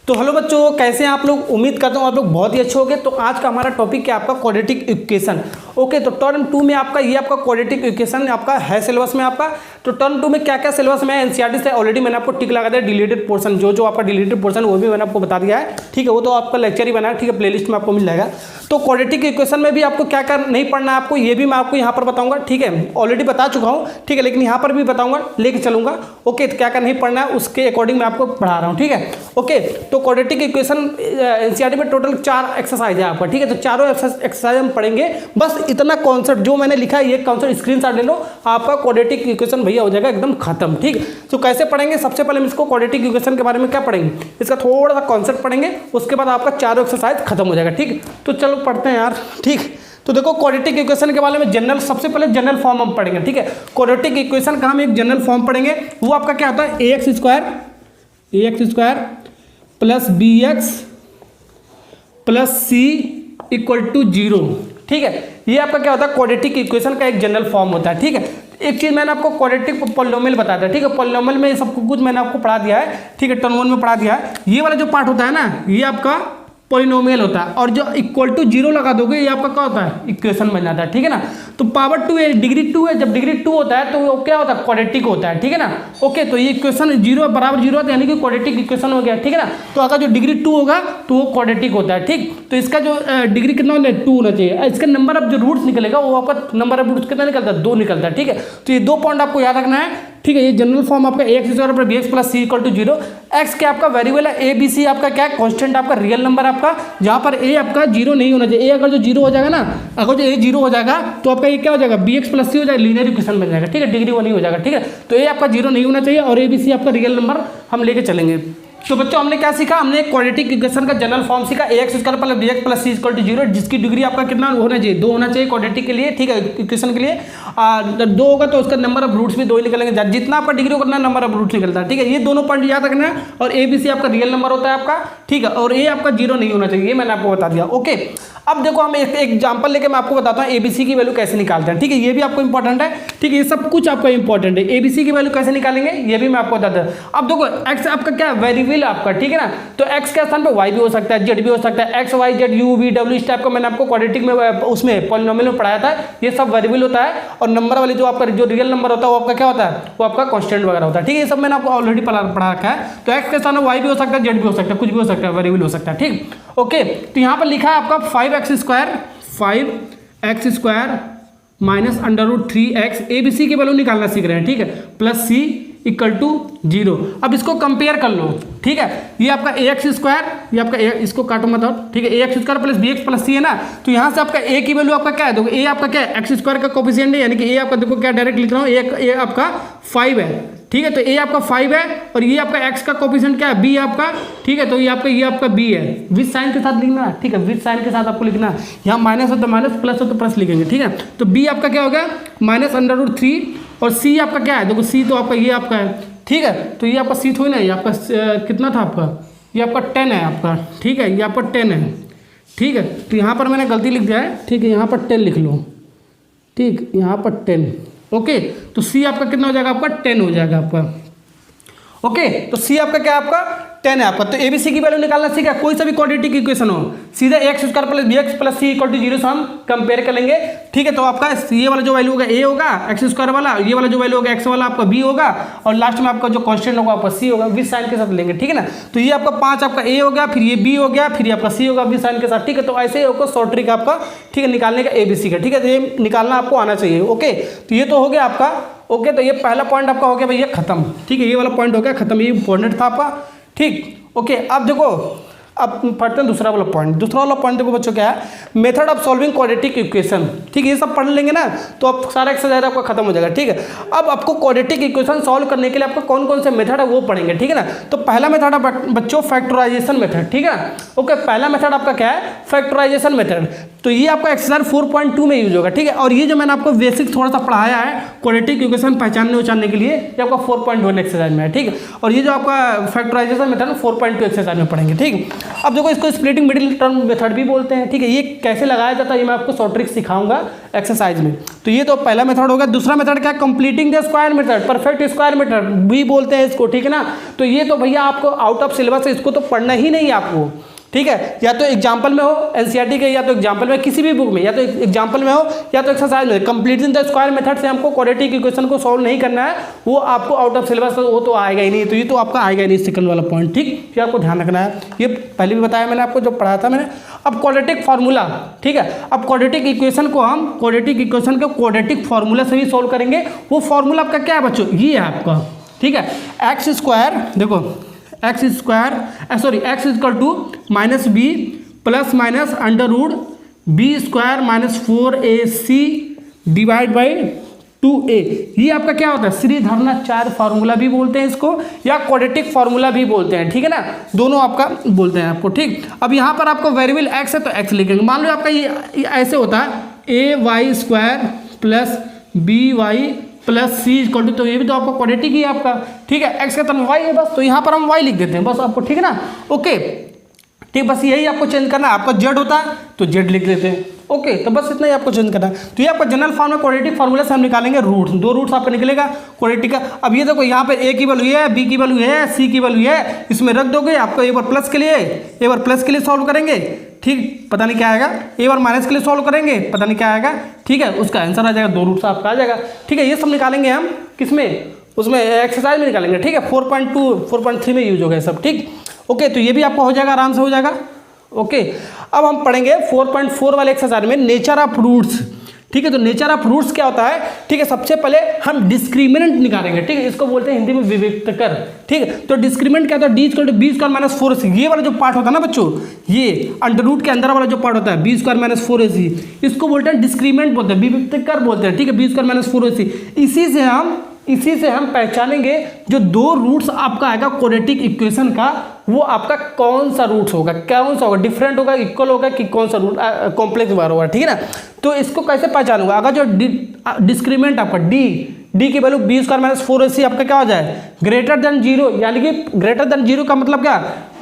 तो हेलो बच्चों, कैसे हैं आप लोग। उम्मीद करता हूँ आप लोग बहुत ही अच्छे होंगे। तो आज का हमारा टॉपिक क्या आपका क्वाड्रेटिक इक्वेशन। ओके, तो टर्म 2 में आपका ये आपका क्वाड्रेटिक इक्वेशन आपका है सिलेबस में आपका। तो टर्म 2 में क्या क्या सिलेबस में एनसीईआरटी से ऑलरेडी मैंने आपको टिक लगा दिया। डिलीटेड पोर्शन जो आपका डिलीटेड पोर्शन वो भी मैंने आपको बता दिया है, ठीक है। वो तो आपका लेक्चर ही बना है, ठीक है, प्लेलिस्ट में आपको मिल जाएगा। तो क्वाड्रेटिक इक्वेशन में भी आपको क्या क्या नहीं पढ़ना है आपको, ये भी मैं आपको यहाँ पर बताऊंगा, ठीक है। ऑलरेडी बता चुका हूँ, ठीक है, लेकिन यहाँ पर भी बताऊंगा, लेके चलूंगा। ओके, तो क्या क्या नहीं पढ़ना है उसके अकॉर्डिंग मैं आपको पढ़ा रहा हूँ, ठीक है। ओके, तो क्वाड्रेटिक इक्वेशन एनसीईआरटी में टोटल 4 एक्सरसाइज है आपका, ठीक है। तो चारों एक्सरसाइज हम पढ़ेंगे। बस इतना कॉन्सेप्ट जो मैंने लिखा है, ये कॉन्सेप्ट स्क्रीनशॉट ले लो, आपका क्वाड्रेटिक इक्वेशन भैया हो जाएगा एकदम खत्म, ठीक। तो कैसे पढ़ेंगे, सबसे पहले हम इसको क्वाड्रेटिक इक्वेशन के बारे में क्या पढ़ेंगे, इसका थोड़ा सा कॉन्सेप्ट पढ़ेंगे, उसके बाद आपका चारों एक्सरसाइज खत्म हो जाएगा, ठीक। तो चलो पढ़ते हैं यार, ठीक। तो देखो क्वाड्रेटिक इक्वेशन के बारे में जनरल, सबसे पहले जनरल फॉर्म हम पढ़ेंगे, ठीक है। क्वाड्रेटिक इक्वेशन का हम एक जनरल फॉर्म पढ़ेंगे, वो आपका क्या होता है, ax square plus bx plus C equal to 0, ठीक है। ये आपका क्या होता है, क्वाड्रेटिक इक्वेशन का एक जनरल फॉर्म होता है, ठीक है। एक चीज मैंने आपको क्वाड्रेटिक पॉलिनोमियल बताया था, ठीक है। पॉलिनोमियल में सब कुछ मैंने आपको पढ़ा दिया है, ठीक है, टर्म 1 में पढ़ा दिया है। ये वाला जो पार्ट होता है ना, ये आपका पॉलिनोमियल होता है, और जो इक्वल टू 0 लगा दोगे ये आपका क्या होता है, इक्वेशन बन जाता है, ठीक है ना। तो पावर 2 है, डिग्री 2 है, जब डिग्री 2 होता है तो वो क्या होता है, क्वाड्रेटिक होता है, ठीक है ना। ओके, तो ये इक्वेशन 0 बराबर 0 होता है, यानी कि क्वाड्रेटिक इक्वेशन हो गया, ठीक है ना। तो अगर जो डिग्री 2 होगा तो वो क्वाड्रेटिक होता है, ठीक। तो इसका जो डिग्री कितना होना है, 2 होना चाहिए। इसका नंबर ऑफ जो रूट्स निकलेगा वो आपका नंबर ऑफ रूट्स कितना निकलता है, 2 निकलता है, ठीक है। तो ये 2 पॉइंट आपको याद रखना है, ठीक है। ये जनरल फॉर्म आपका ax स्क्वायर पर bx plus C equal to 0। X क्या आपका वेरिएबल है, ए बी सी आपका क्या है, कांस्टेंट आपका रियल नंबर आपका, जहां पर ए आपका 0 नहीं होना चाहिए। ए अगर जो 0 हो जाएगा ना, अगर जो ए 0 हो जाएगा तो आपका ये क्या हो जाएगा, bx प्लस सी हो जाएगा, लीनियर इक्वेशन बन जाएगा, ठीक है। डिग्री 1 ही हो जाएगा, ठीक है। तो ए आपका 0 नहीं होना चाहिए और ए बी सी आपका रियल नंबर हम लेके चलेंगे। तो बच्चों हमने क्या सीखा, हमने क्वाड्रेटिक इक्वेशन का जनरल फॉर्म सीखा, ax square plus bx plus C equal to 0, जिसकी डिग्री आपका कितना होना चाहिए, 2 होना चाहिए क्वाड्रेटिक के लिए, ठीक है, इक्वेशन के लिए। जब 2 होगा तो उसका नंबर ऑफ रूट्स भी 2 ही निकलेंगे, जितना आपका डिग्री होगा नंबर ऑफ रूट्स निकलता है, ठीक है। ये दोनों पॉइंट याद रखना है। और ए बी सी आपका रियल नंबर होता है आपका, ठीक है, और ए आपका 0 नहीं होना चाहिए, ये मैंने आपको बता दिया। ओके, अब देखो हम एक एग्जांपल लेके मैं आपको बताता हूँ एबीसी की वैल्यू कैसे निकालते हैं, ठीक है। ये भी आपको इंपॉर्टेंट है, ठीक है, ये सब कुछ आपका इंपॉर्टेंट है। एबीसी की वैल्यू कैसे निकालेंगे ये भी मैं आपको बताता हूँ। अब देखो एक्स आपका क्या वेरिएबल आपका, ठीक है ना। तो एक्स के स्थान पे वाई भी हो सकता है, जेड भी हो सकता है, X Y Z U V W, इस टाइप का मैंने आपको क्वाड्रेटिक में उसमें पॉलिनोमियल में पढ़ाया था। ये सब वेरिएबल होता है, और नंबर वाले जो आपका जो रियल नंबर होता है वो आपका क्या होता है, वो आपका कांस्टेंट वगैरह होता है, ठीक है। ये सब मैंने आपको ऑलरेडी पढ़ा रखा है। तो एक्स के स्थान में वाई भी हो सकता है, जेड भी हो सकता है, कुछ भी हो सकता है, वेरिएबल हो सकता है, ठीक। ओके, तो यहाँ पर लिखा है आपका 5x square minus under root 3x, ABC की वैल्यू निकालना सीख रहे हैं, ठीक है, प्लस सी इक्वल टू 0। अब इसको कंपेयर कर लो, ठीक है। ये आपका ax स्क्वायर, ये आपका इसको काटो मतलब, ठीक है, ax square plus bx plus C है ना। तो यहाँ से आपका a की वैल्यू आपका क्या है, देखो a आपका क्या है, x स्क्वायर का कोफिशिएंट है, यानी कि a आपका देखो क्या डायरेक्ट लिख रहा हूँ, a आपका 5 है, ठीक है। तो a आपका 5 है, और ये आपका x का कोफिशिएंट क्या है, b आपका, ठीक है। तो ये आपका b है, विद साइन के साथ लिखना है, ठीक है, विद साइन के साथ आपको लिखना है। यहाँ माइनस हो तो माइनस, प्लस हो तो प्लस लिखेंगे, ठीक है। तो b आपका क्या हो गया, माइनस अंडर रूट 3, और c आपका क्या है, देखो c तो आपका ये आपका है, ठीक है। तो ये आपका c थोड़ी ना, ये आपका कितना था आपका, ये आपका 10 है आपका, ठीक है, ये आपका 10 है, ठीक है। तो यहाँ पर मैंने गलती लिख दिया है, ठीक है, यहाँ पर 10 लिख लो, ठीक, यहाँ पर 10। ओके, तो c आपका कितना हो जाएगा, आपका 10 हो जाएगा आपका। ओके, तो c आपका क्या है, आपका 10 है आपका। तो एबीसी की वैल्यू निकालना सीखा, कोई सा भी क्वाड्रेटिक इक्वेशन हो, सीधे X square plus bx plus C equal to 0 से हम कंपेयर कर लेंगे, ठीक है। तो आपका ये वाला जो वैल्यू होगा a होगा एक्स स्क्वायर वाला, ये वाला जो वैल्यू होगा x वाला आपका b होगा, और लास्ट में आपका जो कांस्टेंट होगा आपका c होगा, विद साइन के साथ लेंगे, ठीक है ना। तो ये आपका 5 आपका a हो गया, फिर ये b हो गया, फिर ये आपका c होगा विद साइन के साथ, ठीक है। तो ऐसे ही आपको शॉर्ट ट्रिक आपका, ठीक है, निकालने का एबीसी का, ठीक है। तो ये निकालना आपको आना चाहिए। ओके, तो ये तो हो गया आपका। ओके, तो ये पहला पॉइंट आपका हो गया भैया खत्म, ठीक है, ये वाला पॉइंट हो गया खत्म, ये इंपॉर्टेंट था आपका, ठीक। ओके, अब देखो, अब पढ़ते हैं दूसरा वाला पॉइंट। दूसरा वाला पॉइंट देखो बच्चों क्या है, method of solving quadratic equation, ठीक है। ये सब पढ़ लेंगे ना तो अब सारा एक्सरसाइज आपका खत्म हो जाएगा, ठीक है। अब आपको क्वाड्रेटिक इक्वेशन सॉल्व करने के लिए आपको कौन कौन से मेथड है वो पढ़ेंगे, ठीक है ना। तो पहला मेथड है बच्चों फैक्टराइजेशन मेथड, ठीक है ना। ओके, पहला मेथड आपका क्या है, फैक्टराइजेशन मेथड। तो ये आपका एक्सरसाइज 4.2 में यूज होगा, ठीक है। और ये जो मैंने आपको बेसिक थोड़ा सा पढ़ाया है क्वाड्रेटिक इक्वेशन पहचानने उचानने के लिए, ये आपका 4.1 एक्सरसाइज में है, ठीक है। और ये जो आपका फैक्टराइजेशन मेथड 4.2 एक्सरसाइज में पढ़ेंगे, ठीक। अब देखो इसको स्प्लिटिंग मिडिल टर्म मेथड भी बोलते हैं, ठीक है। ये कैसे लगाया जाता है ये मैं आपको शॉर्ट ट्रिक सिखाऊंगा एक्सरसाइज में। तो ये तो पहला मेथड होगा। दूसरा मेथड क्या, completing the square method, perfect square method भी बोलते हैं इसको, ठीक है ना। तो ये तो भैया आपको आउट ऑफ सिलेबस है, इसको तो पढ़ना ही नहीं है आपको, ठीक है। या तो एग्जाम्पल में हो एनसीईआरटी के, या तो एग्जाम्पल में किसी भी बुक में, या तो एग्जाम्पल में हो या तो एक्सरसाइज में। कंप्लीटिंग द स्क्वायर मेथड से हमको क्वाड्रेटिक इक्वेशन को सॉल्व नहीं करना है, वो आपको आउट ऑफ सिलेबस वो तो आएगा ही नहीं। तो ये तो आपका आएगा ही नहीं सेकंड वाला पॉइंट, ठीक। ये आपको ध्यान रखना है, ये पहले भी बताया मैंने आपको, जो पढ़ाया था मैंने। अब क्वाड्रेटिक फार्मूला, ठीक है। अब क्वाड्रेटिक इक्वेशन को हम क्वाड्रेटिक इक्वेशन को क्वाड्रेटिक फार्मूला से भी सॉल्व करेंगे। वो फार्मूला आपका क्या है बच्चों, ये है आपका, ठीक है। एक्स स्क्वायर, देखो X square sorry X equal to minus B plus minus under root B square minus 4ac divide by 2a। ये आपका क्या होता है, श्रीधरनाचार्य फार्मूला भी बोलते हैं इसको, या क्वाड्रेटिक फार्मूला भी बोलते हैं, ठीक है ना। दोनों आपका बोलते हैं आपको, ठीक। अब यहाँ पर आपको वेरिएबल x है तो x लिखेंगे। मान लो आपका ये ऐसे होता है ay square plus by plus C equal to, तो ये भी तो आपका क्वाड्रेटिक ही है आपका, ठीक है। x का तरफ y है बस, तो यहाँ पर हम y लिख देते हैं बस आपको, ठीक है ना। ओके, ठीक, बस यही आपको चेंज करना है। आपका z होता है तो z लिख देते हैं, ओके। तो बस इतना ही आपको चेंज करना है। तो ये आपका जनरल फॉर्म में क्वाड्रेटिक फार्मूला से हम निकालेंगे रूट्स, 2 रूट्स आपका निकलेगा क्वाड्रेटिक का। अब ये देखो यहाँ पे a की वैल्यू है, b की वैल्यू है, c की वैल्यू है, इसमें रख दोगे। आपको एक बार प्लस के लिए, एक बार प्लस के लिए सॉल्व करेंगे, ठीक, पता नहीं क्या आएगा। एक बार माइनस के लिए सॉल्व करेंगे, पता नहीं क्या आएगा, ठीक है। उसका आंसर आ जाएगा, 2 रूट्स आपका आ जाएगा, ठीक है। ये सब निकालेंगे हम किसमें, उसमें एक्सरसाइज में निकालेंगे, ठीक है। 4.2 4.3 में यूज होगा सब, ठीक, ओके। तो ये भी आपको हो जाएगा, आराम से हो जाएगा, ओके। अब हम पढ़ेंगे 4.4 वाले एक्सरसाइज में नेचर ऑफ रूट्स, ठीक है। तो नेचर ऑफ रूट्स क्या होता है, ठीक है। सबसे पहले हम डिस्क्रिमिनेंट निकालेंगे, ठीक है। इसको बोलते हैं हिंदी में विविक्त कर, ठीक है। तो डिस्क्रिमिनेंट क्या होता है, D equal to B square minus 4ac। ये वाला जो पार्ट होता है ना बच्चों, ये अंडर रूट के अंदर वाला जो पार्ट होता है बी स्क्वायर माइनस 4ac, इसको बोलते हैं डिस्क्रिमिनेंट बोलते हैं, विविक्त कर बोलते हैं, ठीक है। बी स्क्वायर माइनस 4ac, इसी से हम पहचानेंगे जो 2 रूट्स आपका आएगा क्वाड्रेटिक इक्वेशन का, वो आपका कौन सा रूट्स होगा, कौन सा होगा, डिफरेंट होगा, इक्वल होगा कि कौन सा रूट कॉम्प्लेक्स बार होगा, ठीक है ना। तो इसको कैसे पहचानूंगा, अगर जो डिस्क्रिमिनेंट आपका डी की value B square minus 4ac आपका क्या हो जाए, ग्रेटर देन 0, यानी कि ग्रेटर देन 0 का मतलब क्या,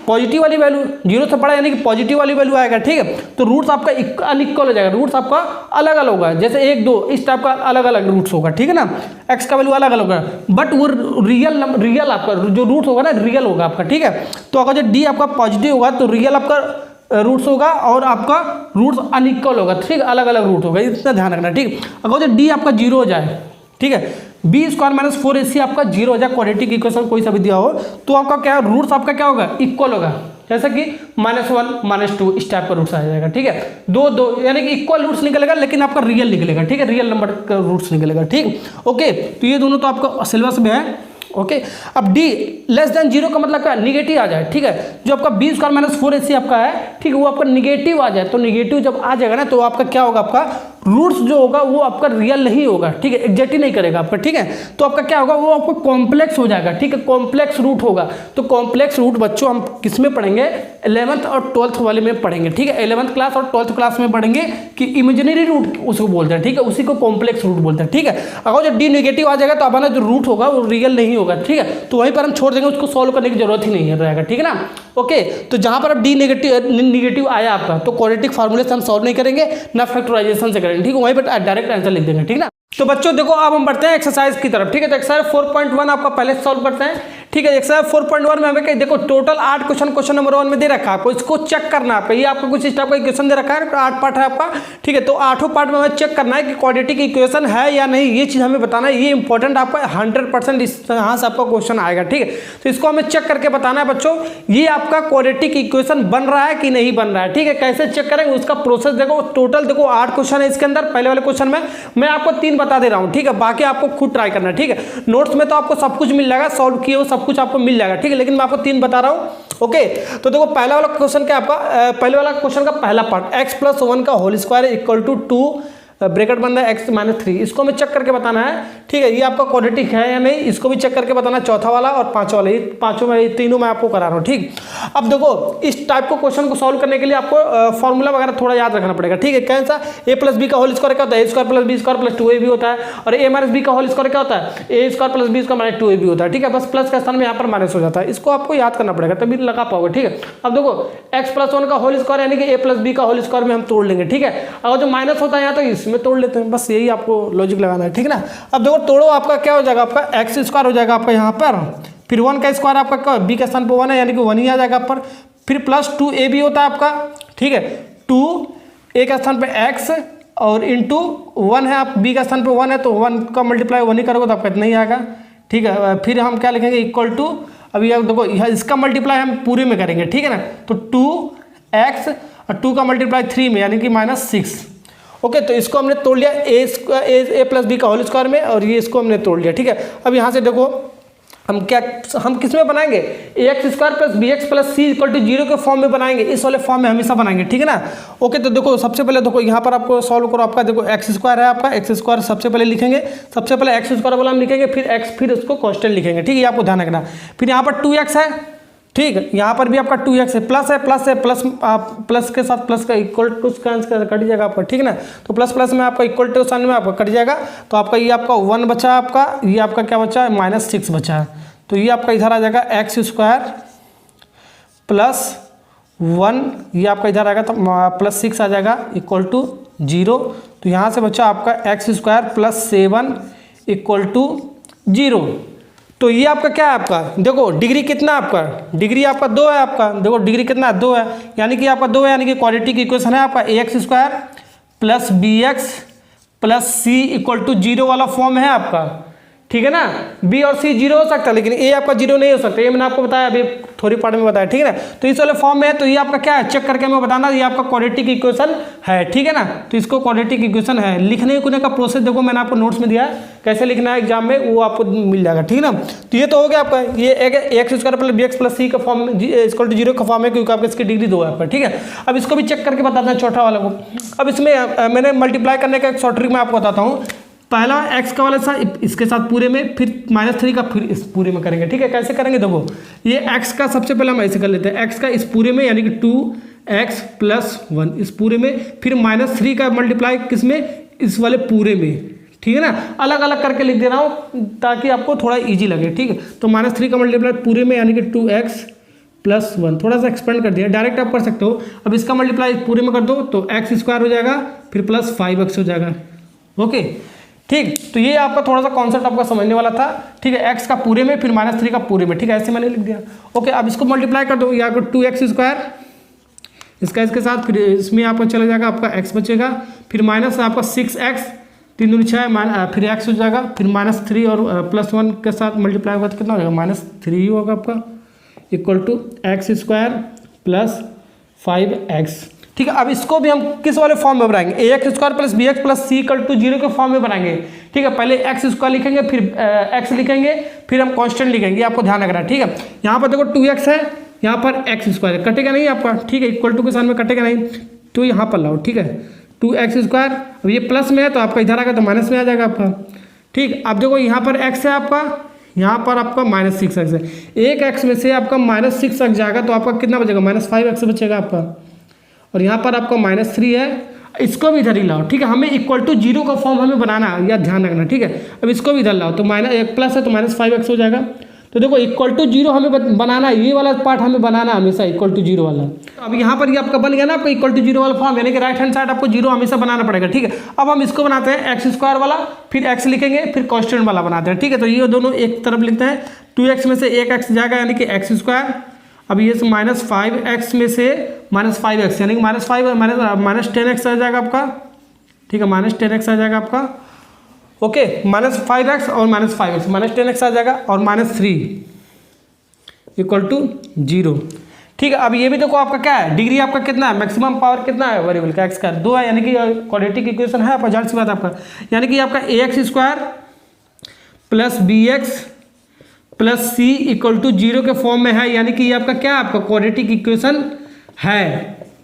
पॉजिटिव वाली वैल्यू, 0 से बड़ा यानी कि पॉजिटिव वाली वैल्यू आएगा, ठीक है। तो रूट्स आपका अनइक्वल हो जाएगा, रूट्स आपका अलग अलग होगा, जैसे 1 2 इस टाइप का अलग अलग रूट्स होगा, ठीक है ना। एक्स का वैल्यू अलग अलग होगा, बट वो रियल आपका जो रूट्स होगा ना, रियल होगा आपका, ठीक है। तो अगर जो डी आपका पॉजिटिव होगा तो रियल आपका रूट्स होगा, और आपका रूट्स अनइक्वल होगा, ठीक, अलग अलग रूट होगा, इतना ध्यान रखना, ठीक। अगर जो डी आपका 0 हो जाए, ठीक है, बी स्क्वायर माइनस 4ac आपका 0 हो जाए, क्वाड्रेटिक इक्वेशन कोई सा भी दिया हो, तो आपका क्या रूट्स आपका क्या होगा, इक्वल होगा, जैसे कि -1 -2 इस टाइप का रूट्स आ जाएगा, ठीक है। 2 2 यानी कि इक्वल रूट्स निकलेगा, लेकिन आपका रियल निकलेगा, ठीक है, रियल नंबर का रूट्स निकलेगा, ठीक, ओके। तो ये दोनों तो आपका सिलेबस में है, ओके। अब डी लेस देन 0 का मतलब क्या, निगेटिव आ जाए, ठीक है। जो आपका बी स्क्वायर माइनस 4ac आपका है, ठीक है, वो आपका निगेटिव आ जाए, तो निगेटिव जब आ जाएगा ना, तो आपका क्या होगा, आपका रूट्स जो होगा वो आपका रियल नहीं होगा, ठीक है, एग्जैक्ट ही नहीं करेगा आपका, ठीक है। तो आपका क्या होगा, वो आपको कॉम्प्लेक्स हो जाएगा, ठीक है, कॉम्प्लेक्स रूट होगा। तो कॉम्प्लेक्स रूट बच्चों हम किस में पढ़ेंगे, 11th और 12th वाले में पढ़ेंगे, ठीक है। 11th क्लास और 12th क्लास में पढ़ेंगे कि इमेजिनरी रूट उसको बोलते हैं, ठीक है, उसी को कॉम्प्लेक्स रूट बोलते हैं, ठीक है। अगर जो डी नेगेटिव आ जाएगा तो अपना जो रूट होगा वो रियल नहीं होगा, ठीक है। तो वहीं पर हम छोड़ देंगे, उसको सॉल्व करने की जरूरत ही नहीं रहेगा, ठीक है ना, ओके। तो जहां पर अब डी नेगेटिव आया आपका, तो क्वाड्रेटिक फार्मूले से हम सॉल्व नहीं करेंगे, ना फैक्टराइजेशन से करेंगे, ठीक है, वहीं पर डायरेक्ट आंसर लिख देंगे, ठीक है ना। तो बच्चों देखो अब हम बढ़ते हैं एक्सरसाइज की तरफ, ठीक है। तो एक्सरसाइज 4.1 आपका पहले सॉल्व करते हैं, ठीक है। एक्सरसाइज 4.1 में हमें देखो टोटल 8 क्वेश्चन नंबर 1 में दे रखा है आपको, इसको चेक करना है आपका। ये आपको कुछ इस टाइप का इक्वेशन दे रखा है, 8 पार्ट है आपका, ठीक है। तो 8 पार्ट में हमें चेक करना है कि क्वाड्रेटिक इक्वेशन है या नहीं, ये चीज हमें बताना है। ये इंपॉर्टेंट आपका 100% यहाँ से आपका क्वेश्चन आएगा, ठीक है। तो इसको हमें चेक करके बताना है बच्चों, ये आपका क्वाड्रेटिक इक्वेशन बन रहा है कि नहीं बन रहा है, ठीक है। कैसे चेक करेंगे उसका प्रोसेस देखो। टोटल देखो 8 क्वेश्चन है इसके अंदर। पहले वाले क्वेश्चन में मैं आपको 3 बता दे रहा हूँ, ठीक है, बाकी आपको खुद ट्राई करना है, ठीक है। नोट्स में तो आपको सब कुछ मिल जाएगा, सॉल्व किए हो सब कुछ आपको मिल जाएगा, ठीक है, लेकिन मैं आपको 3 बता रहा हूँ, ओके। तो देखो पहला वाला क्वेश्चन क्या आपका, पहले वाला क्वेश्चन का पहला पार्ट x + 1 का whole square equal to 2 bracket बन रहा है x माइनस 3, इसको हमें चेक करके बताना है, ठीक है। ये आपका क्वाड्रेटिक है या नहीं, इसको भी चेक करके बताना, चौथा वाला और पांचवा वाला, ये पांचों में तीनों मैं आपको करा रहा हूँ, ठीक। अब देखो इस टाइप को क्वेश्चन को सॉल्व करने के लिए आपको फॉर्मूला वगैरह थोड़ा याद रखना पड़ेगा, ठीक है। कैसा a प्लस बी का होल स्क्वायर क्या होता है, a स्क्वायर plus B square plus 2ab होता है, और a माइनस बी का होल स्क्वायर क्या होता है, a स्क्वायर plus B square minus 2ab होता है, ठीक है। बस प्लस के स्थान में यहाँ पर माइनस हो जाता है, इसको आपको याद करना पड़ेगा तभी लगा पाओगे, ठीक है। अब देखो x प्लस 1 का होल स्क्वायर यानी कि a प्लस बी का होल स्क्वायर में हम तोड़ लेंगे, ठीक है। अगर जो माइनस होता है यहाँ तो इसमें तोड़ लेते हैं, बस यही आपको लॉजिक लगाना है, ठीक है ना। अब देखो तोड़ो, आपका क्या हो जाएगा, आपका एक्स स्क्वायर हो जाएगा आपका यहाँ पर, फिर 1 का स्क्वायर आपका क्या, बी के स्थान पर 1 है यानी कि 1 ही आ जाएगा पर, फिर प्लस 2ab होता है आपका, ठीक है। 2 a के स्थान पर x और इंटू 1 है, आप b का स्थान पर 1 है तो 1 का मल्टीप्लाई 1 ही करोगे तो आपका इतना ही आएगा, ठीक है। फिर हम क्या लिखेंगे, इक्वल टू, अभी आप देखो इसका मल्टीप्लाई हम पूरे में करेंगे, ठीक है ना। तो 2x और 2 का मल्टीप्लाई 3 में यानी कि -6, ओके। तो इसको हमने तोड़ लिया a प्लस बी का होल स्क्वायर में, और ये इसको हमने तोड़ लिया, ठीक है। अब यहाँ से देखो हम किस में बनाएंगे, ax square plus bx plus c equal to 0 के फॉर्म में बनाएंगे, इस वाले फॉर्म में हमेशा बनाएंगे, ठीक है ना। ओके, तो देखो सबसे पहले देखो यहाँ पर आपको सॉल्व करो, आपका देखो एक्स स्क्वायर है, आपका एक्स स्क्वायर सबसे पहले लिखेंगे, सबसे पहले एक्स स्क्वायर वाला हम लिखेंगे, फिर एक्स, फिर उसको कांस्टेंट लिखेंगे, ठीक है, ये आपको ध्यान रखना। फिर यहाँ पर 2x है, ठीक है, यहाँ पर भी आपका 2x है, प्लस है, प्लस है, प्लस प्लस के साथ प्लस का इक्वल टू कट जाएगा आपका, ठीक है ना। तो प्लस प्लस में आपका इक्वल टू साइन में आपका कट जाएगा, तो आपका ये आपका 1 बचा, आपका ये आपका क्या बचा है, -6 बचा है। तो ये आपका इधर आ जाएगा एक्स स्क्वायर प्लस 1, ये आपका इधर आएगा तो +6 आ जाएगा इक्वल टू 0। तो यहाँ से बचा आपका X square plus 7 equal to 0। तो ये आपका क्या है, आपका देखो डिग्री कितना है, आपका डिग्री आपका 2 है, आपका देखो डिग्री कितना है, 2 है, यानी कि आपका 2 है, यानी कि क्वाड्रेटिक इक्वेशन है आपका ax square plus bx plus c equal to 0 वाला फॉर्म है आपका, ठीक है ना। b और c 0 हो सकता है, लेकिन a आपका 0 नहीं हो सकता, ये मैंने आपको बताया अभी थोड़ी पार्ट में बताया, ठीक है ना। तो इस वाले फॉर्म में है, तो ये आपका क्या है, चेक करके हमें बताना, ये आपका क्वाड्रेटिक इक्वेशन है, ठीक है ना। तो इसको क्वाड्रेटिक इक्वेशन है, लिखने का प्रोसेस देखो मैंने आपको नोट्स में दिया है, कैसे लिखना है एग्जाम में वो आपको मिल जाएगा, ठीक है ना। तो ये तो हो गया आपका, ये x square plus bx plus c का फॉर्म इक्वल टू 0 का फॉर्म है, क्योंकि आपका इसकी डिग्री 2 है आपका, ठीक है। अब इसको भी चेक करके बताते हैं चौथा वाला को। अब इसमें मैंने मल्टीप्लाई करने का एक शॉर्ट ट्रिक मैं आपको बताता हूँ। पहला x का वाला साथ इसके साथ पूरे में, फिर -3 का फिर इस पूरे में करेंगे, ठीक है। कैसे करेंगे देखो, ये x का सबसे पहले हम ऐसे कर लेते हैं, x का इस पूरे में यानी कि 2x प्लस 1 इस पूरे में, फिर -3 का मल्टीप्लाई किस में, इस वाले पूरे में, ठीक है ना। अलग अलग करके लिख दे रहा हूँ ताकि आपको थोड़ा ईजी लगे, ठीक है। तो -3 का मल्टीप्लाई पूरे में यानी कि 2x प्लस 1, थोड़ा सा एक्सपेंड कर दिया, डायरेक्ट आप कर सकते हो। अब इसका मल्टीप्लाई पूरे में कर दो तो x स्क्वायर हो जाएगा, फिर प्लस 5x हो जाएगा, ओके, ठीक। तो ये आपका थोड़ा सा कॉन्सेप्ट आपका समझने वाला था, ठीक है। x का पूरे में फिर -3 का पूरे में, ठीक है, ऐसे मैंने लिख दिया, ओके। अब इसको मल्टीप्लाई कर दो, यहाँ को 2x स्क्वायर इसका इसके साथ, फिर इसमें आपका चला जाएगा, आपका x बचेगा, फिर माइनस आपका 6x 3 दूनी 6, फिर x हो जाएगा, फिर -3 और +1 के साथ मल्टीप्लाई होगा तो कितना हो जाएगा, -3 होगा आपका, equal to X square plus 5x, ठीक है। अब इसको भी हम किस वाले फॉर्म में बनाएंगे, ax square plus bx plus c equal to 0 के फॉर्म में बनाएंगे, ठीक है। पहले एक्स स्क्वायर लिखेंगे, फिर x लिखेंगे, फिर हम कांस्टेंट लिखेंगे, आपको ध्यान रखना है, ठीक है। यहाँ पर देखो 2x है, यहाँ पर एक्स स्क्वायर कटेगा नहीं आपका, ठीक है, इक्वल टू के साथ में कटेगा नहीं, तो यहाँ पर लाओ, ठीक है। 2x स्क्वायर, अब ये प्लस में है तो आपका इधर आएगा तो माइनस में आ जाएगा आपका, ठीक। अब देखो यहाँ पर x है आपका, यहाँ पर आपका -6x है, एक x में से आपका -6x जाएगा तो आपका कितना बचेगा, -5x बचेगा आपका, और यहाँ पर आपका -3 है, इसको भी इधर ही लाओ, ठीक है। हमें इक्वल टू 0 का फॉर्म हमें बनाना है, या ध्यान रखना, ठीक है। अब इसको भी इधर लाओ तो एक प्लस है तो -5x हो जाएगा। तो देखो इक्वल टू 0 हमें बनाना है, ये वाला पार्ट हमें बनाना है हमेशा इक्वल टू 0 वाला। अब यहाँ पर ये आपका बन गया ना आपका इक्वल टू 0 वाला फॉर्म, यानी कि राइट हैंड साइड आपको 0 हमेशा बनाना पड़ेगा, ठीक है। अब हम इसको बनाते हैं एक्स स्क्वायर वाला, फिर x लिखेंगे, फिर कांस्टेंट वाला बनाते हैं, ठीक है। तो ये दोनों एक तरफ लिखते हैं, 2x में से एक x जाएगा यानी कि एक्स स्क्वायर, अब ये -5x में से -5x यानी कि -10x आ जाएगा आपका, ठीक है, -10x आ जाएगा आपका, ओके, -5x और -5x -10x आ जाएगा, और -3 इक्वल टू 0, ठीक है। अब ये भी देखो आपका क्या है, डिग्री आपका कितना है, मैक्सिमम पावर कितना है वेरिएबल का, x का 2 है, यानी कि क्वाड्रेटिक इक्वेशन है आपका, जाहिर सी बात आपका, यानी कि आपका ax square plus bx plus c equal to 0 के फॉर्म में है, यानी कि ये आपका क्या है, आपका क्वाड्रेटिक इक्वेशन है,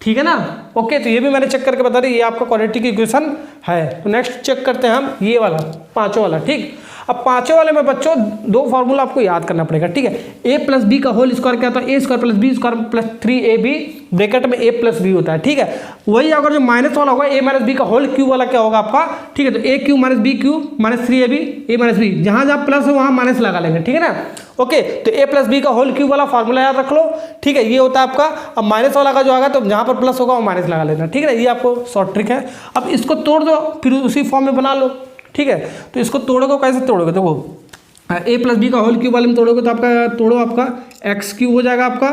ठीक है ना। ओके, तो ये भी मैंने चेक करके बता दी, ये आपका क्वाड्रेटिक इक्वेशन है। तो नेक्स्ट चेक करते हैं हम ये वाला, पांचों वाला। ठीक, अब पांचों वाले में बच्चों दो फॉर्मूला आपको याद करना पड़ेगा। ठीक है, ए प्लस बी का होल स्क्वायर क्या होता है, A square plus B square plus 3ab bracket में ए प्लस बी होता है। ठीक है, वही अगर जो माइनस वाला होगा ए माइनस बी का होल क्यूब वाला क्या होगा आपका। ठीक है, तो A cube minus B cube minus 3ab A minus B, जहां जहां प्लस हो वहां माइनस लगा लेंगे। ठीक है ना। ओके, तो ए प्लस बी का होल क्यूब वाला फॉर्मूला याद रख लो। ठीक है, ये होता है आपका। अब माइनस वाला का जो आएगा तो जहां पर प्लस होगा वो माइनस लगा लेना। ठीक है ना, ये आपको शॉर्ट ट्रिक है। अब इसको तोड़ दो, फिर उसी फॉर्म में बना लो। ठीक है, तो इसको तोड़ोगे, कैसे तोड़ोगे, देखो ए प्लस बी का होल क्यूब वाले में तोड़ोगे तो आपका तोड़ो, आपका एक्स क्यूब हो जाएगा आपका।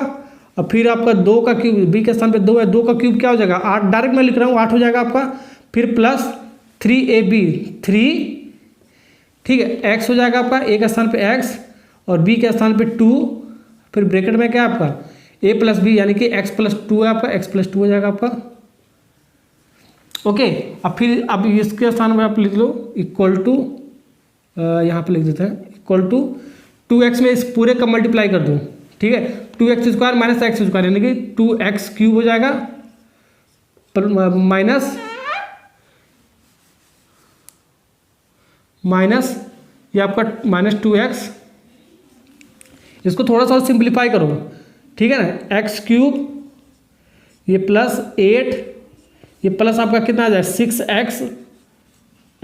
और फिर आपका 2 का क्यूब, बी के स्थान पे 2 है, 2 का क्यूब क्या हो जाएगा 8, डायरेक्ट मैं लिख रहा हूँ 8 हो जाएगा आपका। फिर प्लस 3ab 3, ठीक है, एक्स हो जाएगा आपका, ए के स्थान पे एक्स और बी के स्थान पे 2, फिर ब्रैकेट में क्या आपका ए प्लस बी यानी कि एक्स प्लस 2 है आपका, एक्स प्लस 2 हो जाएगा आपका। ओके, अब फिर अब इसके स्थान पे आप लिख लो इक्वल टू, यहाँ पे लिख देते हैं इक्वल टू 2x में इस पूरे का मल्टीप्लाई कर दो। ठीक है, 2x square minus x square यानी कि 2x क्यूब हो जाएगा माइनस ये आपका माइनस 2x, इसको थोड़ा सा सिंप्लीफाई करो। ठीक है ना, एक्स क्यूब ये प्लस 8, ये प्लस आपका कितना आ जाए 6x,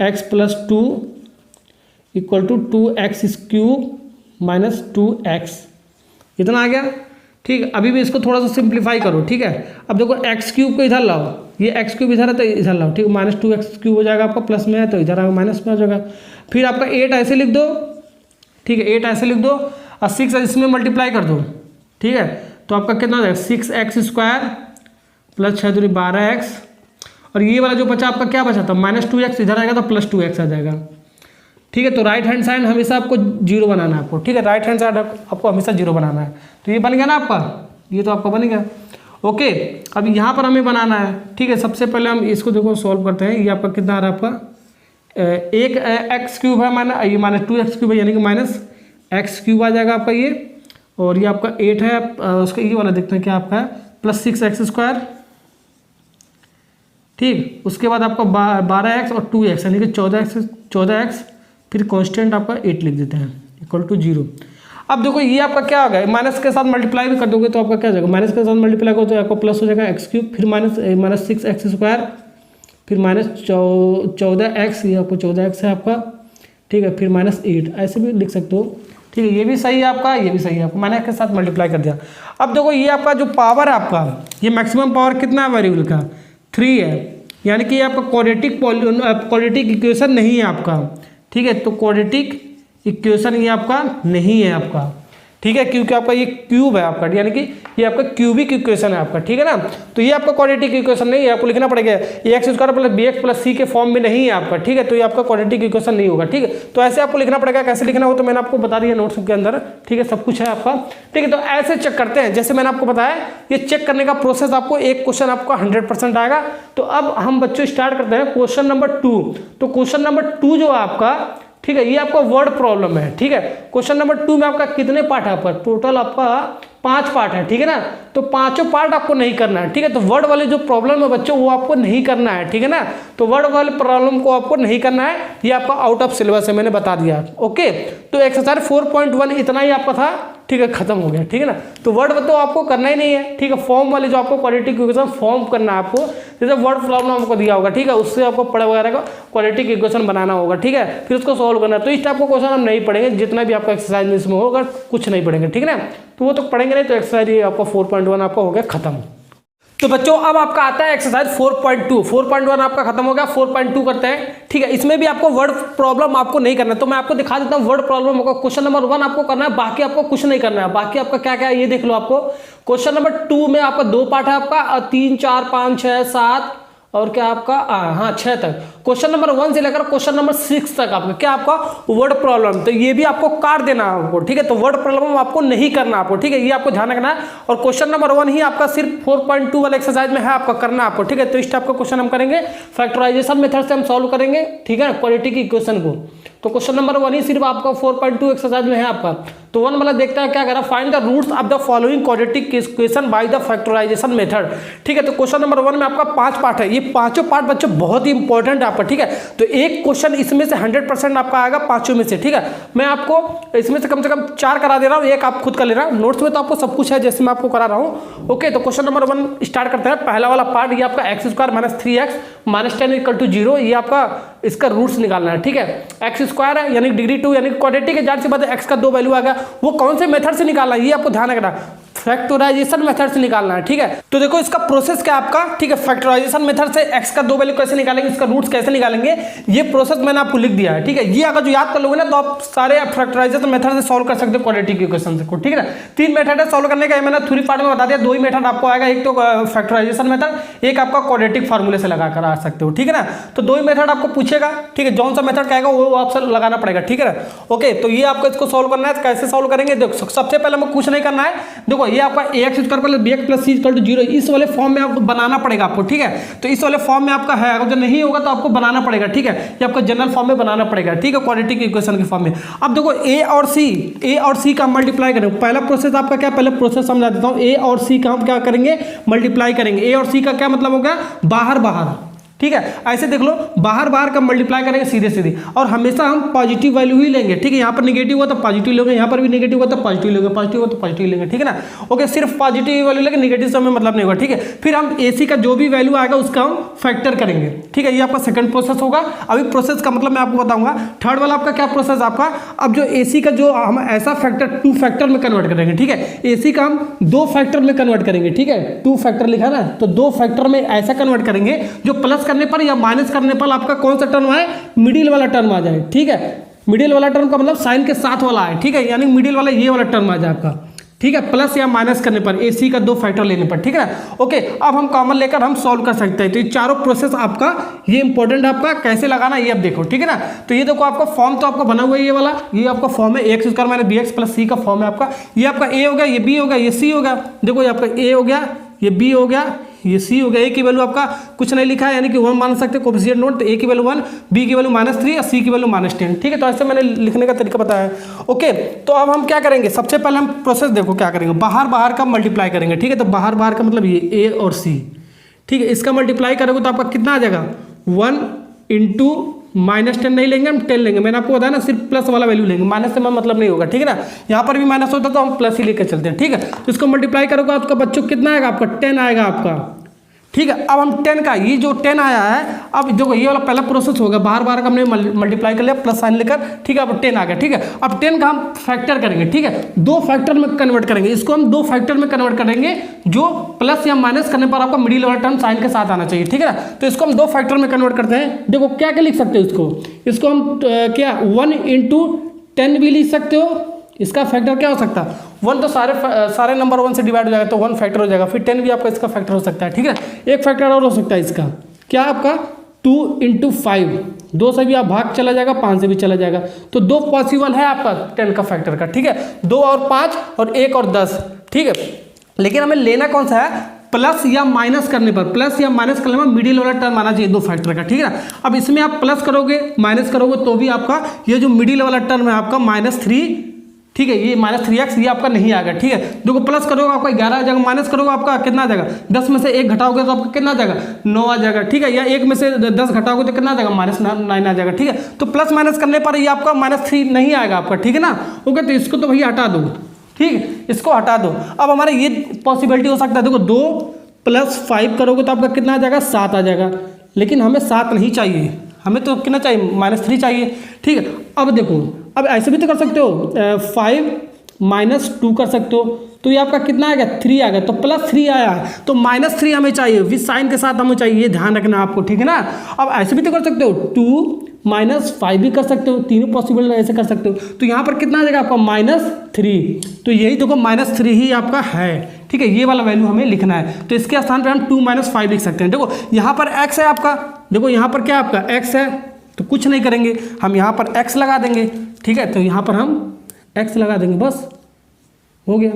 X plus 2 equal to 2x cube minus 2x, इतना आ गया। ठीक है, अभी भी इसको थोड़ा सा सिंप्लीफाई करो। ठीक है, अब देखो x क्यूब को इधर लाओ, ये x क्यूब इधर है तो इधर लाओ। ठीक है, माइनस 2x क्यूब हो जाएगा आपका, प्लस में है तो इधर आएगा माइनस में हो जाएगा। फिर आपका 8 ऐसे लिख दो। ठीक है, 8 ऐसे लिख दो और 6 इसमें मल्टीप्लाई कर दो। ठीक है, तो आपका कितना हो जाएगा 6x स्क्वायर प्लस 6 दूनी 12x, और ये वाला जो बचा आपका क्या बचा था माइनस 2x, इधर आएगा तो प्लस 2x आ जाएगा। ठीक है, तो राइट हैंड साइड हमेशा आपको 0 बनाना है आपको। ठीक है, राइट हैंड साइड आपको हमेशा 0 बनाना है। तो ये बन गया ना आपका, ये तो आपका बन गया। ओके, अब यहाँ पर हमें बनाना है। ठीक है, सबसे पहले हम इसको देखो सॉल्व करते हैं। ये आपका कितना आ रहा है आपका एक एक्स क्यूब है, माइनस ये माइनस 2x क्यूब है यानी कि माइनस एक्स क्यूब आ जाएगा आपका ये, और ये आपका 8 है। उसका ये वाला देखते हैं क्या आपका है प्लस 6x स्क्वायर। ठीक, उसके बाद आपका 12x और 2x यानी कि 14x, फिर कांस्टेंट आपका 8 लिख देते हैं इक्वल टू 0। अब देखो ये आपका क्या आ गया, माइनस के साथ मल्टीप्लाई भी कर दोगे तो आपका क्या हो जाएगा, माइनस के साथ मल्टीप्लाई करो तो आपका प्लस हो जाएगा एक्स क्यूब, फिर माइनस 6x स्क्वायर, फिर माइनस 14x, ये आपको 14x है आपका। ठीक है, फिर माइनस 8, ऐसे भी लिख सकते हो। ठीक है, ये भी सही है आपका, ये भी सही है आपका, माइनस के साथ मल्टीप्लाई कर दिया। अब देखो ये आपका जो पावर है आपका, ये मैक्सिमम पावर कितना है वेरिएबल का 3 है, यानी कि ये आपका क्वाड्रेटिक इक्वेशन नहीं है आपका। ठीक है, तो क्वाड्रेटिक इक्वेशन ये आपका नहीं है आपका। ठीक है, क्योंकि आपका ये क्यूब है आपका, यानी कि ये आपका क्यूबिक इक्वेशन है आपका। ठीक है ना, तो ये आपका क्वाड्रेटिक इक्वेशन नहीं है, आपको लिखना पड़ेगा ये x square plus B x plus C के फॉर्म में नहीं है आपका। ठीक है, तो ये आपका क्वाड्रेटिक इक्वेशन नहीं होगा। ठीक है, तो ऐसे आपको लिखना पड़ेगा, कैसे लिखना हो तो मैंने आपको बता दिया नोट्स के अंदर। ठीक है, सब कुछ है आपका। ठीक है, तो ऐसे चेक करते हैं, जैसे मैंने आपको बताया ये चेक करने का प्रोसेस, आपको एक क्वेश्चन आपका 100% आएगा। तो अब हम बच्चों स्टार्ट करते हैं क्वेश्चन नंबर 2। तो क्वेश्चन नंबर 2 जो है आपका, ठीक है, ये आपका वर्ड प्रॉब्लम है। ठीक है, क्वेश्चन नंबर 2 में आपका कितने पार्ट है आपका, टोटल आपका 5 पार्ट है। ठीक है ना, तो पांचों पार्ट आपको नहीं करना है। ठीक है, तो वर्ड वाले जो प्रॉब्लम है बच्चों वो आपको नहीं करना है। ठीक है ना, तो वर्ड वाले प्रॉब्लम को आपको नहीं करना है, ये आपका आउट ऑफ सिलेबस है, मैंने बता दिया। ओके, तो एक्सरसाइज 4.1 इतना ही आपका था। ठीक है, खत्म हो गया। ठीक है ना, तो वर्ड तो आपको करना ही नहीं है। ठीक है, फॉर्म वाले जो आपको क्वाड्रेटिक इक्वेशन फॉर्म करना है आपको, जैसे वर्ड प्रॉब्लम आपको दिया होगा। ठीक है, उससे आपको पढ़ा वगैरह का क्वाड्रेटिक इक्वेशन बनाना होगा। ठीक है, फिर उसको सॉल्व करना है। तो इस टाइप का क्वेश्चन हम नहीं पढ़ेंगे, जितना भी आपका एक्सरसाइज में इसमें होगा कुछ नहीं पढ़ेंगे। ठीक है ना, तो वो तो पढ़ेंगे नहीं, तो एक्सरसाइज ये आपका 4.1 आपका हो गया खत्म। तो बच्चों अब आपका आता है एक्सरसाइज 4.2। 4.1 आपका खत्म हो गया, 4.2 करते हैं। ठीक है, इसमें भी आपको वर्ड प्रॉब्लम आपको नहीं करना है, तो मैं आपको दिखा देता हूँ वर्ड प्रॉब्लम आपको क्वेश्चन नंबर 1 आपको करना है, बाकी आपको कुछ नहीं करना है। बाकी आपका क्या क्या है ये देख लो। आपको क्वेश्चन नंबर 2 में आपका 2 पार्ट है आपका, 3 4 5 6 7 और क्या आपका 6 तक। क्वेश्चन नंबर 1 से लेकर क्वेश्चन नंबर 6 तक आपका क्या आपका वर्ड प्रॉब्लम, तो ये भी आपको काट देना है आपको। ठीक है, तो वर्ड प्रॉब्लम आपको नहीं करना आपको। ठीक है, ये आपको ध्यान रखना है। और क्वेश्चन नंबर 1 ही आपका सिर्फ 4.2 वाले एक्सरसाइज में है आपका करना आपको। ठीक है, तो इस टाइप का क्वेश्चन हम करेंगे, फैक्टराइजेशन मेथड से हम सॉल्व करेंगे। ठीक है, क्वाड्रेटिक इक्वेशन को। तो क्वेश्चन नंबर 1 ही सिर्फ आपका 4.2 एक्सरसाइज में है आपका। तो 1 वाला देखता है क्या कह रहा है, find the roots of the following quadratic equation by the factorisation method. ठीक है, तो क्वेश्चन नंबर 1 में आपका 5 पार्ट है, ये पांचों पार्ट बच्चों बहुत ही इंपॉर्टेंट है आपका। ठीक है, तो एक क्वेश्चन इसमें से 100% आपका आएगा पांचों में से। ठीक है, मैं आपको इसमें से कम 4 करा दे रहा हूँ, एक आप खुद कर ले रहा हूँ, नोट्स में तो आपको सब कुछ है जैसे मैं आपको करा रहा हूँ। ओके, तो क्वेश्चन नंबर 1 स्टार्ट करते हैं। पहला वाला पार्ट ये आपका x² - 3x - 10 = 0, ये आपका इसका रूट्स निकालना है। ठीक है, x² है यानी डिग्री 2 यानी क्वाड्रेटिक है, जाहिर सी बात है x का 2 वैल्यू आ गया, वो कौन से मेथड से निकालना है ये आपको ध्यान रखना, फैक्टराइजेशन मेथड से निकालना है। ठीक है, तो देखो इसका प्रोसेस क्या आपका, ठीक है, फैक्टराइजेशन मेथड से x का 2 वैल्यू कैसे निकालेंगे, इसका रूट्स कैसे निकालेंगे, ये प्रोसेस मैंने आपको लिख दिया है। ठीक है, ये अगर जो याद कर लोगे ना तो आप सारे फैक्टराइजेशन मेथड से सॉल्व कर सकते हो क्वाड्रेटिक इक्वेशन को। ठीक है ना, 3 मेथड है सॉल्व करने का, मैंने 3 पार्ट में बता दिया। 2 ही मेथड आपको आएगा, एक तो फैक्टराइजेशन मेथड, एक आपका क्वाड्रेटिक फार्मूले से लगा कर आ सकते हो। ठीक है ना, तो 2 ही मेथड आपको पूछेगा। ठीक है, जौन सा मेथड कहेगा वो ऑप्शन लगाना पड़ेगा। ठीक है ना, ओके, तो ये आपको इसको सॉल्व करना है, कैसे सॉल्व करेंगे देखो, सबसे पहले हमें कुछ नहीं करना है। देखो ये आपका ax² + bx + c = 0, इस वाले फॉर्म में आपको बनाना पड़ेगा आपको। ठीक है, तो इस वाले फॉर्म में आपका है, अगर नहीं होगा तो आपको बनाना पड़ेगा। ठीक है, ये आपका जनरल फॉर्म में बनाना पड़ेगा। ठीक है, क्वाड्रेटिक इक्वेशन के फॉर्म में। अब देखो a और c का मल्टीप्लाई करेंगे। पहला प्रोसेस आपका क्या, पहले प्रोसेस समझा देता हूं। a और c का हम क्या करेंगे, मल्टीप्लाई करेंगे। a और c का क्या मतलब होगा, बाहर बाहर। ठीक है, ऐसे देख लो, बाहर बाहर का मल्टीप्लाई करेंगे सीधे सीधे, और हमेशा हम पॉजिटिव वैल्यू ही लेंगे। ठीक है, यहाँ पर नेगेटिव हुआ तो पॉजिटिव लेंगे, यहाँ पर भी नेगेटिव हुआ तो पॉजिटिव लेंगे, पॉजिटिव हुआ तो पॉजिटिव लेंगे। ठीक है ना, ओके, सिर्फ पॉजिटिव वैल्यू लेंगे, नेगेटिव से हमें मतलब नहीं होगा। ठीक है, फिर हम AC का जो भी वैल्यू आएगा उसका हम फैक्टर करेंगे। ठीक है, ये आपका सेकंड प्रोसेस होगा। अभी प्रोसेस का मतलब मैं आपको बताऊंगा। थर्ड वाला आपका क्या प्रोसेस आपका, अब जो AC का जो हम ऐसा फैक्टर 2 फैक्टर में कन्वर्ट करेंगे। ठीक है, AC का हम 2 फैक्टर में कन्वर्ट करेंगे। ठीक है, 2 फैक्टर लिखा ना, तो 2 फैक्टर में ऐसा कन्वर्ट करेंगे जो प्लस करने पर या माइनस करने पर आपका कौन सा टर्म आए, मिडिल वाला टर्म आ जाए। ठीक है, मिडिल वाला टर्म का मतलब साइन के साथ वाला है। ठीक है, यानी मिडिल वाला ये वाला टर्म आ जाए आपका। ठीक है, प्लस या माइनस करने पर, AC का 2 फैक्टर लेने पर। ठीक है, ओके, अब हम कॉमन लेकर हम सॉल्व कर सकते हैं। तो ये चारों प्रोसेस आपका ये इंपॉर्टेंट है, आपका कैसे लगाना ये अब देखो। ठीक है ना, तो ये देखो आपका फॉर्म तो आपका बना हुआ है, ये वाला ये आपका फॉर्म है, x² - bx + c का फॉर्म है आपका। ये आपका A हो गया, ये B हो गया, ये C हो गया। देखो ये आपका A हो गया, ये B हो गया, ये C हो गया। A की वैल्यू आपका कुछ नहीं लिखा है, यानी कि 1 मान सकते हैं, कोएफिशिएंट नोट। तो A की वैल्यू 1, B की वैल्यू -3 और C की वैल्यू -10। ठीक है, तो ऐसे मैंने लिखने का तरीका बताया है। ओके, तो अब हम क्या करेंगे, सबसे पहले हम प्रोसेस देखो क्या करेंगे, बाहर बाहर का मल्टीप्लाई करेंगे। ठीक है, तो बाहर बाहर का मतलब ये A और C। ठीक है, इसका मल्टीप्लाई करोगे तो आपका कितना आ जाएगा, 1 × -10 नहीं लेंगे, हम 10 लेंगे। मैंने आपको बताया ना, सिर्फ प्लस वाला वैल्यू लेंगे, माइनस से मतलब नहीं होगा। ठीक है ना, यहाँ पर भी माइनस होता तो हम प्लस ही लेकर चलते हैं। ठीक है, तो इसको मल्टीप्लाई करोगे आपका बच्चों कितना आएगा, आपका 10 आएगा आपका। ठीक है, अब हम 10 का, ये जो 10 आया है, अब देखो ये वाला पहला प्रोसेस होगा, बाहर बाहर का हमने मल्टीप्लाई कर लिया प्लस साइन लेकर। ठीक है, अब 10 आ गया। ठीक है, अब 10 का हम फैक्टर करेंगे। ठीक है, 2 फैक्टर में कन्वर्ट करेंगे, इसको हम 2 फैक्टर में कन्वर्ट करेंगे, जो प्लस या माइनस करने पर आपका मिडिल वाला टर्म साइन के साथ आना चाहिए। ठीक है ना, तो इसको हम 2 फैक्टर में कन्वर्ट करते हैं। देखो क्या क्या लिख सकते हो इसको हम क्या 1 × 10 भी लिख सकते हो। इसका फैक्टर क्या हो सकता है, 1 तो सारे नंबर 1 से डिवाइड हो जाएगा, तो 1 फैक्टर हो जाएगा। फिर 10 भी आपका इसका फैक्टर हो सकता है। ठीक है, एक फैक्टर और हो सकता है इसका, क्या आपका 2 × 5, 2 से भी आप भाग चला जाएगा, 5 से भी चला जाएगा, तो 2 पॉसिबल है आपका 10 का फैक्टर का। ठीक है, 2 और 5 और 1 और 10। ठीक है, लेकिन हमें लेना कौन सा है, प्लस या माइनस करने पर, प्लस या माइनस करने पर मिडिल वाला टर्म आना चाहिए 2 फैक्टर का। ठीक है ना, अब इसमें आप प्लस करोगे माइनस करोगे तो भी आपका ये जो मिडिल वाला टर्म है आपका -3। ठीक है, ये -3x ये आपका नहीं आएगा। ठीक है, देखो प्लस करोगे आपका 11 आ जाएगा, माइनस करोगे आपका कितना आ जाएगा, 10 में से 1 घटाओगे तो आपका कितना आ जाएगा, 9 आ जाएगा। ठीक है, या 1 में से 10 घटाओगे तो कितना आ जाएगा, -9 आ जाएगा। ठीक है, तो प्लस माइनस करने पर ये आपका -3 नहीं आएगा आपका। ठीक है ना, ओके, तो इसको तो भैया हटा दो। ठीक है, इसको हटा दो। अब हमारे ये पॉसिबिलिटी हो सकता है, देखो 2 + 5 करोगे तो आपका कितना आ जाएगा, 7 आ जाएगा। लेकिन हमें 7 नहीं चाहिए, हमें तो कितना चाहिए, -3 चाहिए। ठीक है, अब देखो, अब ऐसे भी तो कर सकते हो, 5 - 2 कर सकते हो, तो ये आपका कितना आएगा, 3 आ गया। तो +3 आया है, तो -3 हमें चाहिए, विद साइन के साथ हमें चाहिए, ये ध्यान रखना आपको। ठीक है ना, अब ऐसे भी तो कर सकते हो, 2 - 5 भी कर सकते हो, तीनों पॉसिबल ऐसे कर सकते हो। तो यहाँ पर कितना आ जाएगा आपका, -3। तो यही देखो -3 ही आपका है। ठीक है, ये वाला वैल्यू हमें लिखना है, तो इसके स्थान पर हम 2 - 5 लिख सकते हैं। देखो यहाँ पर x है आपका, देखो यहाँ पर क्या आपका x है, तो कुछ नहीं करेंगे, हम यहाँ पर x लगा देंगे। ठीक है, तो यहाँ पर हम x लगा देंगे, बस हो गया।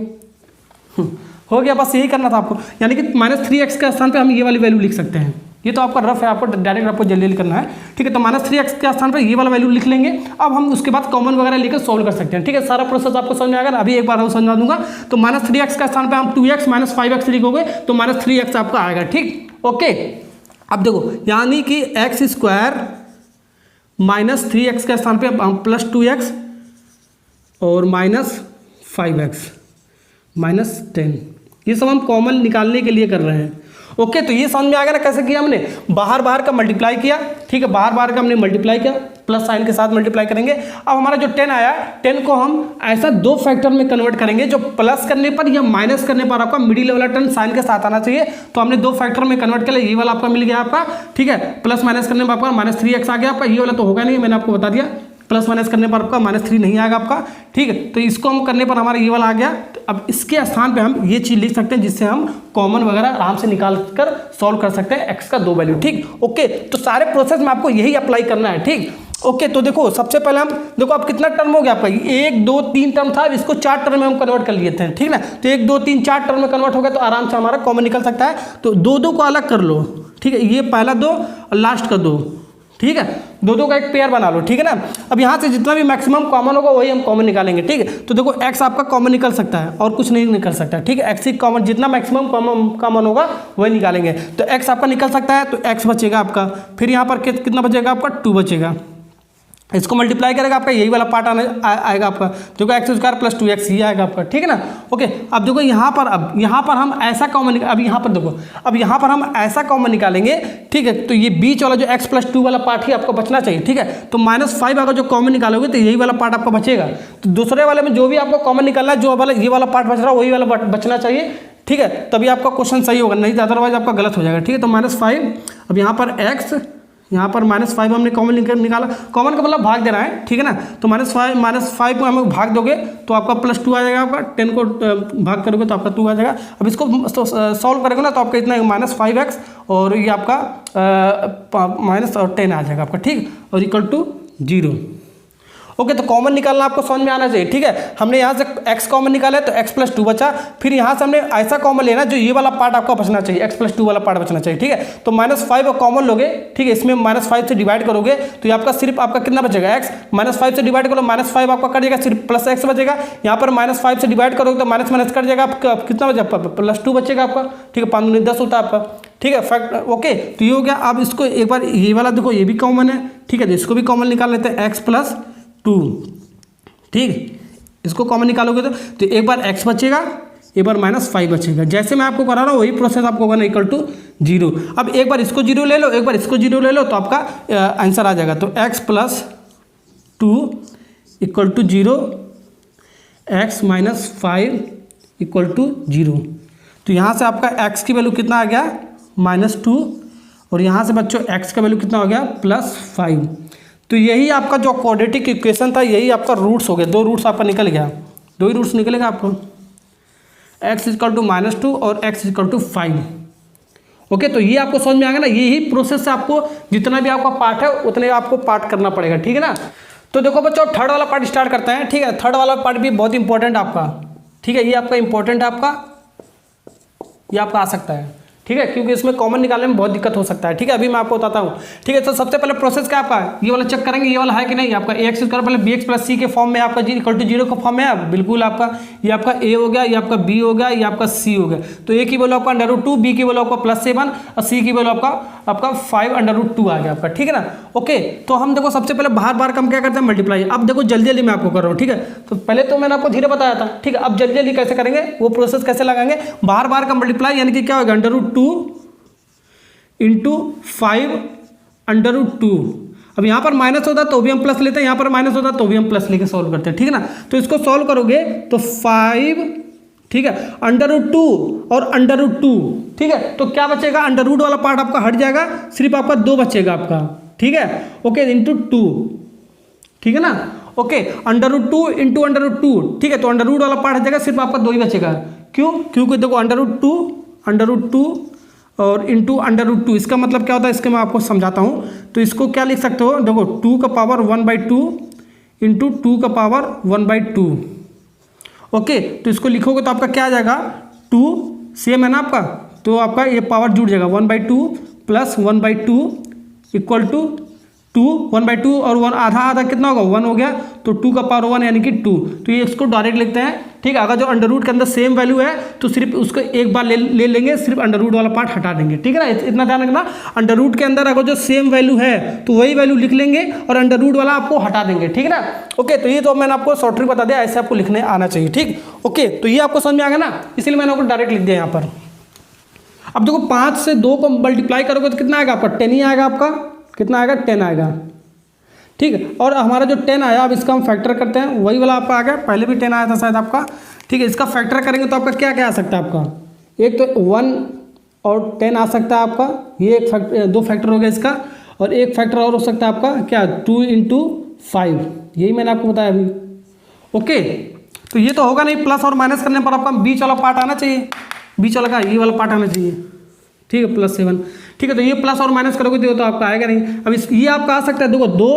हो गया, बस यही करना था आपको, यानी कि -3x के स्थान पे हम ये वाली वैल्यू लिख सकते हैं। ये तो आपका रफ है, आपको डायरेक्ट आपको जल्दी करना है, ठीक है। तो -3x के स्थान पर ये वाला वैल्यू लिख लेंगे। अब हम उसके बाद कॉमन वगैरह लेकर सॉल्व कर सकते हैं, ठीक है। सारा प्रोसेस आपको समझ में आएगा ना। अभी एक बार हम समझा दूंगा। तो -3x का स्थान पर हम 2x - 5x लिखोगे तो -3x आपका आएगा, ठीक, ओके। अब देखो यानी कि x² -3x के स्थान पर हम +2x और -5x -10, ये सब हम कॉमन निकालने के लिए कर रहे हैं, ओके। तो ये समझ में आ गया ना कैसे किया हमने, बाहर बाहर का मल्टीप्लाई किया, ठीक है, बाहर बाहर का हमने मल्टीप्लाई किया, प्लस साइन के साथ मल्टीप्लाई करेंगे। अब हमारा जो 10 आया, 10 को हम ऐसा 2 फैक्टर में कन्वर्ट करेंगे जो प्लस करने पर या माइनस करने पर आपका मिडिल वाला टर्म साइन के साथ आना चाहिए। तो हमने 2 फैक्टर में कन्वर्ट किया, ये वाला आपका मिल गया आपका, ठीक है। प्लस माइनस करने पर आपका -3x आ गया आपका, ये वाला तो होगा नहीं, मैंने आपको बता दिया। प्लस माइनस करने पर आपका -3 नहीं आएगा आपका, ठीक है। तो इसको हम करने पर हमारा ये वाला आ गया। तो अब इसके स्थान पे हम ये चीज़ लिख सकते हैं जिससे हम कॉमन वगैरह आराम से निकाल कर सॉल्व कर सकते हैं x का 2 वैल्यू, ठीक, ओके। तो सारे प्रोसेस में आपको यही अप्लाई करना है, ठीक, ओके। तो देखो सबसे पहले हम देखो अब कितना टर्म हो गया आपका, 1 2 3 टर्म था, इसको 4 टर्म में हम कन्वर्ट कर लिए थे, ठीक ना। तो 1 2 3 4 टर्म में कन्वर्ट हो गया तो आराम से हमारा कॉमन निकल सकता है। तो 2 को अलग कर लो, ठीक है, ये पहला 2 और लास्ट का 2, ठीक है, 2 का एक पेयर बना लो, ठीक है ना। अब यहाँ से जितना भी मैक्सिमम कॉमन होगा वही हम कॉमन निकालेंगे, ठीक है। तो देखो x आपका कॉमन निकल सकता है और कुछ नहीं निकल सकता, ठीक है। x ही कॉमन, जितना मैक्सिमम कॉमन होगा वही निकालेंगे। तो x आपका निकल सकता है, तो x बचेगा आपका, फिर यहाँ पर कितना बचेगा आपका 2 बचेगा। इसको मल्टीप्लाई करेगा आपका यही वाला पार्ट आएगा आपका, जो कि x² + 2x ही आएगा आपका, ठीक है ना, ओके। अब देखो यहाँ पर, अब यहाँ पर हम ऐसा कॉमन, अब यहाँ पर देखो, अब यहाँ पर हम ऐसा कॉमन निकालेंगे, ठीक है। तो ये बीच वाला जो x + 2 वाला पार्ट ही आपको बचना चाहिए, ठीक है। तो -5 अगर जो कॉमन निकालोगे तो यही वाला पार्ट आपका बचेगा। तो दूसरे वाले में जो भी आपको कॉमन निकालना है, जो वाला ये वाला पार्ट बच रहा है वही वाला बचना चाहिए, ठीक है। तभी आपका क्वेश्चन सही होगा, नहीं तो अदरवाइज आपका गलत हो जाएगा, ठीक है। तो -5, अब यहाँ पर x, यहाँ पर -5 हमने कॉमन निकाला, कॉमन का मतलब भाग देना है, ठीक है ना। तो -5 को हम भाग दोगे तो आपका +2 आ जाएगा आपका, 10 को भाग करोगे तो आपका 2 आ जाएगा। अब इसको सॉल्व करोगे ना तो आपका इतना -5x और ये आपका -10 आ जाएगा आपका, ठीक, और = 0, ओके। तो कॉमन निकालना आपको समझ में आना चाहिए, ठीक है। हमने यहाँ से x कॉमन निकाला है तो x + 2 बचा, फिर यहाँ से हमने ऐसा कॉमन लेना जो ये वाला पार्ट आपका बचना चाहिए, x + 2 वाला पार्ट बचना चाहिए, ठीक है। तो -5 कॉमन लोगे, ठीक है, इसमें -5 से डिवाइड करोगे तो ये आपका सिर्फ आपका कितना बचेगा x, -5 से डिवाइड करो, -5 आपका कट जाएगा, सिर्फ +x बचेगा। यहाँ पर -5 से डिवाइड करोगे तो माइनस कट जाएगा, कितना बचेगा +2 बचेगा आपका, ठीक है, 5 दूनी 10 होता है आपका, ठीक है, फैक्ट, ओके। तो ये हो गया। अब इसको एक बार ये वाला देखो, ये भी कॉमन है, ठीक है, तो इसको भी कॉमन निकाल लेते हैं, x + 2, ठीक, इसको कॉमन निकालोगे तो एक बार x बचेगा, एक बार -5 बचेगा। जैसे मैं आपको करा रहा हूँ वही प्रोसेस आपको करना, = 0। अब एक बार इसको 0 ले लो, एक बार इसको 0 ले लो तो आपका आंसर आ जाएगा। तो x + 2 = 0, x - 5 = 0। तो यहाँ से आपका x की वैल्यू कितना आ गया, -2, और यहाँ से बच्चों x का वैल्यू कितना हो गया, +5। तो यही आपका जो क्वाड्रेटिक इक्वेशन था, यही आपका रूट्स हो गए, 2 रूट्स आपका निकल गया, 2 ही रूट्स निकलेगा आपको, x = -2 और x = 5, ओके। तो ये आपको समझ में आ गया ना। यही प्रोसेस से आपको जितना भी आपका पार्ट है उतने आपको पार्ट करना पड़ेगा, ठीक है ना। तो देखो बच्चों थर्ड वाला पार्ट स्टार्ट करते हैं, ठीक है। थर्ड वाला पार्ट भी बहुत इंपॉर्टेंट आपका, ठीक है, ये आपका इंपॉर्टेंट है आपका, ये आपका आ सकता है, ठीक है, क्योंकि इसमें कॉमन निकालने में बहुत दिक्कत हो सकता है, ठीक है। अभी मैं आपको बताता हूँ, ठीक है। तो सबसे पहले प्रोसेस क्या आपका, ये वाला चेक करेंगे, ये वाला है कि नहीं आपका ax² पहले bx + c के फॉर्म में आपका = 0 का फॉर्म है, बिल्कुल आपका ये आपका a हो गया, ये आपका b हो गया, ये आपका c हो गया। तो a की वैल्यू आपका √2, b की वैल्यू आपका +7 और c की वैल्यू आपका 5√2 आ गया आपका, ठीक है ना, ओके। तो हम देखो सबसे पहले बार हम क्या करते हैं, मल्टीप्लाई। अब देखो जल्दी मैं आपको कर रहा हूँ, ठीक है। तो पहले तो मैंने आपको धीरे बताया था, ठीक है। अब जल्दी कैसे करेंगे, वो प्रोसेस कैसे लगाएंगे, बार का मल्टीप्लाई, यानी कि क्या होगा, √2 × 5√2। अब यहाँ पर माइनस होता तो भी हम प्लस लेते हैं, यहाँ पर माइनस होता तो भी हम प्लस लेके सॉल्व करते हैं, ठीक है ना। तो इसको सॉल्व करोगे तो 5, ठीक है, √2 और √2, ठीक है। तो क्या बचेगा, अंडर रूट वाला पार्ट आपका हट जाएगा, सिर्फ आपका 2 बचेगा आपका, ठीक है, ओके, × 2, ठीक है ना, ओके। √2 × √2, ठीक है। तो अंडर रूट वाला पार्ट हट जाएगा, सिर्फ आपका 2 ही बचेगा। क्यों, क्योंकि देखो √2 और × √2, इसका मतलब क्या होता है, इसके मैं आपको समझाता हूँ। तो इसको क्या लिख सकते हो, देखो 2 का पावर 1/2 × 2 का पावर 1/2, ओके। तो इसको लिखोगे तो आपका क्या आ जाएगा, 2 सेम है ना आपका, तो आपका ये पावर जुड़ जाएगा, 1/2 प्लस 1/2 इक्वल टू 2, 1/2 और 1 आधा आधा कितना होगा 1 हो गया, तो 2 का पावर 1 यानी कि 2। तो ये इसको डायरेक्ट लिखते हैं, ठीक है। अगर जो अंडर रूट के अंदर सेम वैल्यू है तो सिर्फ उसको एक बार ले लेंगे, सिर्फ अंडर रूट वाला पार्ट हटा देंगे, ठीक है ना। इतना ध्यान रखना, अंडर रूट के अंदर अगर जो सेम वैल्यू है तो वही वैल्यू लिख लेंगे और अंडर रूट वाला आपको हटा देंगे, ठीक है ना। ओके, तो ये तो मैंने आपको शॉर्ट ट्रिक बता दिया, ऐसे आपको लिखने आना चाहिए, ठीक। ओके, तो ये आपको समझ में आ गया ना, इसलिए मैंने आपको डायरेक्ट लिख दिया यहाँ पर। अब देखो 5 से 2 को मल्टीप्लाई करोगे तो कितना आएगा आपका 10 ही आएगा, आपका कितना आएगा 10 आएगा, ठीक है। और हमारा जो 10 आया, अब इसका हम फैक्टर करते हैं, वही वाला आपका आ गया, पहले भी 10 आया था शायद आपका, ठीक है। इसका फैक्टर करेंगे तो आपका क्या क्या आ सकता है, आपका एक तो 1 और 10 आ सकता है आपका, ये एक दो फैक्टर हो गया इसका, और एक फैक्टर और हो सकता है आपका क्या 2 × 5, यही मैंने आपको बताया अभी। ओके, तो ये तो होगा नहीं, प्लस और माइनस करने पर आपका बीच वाला पार्ट आना चाहिए, बीच वाला का ये वाला पार्ट आना चाहिए, ठीक है, +7, ठीक है। तो ये प्लस और माइनस करोगे तो आपका आएगा नहीं। अब ये आपका आ सकता है, देखो 2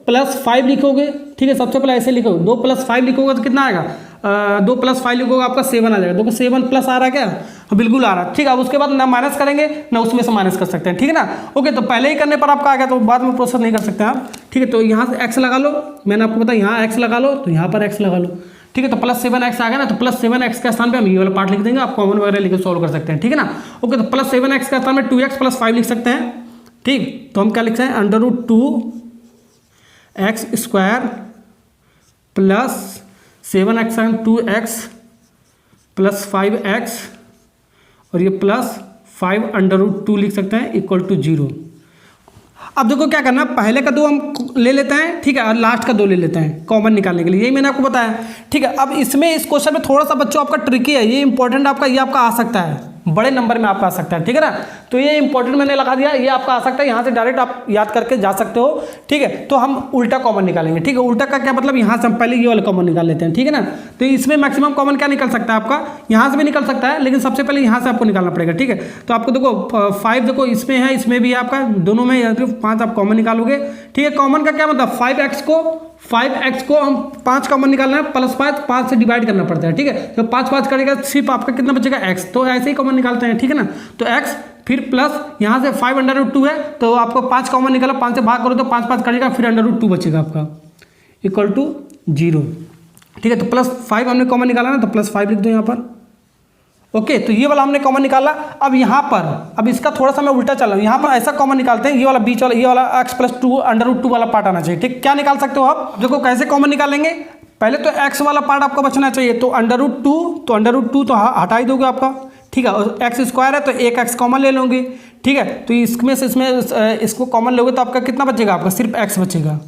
+ 5 लिखोगे, ठीक है, सबसे पहले ऐसे लिखोगे, 2 + 5 लिखोगे तो कितना आएगा 2 + 5 लिखोगे आपका 7 आ जाएगा। देखो 7 प्लस आ रहा है क्या, बिल्कुल आ रहा है, ठीक है। अब उसके बाद ना माइनस करेंगे ना उसमें से माइनस कर सकते हैं, ठीक है ना। ओके, तो पहले ही करने पर आपका आ गया तो बाद में प्रोसेस नहीं कर सकते आप, ठीक है। तो यहाँ से x लगा लो, मैंने आपको बताया यहाँ x लगा लो, तो यहाँ पर x लगा लो, ठीक है। तो +7x आ गया ना, तो +7x के स्थान पे हम ये वाला पार्ट लिख देंगे, आप कॉमन वगैरह लिख सॉल्व कर सकते हैं, ठीक है ना। ओके, तो +7x के स्थान में 2x + 5 लिख सकते हैं, ठीक। तो हम क्या लिख सकते हैं √2x² + 7x 2x + 5x और ये +5 √2 लिख सकते हैं इक्वल टू 0। अब देखो क्या करना, पहले का 2 हम ले लेते हैं, ठीक है, और लास्ट का 2 ले लेते हैं कॉमन निकालने के लिए, यही मैंने आपको बताया, ठीक है। अब इसमें इस क्वेश्चन में थोड़ा सा बच्चों आपका ट्रिकी है, ये इंपॉर्टेंट आपका, ये आपका आ सकता है, बड़े नंबर में आपका आ सकता है, ठीक है ना। तो ये इंपॉर्टेंट मैंने लगा दिया, ये आपका आ सकता है, यहाँ से डायरेक्ट आप याद करके जा सकते हो, ठीक है। तो हम उल्टा कॉमन निकालेंगे, ठीक है। उल्टा का क्या मतलब, यहाँ से हम पहले ये वाला कॉमन निकाल लेते हैं, ठीक है ना। तो इसमें मैक्सिमम कॉमन क्या निकल सकता है आपका, यहाँ से भी निकल सकता है, लेकिन सबसे पहले यहाँ से आपको निकालना पड़ेगा, ठीक है। तो आपको देखो 5 देखो इसमें है, इसमें भी है आपका, दोनों में 5 आप कॉमन निकालोगे, ठीक है। कॉमन का क्या मतलब 5x को हम 5 कॉमन निकालना है, +5 से डिवाइड करना पड़ता है, ठीक है। तो 5 करेगा सिर्फ आपका कितना बचेगा x, तो ऐसे ही कॉमन निकालते हैं, ठीक है ना। तो x फिर प्लस यहाँ से 5 √2 है, तो आपको 5 कॉमन निकाला, 5 से भाग करो तो 5 करेगा, फिर √2 बचेगा आपका इक्वल टू 0, ठीक है। तो +5 हमने कॉमन निकाला ना, तो +5 लिख दो यहाँ पर। ओके, तो ये वाला हमने कॉमन निकाला। अब यहाँ पर, अब इसका थोड़ा सा मैं उल्टा चल रहा हूँ, यहाँ पर ऐसा कॉमन निकालते हैं, ये वाला बीच वाला, ये वाला x + 2 √2 वाला पार्ट आना चाहिए, ठीक। क्या निकाल सकते हो आप, देखो कैसे कॉमन निकालेंगे, पहले तो x वाला पार्ट आपको बचना चाहिए, तो √2 तो हटा ही दोगे आपका, ठीक है। और x² है तो एक x कॉमन ले लोगे, ठीक है। तो इसमें से इसको कॉमन लोगे तो आपका कितना बचेगा, आपका सिर्फ x बचेगा,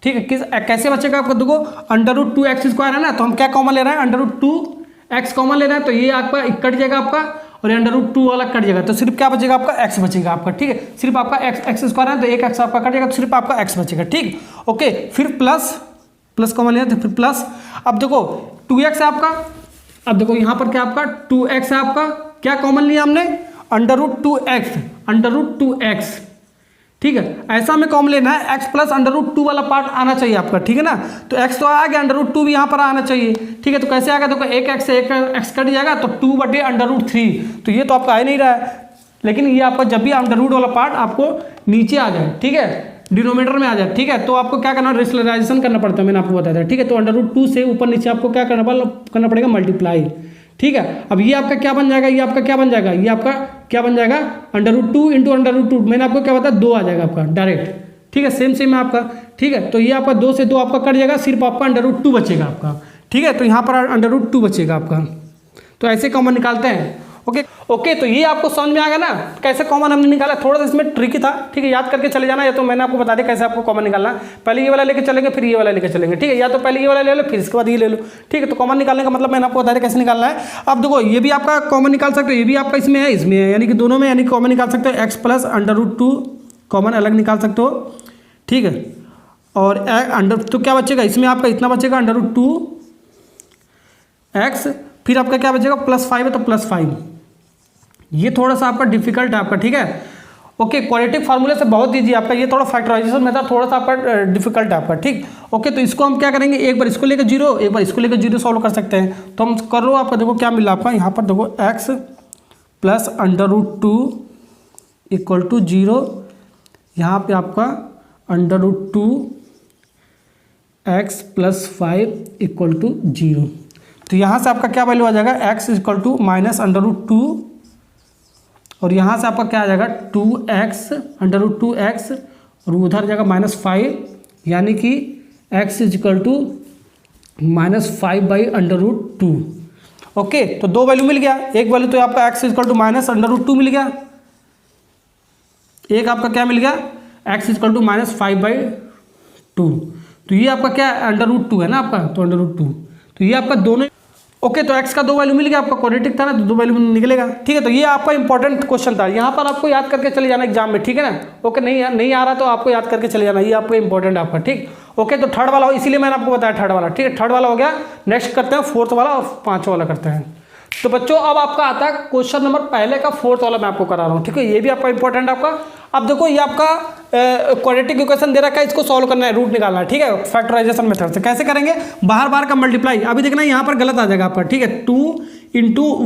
ठीक है। कैसे बचेगा आपका, देखो √2x² है ना, तो हम क्या कॉमन ले रहे हैं √2x कॉमन ले रहे हैं, तो ये आपका कट जाएगा आपका, और √2 वाला कट जाएगा, तो सिर्फ क्या बचेगा आपका x बचेगा आपका, ठीक है। सिर्फ आपका x² है तो एक x आपका कट जाएगा, तो सिर्फ आपका x बचेगा, ठीक। ओके, फिर प्लस कॉमन ले रहे हैं तो फिर प्लस। अब देखो 2x है आपका, अब देखो यहाँ पर क्या आपका 2x है आपका, क्या कॉमन लिया हमने √2x, ठीक है। ऐसा हमें कॉमन लेना है, x + √2 वाला पार्ट आना चाहिए आपका, ठीक है ना। तो x तो आ गया, √2 भी यहाँ पर आना चाहिए, ठीक है। तो कैसे आएगा, देखो एक x से एक x कट जाएगा, तो 2/√3, तो ये तो आपका आ नहीं रहा है, लेकिन ये आपका जब भी √ वाला पार्ट आपको नीचे आ जाए, ठीक है, डिनोमिनेटर में आ जाए, ठीक है, तो आपको क्या करना, रेशनलाइजेशन करना पड़ता है, मैंने आपको बताया था, ठीक है। तो √2 से ऊपर नीचे आपको क्या करना पड़ेगा, मल्टीप्लाई, ठीक है। अब ये आपका क्या बन जाएगा, ये आपका क्या बन जाएगा, ये आपका क्या बन जाएगा √2 × √2, मैंने आपको क्या बताया 2 आ जाएगा आपका डायरेक्ट, ठीक है। सेम है आपका, ठीक है। तो ये आपका 2 से 2 आपका कट जाएगा, सिर्फ आपका √2 बचेगा आपका, ठीक है। तो यहाँ पर √2 बचेगा आपका, तो ऐसे कॉमन निकालते हैं। ओके, तो ये आपको समझ में आ गया ना, कैसे कॉमन हमने निकाला। थोड़ा सा इसमें ट्रिकी था, ठीक है, याद करके चले जाना, या तो मैंने आपको बता दिया कैसे आपको कॉमन निकालना। पहले ये वाला लेके चलेंगे, फिर ये वाला लेके चलेंगे, ठीक है, या तो पहले ये वाला ले लो, फिर इसके बाद ये ले लो, ठीक है। तो कॉमन निकालने का मतलब मैंने आपको बता दिया कैसे निकालना है। अब देखो ये भी आपका कॉमन निकाल सकते हो, ये भी आपका इसमें है, यानी कि दोनों में, यानी कॉमन निकाल सकते हो, x + √2 कॉमन अलग निकाल सकते हो, ठीक है। और तो क्या बचेगा इसमें, आपका इतना बचेगा √2x, फिर आपका क्या बचेगा +5 है तो +5, ये थोड़ा सा आपका डिफिकल्ट है आपका, ठीक है। ओके, क्वाड्रेटिक फार्मूले से बहुत ईजी आपका, ये थोड़ा फैक्टराइजेशन मेथड थोड़ा सा आपका डिफिकल्ट है आपका, ठीक। ओके, तो इसको हम क्या करेंगे, एक बार इसको लेकर 0, एक बार इसको लेकर 0 सॉल्व कर सकते हैं। तो हम कर लो, आपका देखो क्या मिला आपका, यहाँ पर देखो x + √2 इक्वल टू 0, यहाँ पे आपका √2 x प्लस 5 इक्वल टू 0। तो यहाँ से आपका क्या वैल्यू आ जाएगा, x इक्वल टू माइनस √2, और यहाँ से आपका क्या आ जाएगा 2x √2x, और उधर जाएगा -5, यानी कि x इक्वल टू -5/√2। ओके, तो दो वैल्यू मिल गया। एक वैल्यू तो आपका x इक्वल टू -√2 मिल गया, एक आपका क्या मिल गया x इक्वल टू -5/2। तो ये आपका क्या √2 है ना आपका, तो √2, तो ये आपका दोनों। ओके, तो x का दो वैल्यू मिल गया आपका, क्वाड्रेटिक था ना, तो दो वैल्यू निकलेगा। ठीक है, तो ये आपका इंपॉर्टेंट क्वेश्चन था, यहाँ पर आपको याद करके चले जाना एग्जाम में। ठीक है ना, ओके, नहीं आ रहा तो आपको याद करके चले जाना, ये आपको इंपॉर्टेंट है आपका। ठीक, ओके, तो थर्ड वाला हो, इसीलिए मैंने आपको बताया थर्ड वाला। ठीक है, थर्ड वाला हो गया। नेक्स्ट करते हैं फोर्थ वाला और पांचवा वाला करते हैं। तो बच्चों अब आपका आता है क्वेश्चन नंबर पहले का, फोर्थ वाला मैं आपको करा रहा हूँ। ठीक है, ये भी आपका इंपॉर्टेंट है आपका। अब देखो ये आपका क्वाड्रेटिक इक्वेशन दे रखा है, इसको सॉल्व करना है, रूट निकालना है। ठीक है, फैक्टराइजेशन मेथड से कैसे करेंगे, बाहर का मल्टीप्लाई। अभी देखना यहाँ पर गलत आ जाएगा आपका। ठीक है, 2 ×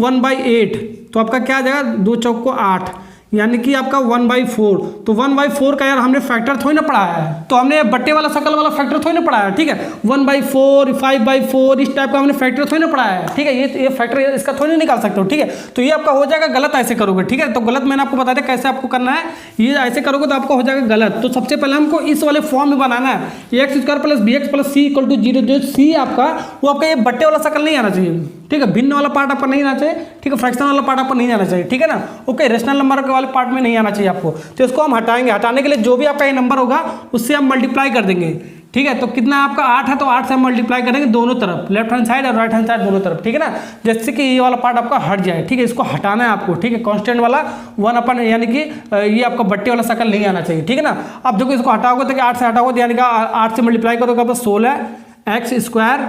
1/8, तो आपका क्या आ जाएगा, 2 चौक को 8, यानी कि आपका 1/4। तो 1/4 का यार हमने फैक्टर थोड़ी ना पढ़ाया है, तो हमने बट्टे वाला शकल वाला फैक्टर थोड़ी ना पढ़ाया है। ठीक है, 1/4 5/4 इस टाइप का हमने फैक्टर थोड़ी ना पढ़ाया है। ठीक है, ये फैक्टर इसका थोड़ी नहीं निकाल सकते हो। ठीक है, तो ये आपका हो जाएगा गलत ऐसे करोगे। ठीक है, तो गलत मैंने आपको बता दिया कैसे आपको करना है, ये ऐसे करोगे तो आपका हो जाएगा गलत। तो सबसे पहले हमको इस वाले फॉर्म में बनाना है, x² + bx + c = 0। जो c आपका वो आपका ये बट्टे वाला शकल नहीं आना चाहिए। ठीक है, भिन्न वाला पार्ट आपका नहीं आना चाहिए। ठीक है, फ्रैक्शन वाला पार्ट आपको नहीं आना चाहिए। ठीक है ना, ओके, रेशनल नंबर के वाले पार्ट में नहीं आना चाहिए आपको। तो इसको हम हटाएंगे, हटाने के लिए जो भी आपका ये नंबर होगा उससे हम मल्टीप्लाई कर देंगे। ठीक है, तो कितना आपका 8 है, तो 8 से हम मल्टीप्लाई करेंगे दोनों तरफ, लेफ्ट हैंड साइड और राइट हैंड साइड दोनों तरफ। ठीक है ना, जैसे कि ये वाला पार्ट आपका हट जाए। ठीक है, इसको हटाना है आपको। ठीक है, कांस्टेंट वाला 1 यानी कि ये आपका बट्टे वाला शकल नहीं आना चाहिए। ठीक है ना, अब देखो इसको हटाओगे तो 8 से हटाओगे, यानी कि 8 से मल्टीप्लाई करोगे आपको 16x²।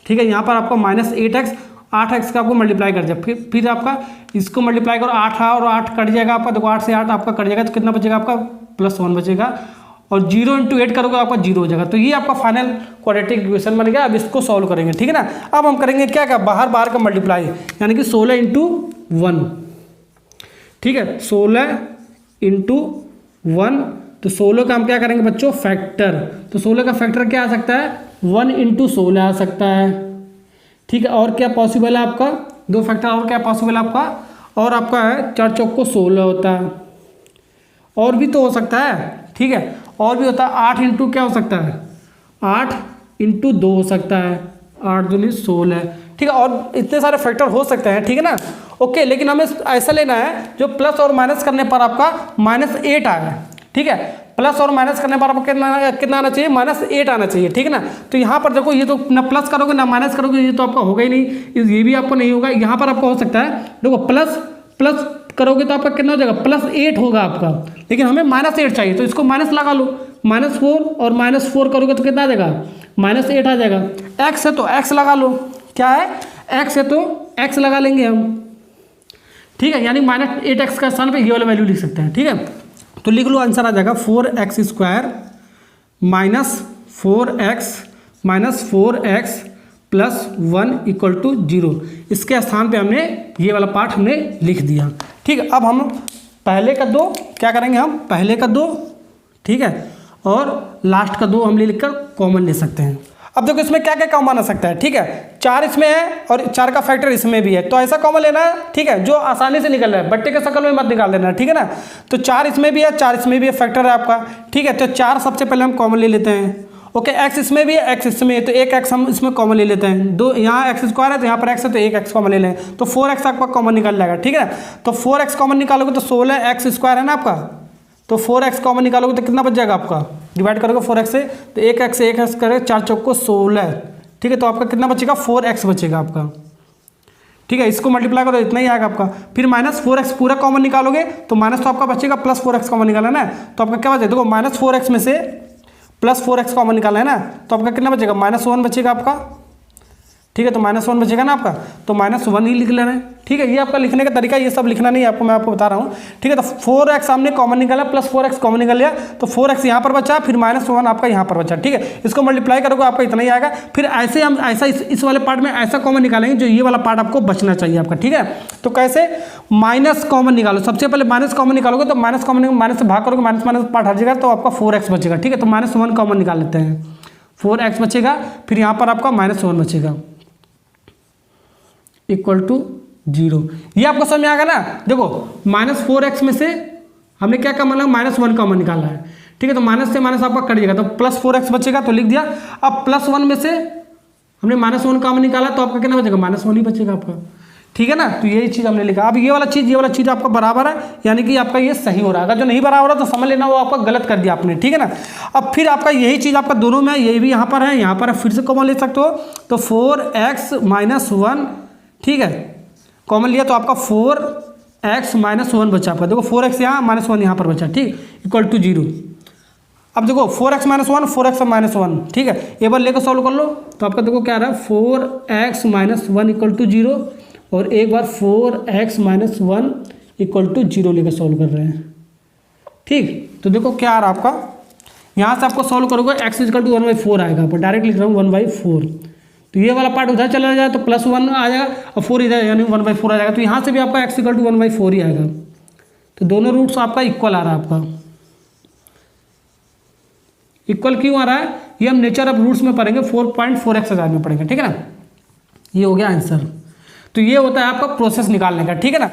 ठीक है, यहाँ पर आपको -8x, 8x का आपको मल्टीप्लाई कर दिया, फिर आपका इसको मल्टीप्लाई करो, 8 और 8 कट जाएगा आपका। देखो 8 से 8 आपका कट जाएगा, तो कितना बचेगा आपका +1 बचेगा, और 0 × 8 करोगे आपका 0 हो जाएगा। तो ये आपका फाइनल क्वाड्रेटिक इक्वेशन बन गया। अब इसको सॉल्व करेंगे। ठीक है ना, अब हम करेंगे क्या बाहर का मल्टीप्लाई, यानी कि 16 × 1। ठीक है, 16 × 1, तो 16 का हम क्या करेंगे बच्चों, फैक्टर। तो 16 का फैक्टर क्या आ सकता है, 1 × 16 आ सकता है। ठीक है, और क्या पॉसिबल है आपका, दो फैक्टर और क्या पॉसिबल है आपका, और आपका है 4 चौक को 16 होता है, और भी तो हो सकता है। ठीक है, और भी होता है, 8 × क्या हो सकता है, 8 × 2 हो सकता है, 8 दूनी 16। ठीक है, और इतने सारे फैक्टर हो सकते हैं। ठीक है ना, ओके, लेकिन हमें ऐसा लेना है जो प्लस और माइनस करने पर आपका -8 आए। ठीक है, प्लस और माइनस करने पर आपको कितना आना चाहिए, -8 आना चाहिए। ठीक है ना, तो यहाँ पर देखो ये तो ना प्लस करोगे ना माइनस करोगे, ये तो आपका होगा ही नहीं, ये भी आपको नहीं होगा। यहाँ पर आपको हो सकता है, देखो प्लस करोगे तो आपका कितना हो जाएगा, +8 होगा आपका, लेकिन हमें -8 चाहिए, तो इसको माइनस लगा लो, -4 और -4 करोगे तो कितना आ जाएगा, -8 आ जाएगा। x है तो x लगा लो, क्या है, x है तो x लगा लेंगे हम। ठीक है, यानी -8x का स्थान पे ये वाला वैल्यू लिख सकते हैं। ठीक है, तो लिख लो, आंसर आ जाएगा 4x² - 4x + 1 = 0। इसके स्थान पे हमने ये वाला पार्ट हमने लिख दिया। ठीक है, अब हम पहले का 2 क्या करेंगे, हम पहले का 2, ठीक है, और लास्ट का 2 हम लिखकर कॉमन ले सकते हैं। अब देखो इसमें क्या क्या कॉमन आ सकता है। ठीक है, 4 इसमें है और 4 का फैक्टर इसमें भी है, तो ऐसा कॉमन लेना है। ठीक है, जो आसानी से निकल रहा है, बट्टे के शकल में मत निकाल देना। ठीक है ना, तो 4 इसमें भी है, 4 इसमें भी है, फैक्टर है आपका। ठीक है, तो 4 सबसे पहले हम कॉमन ले लेते हैं। ओके, x इसमें भी है, x इसमें है, तो एक x हम इसमें कॉमन ले लेते हैं। 2 यहाँ x² है, तो यहाँ पर x है, तो एक x कॉमन ले लें, तो 4x आपका कॉमन निकल जाएगा। ठीक है, तो 4x कॉमन निकालोगे तो 16x² है ना आपका, तो 4x कॉमन निकालोगे तो कितना बच जाएगा आपका, डिवाइड करोगे 4x से, तो एक x करेगा, 4 चौक को 16। ठीक है, तो आपका कितना बचेगा, 4x बचेगा आपका। ठीक है, इसको मल्टीप्लाई करो, इतना ही आएगा आपका। फिर -4x पूरा कॉमन निकालोगे तो माइनस तो आपका बचेगा, +4x कॉमन निकालना है, तो आपका क्या बचेगा, देखो -4x में से +4x कॉमन निकालना है ना, तो आपका कितना बचेगा, -1 बचेगा आपका। ठीक है, तो -1 बचेगा ना आपका, तो -1 ही लिख लेना है। ठीक है, ये आपका लिखने का तरीका, ये सब लिखना नहीं है आपको, मैं आपको बता रहा हूँ। ठीक है, तो 4x सामने कॉमन निकाला, प्लस 4x कॉमन निकल लिया, तो 4x यहाँ पर बचा, फिर -1 आपका यहाँ पर बचा। ठीक है, इसको मल्टीप्लाई करोगे आपका इतना ही आएगा। फिर ऐसे हम ऐसा इस वाले पार्ट में ऐसा कॉमन निकालेंगे जो ये वाला पार्ट आपको बचना चाहिए आपका। ठीक है, तो कैसे, माइनस कॉमन निकालो, सबसे पहले माइनस कॉमन निकालोगे तो माइनस कॉमन माइनस से भाग करोगे, माइनस माइनस पार्ट हट जाएगा, तो आपका 4x बचेगा। ठीक है, तो -1 कॉमन निकाल लेते हैं, 4x बचेगा, फिर यहाँ पर आपका -1 बचेगा इक्वल टू 0। ये आपको समझ में आ गया ना। देखो -4x में से हमने क्या कॉमन लिया, -1 कॉमन निकाला है। ठीक है, तो माइनस से माइनस आपका कट जाएगा, तो +4x बचेगा, तो लिख दिया। अब +1 में से हमने -1 कॉमन निकाला, तो आपका कितना बचेगा, -1 ही बचेगा आपका। ठीक है ना, तो यही चीज़ हमने लिखा। अब ये वाला चीज़ आपका बराबर है, यानी कि आपका ये सही हो रहा है। अगर जो नहीं बराबर है तो समझ लेना वो आपका गलत कर दिया आपने। ठीक है ना, अब फिर आपका यही चीज़ आपका दोनों में, ये भी यहाँ पर है, यहाँ पर है, फिर से कॉमन ले सकते हो, तो 4x - 1, ठीक है, कॉमन लिया तो आपका 4x - 1 बचा आपका। देखो 4x यहाँ, -1 यहाँ पर बचा, ठीक, इक्वल टू 0। अब देखो 4x - 1, 4x - 1, ठीक है, एक बार लेकर सॉल्व कर लो, तो आपका देखो क्या आ रहा है, 4x - 1 इक्वल टू 0, और एक बार 4x - 1 इक्वल टू 0 लेकर सॉल्व कर रहे हैं। ठीक, तो देखो क्या आ रहा है आपका, यहाँ से आपको सॉल्व करोगे x इक्वल टू 1/4 आएगा, आपको डायरेक्ट लिख रहा हूँ 1/4। तो ये वाला पार्ट उधर चला जाए तो +1 आ जाएगा, और 4 इधर, यानी 1/4 आ जाएगा। तो यहाँ से भी आपका x इक्वल टू 1/4 ही आएगा। तो दोनों रूट्स आपका इक्वल आ रहा है। आपका इक्वल क्यों आ रहा है, ये हम नेचर ऑफ रूट्स में पढ़ेंगे, 4.4 एक्सरसाइज में पढ़ेंगे। ठीक है ना, ये हो गया आंसर। तो ये होता है आपका प्रोसेस निकालने का। ठीक है ना,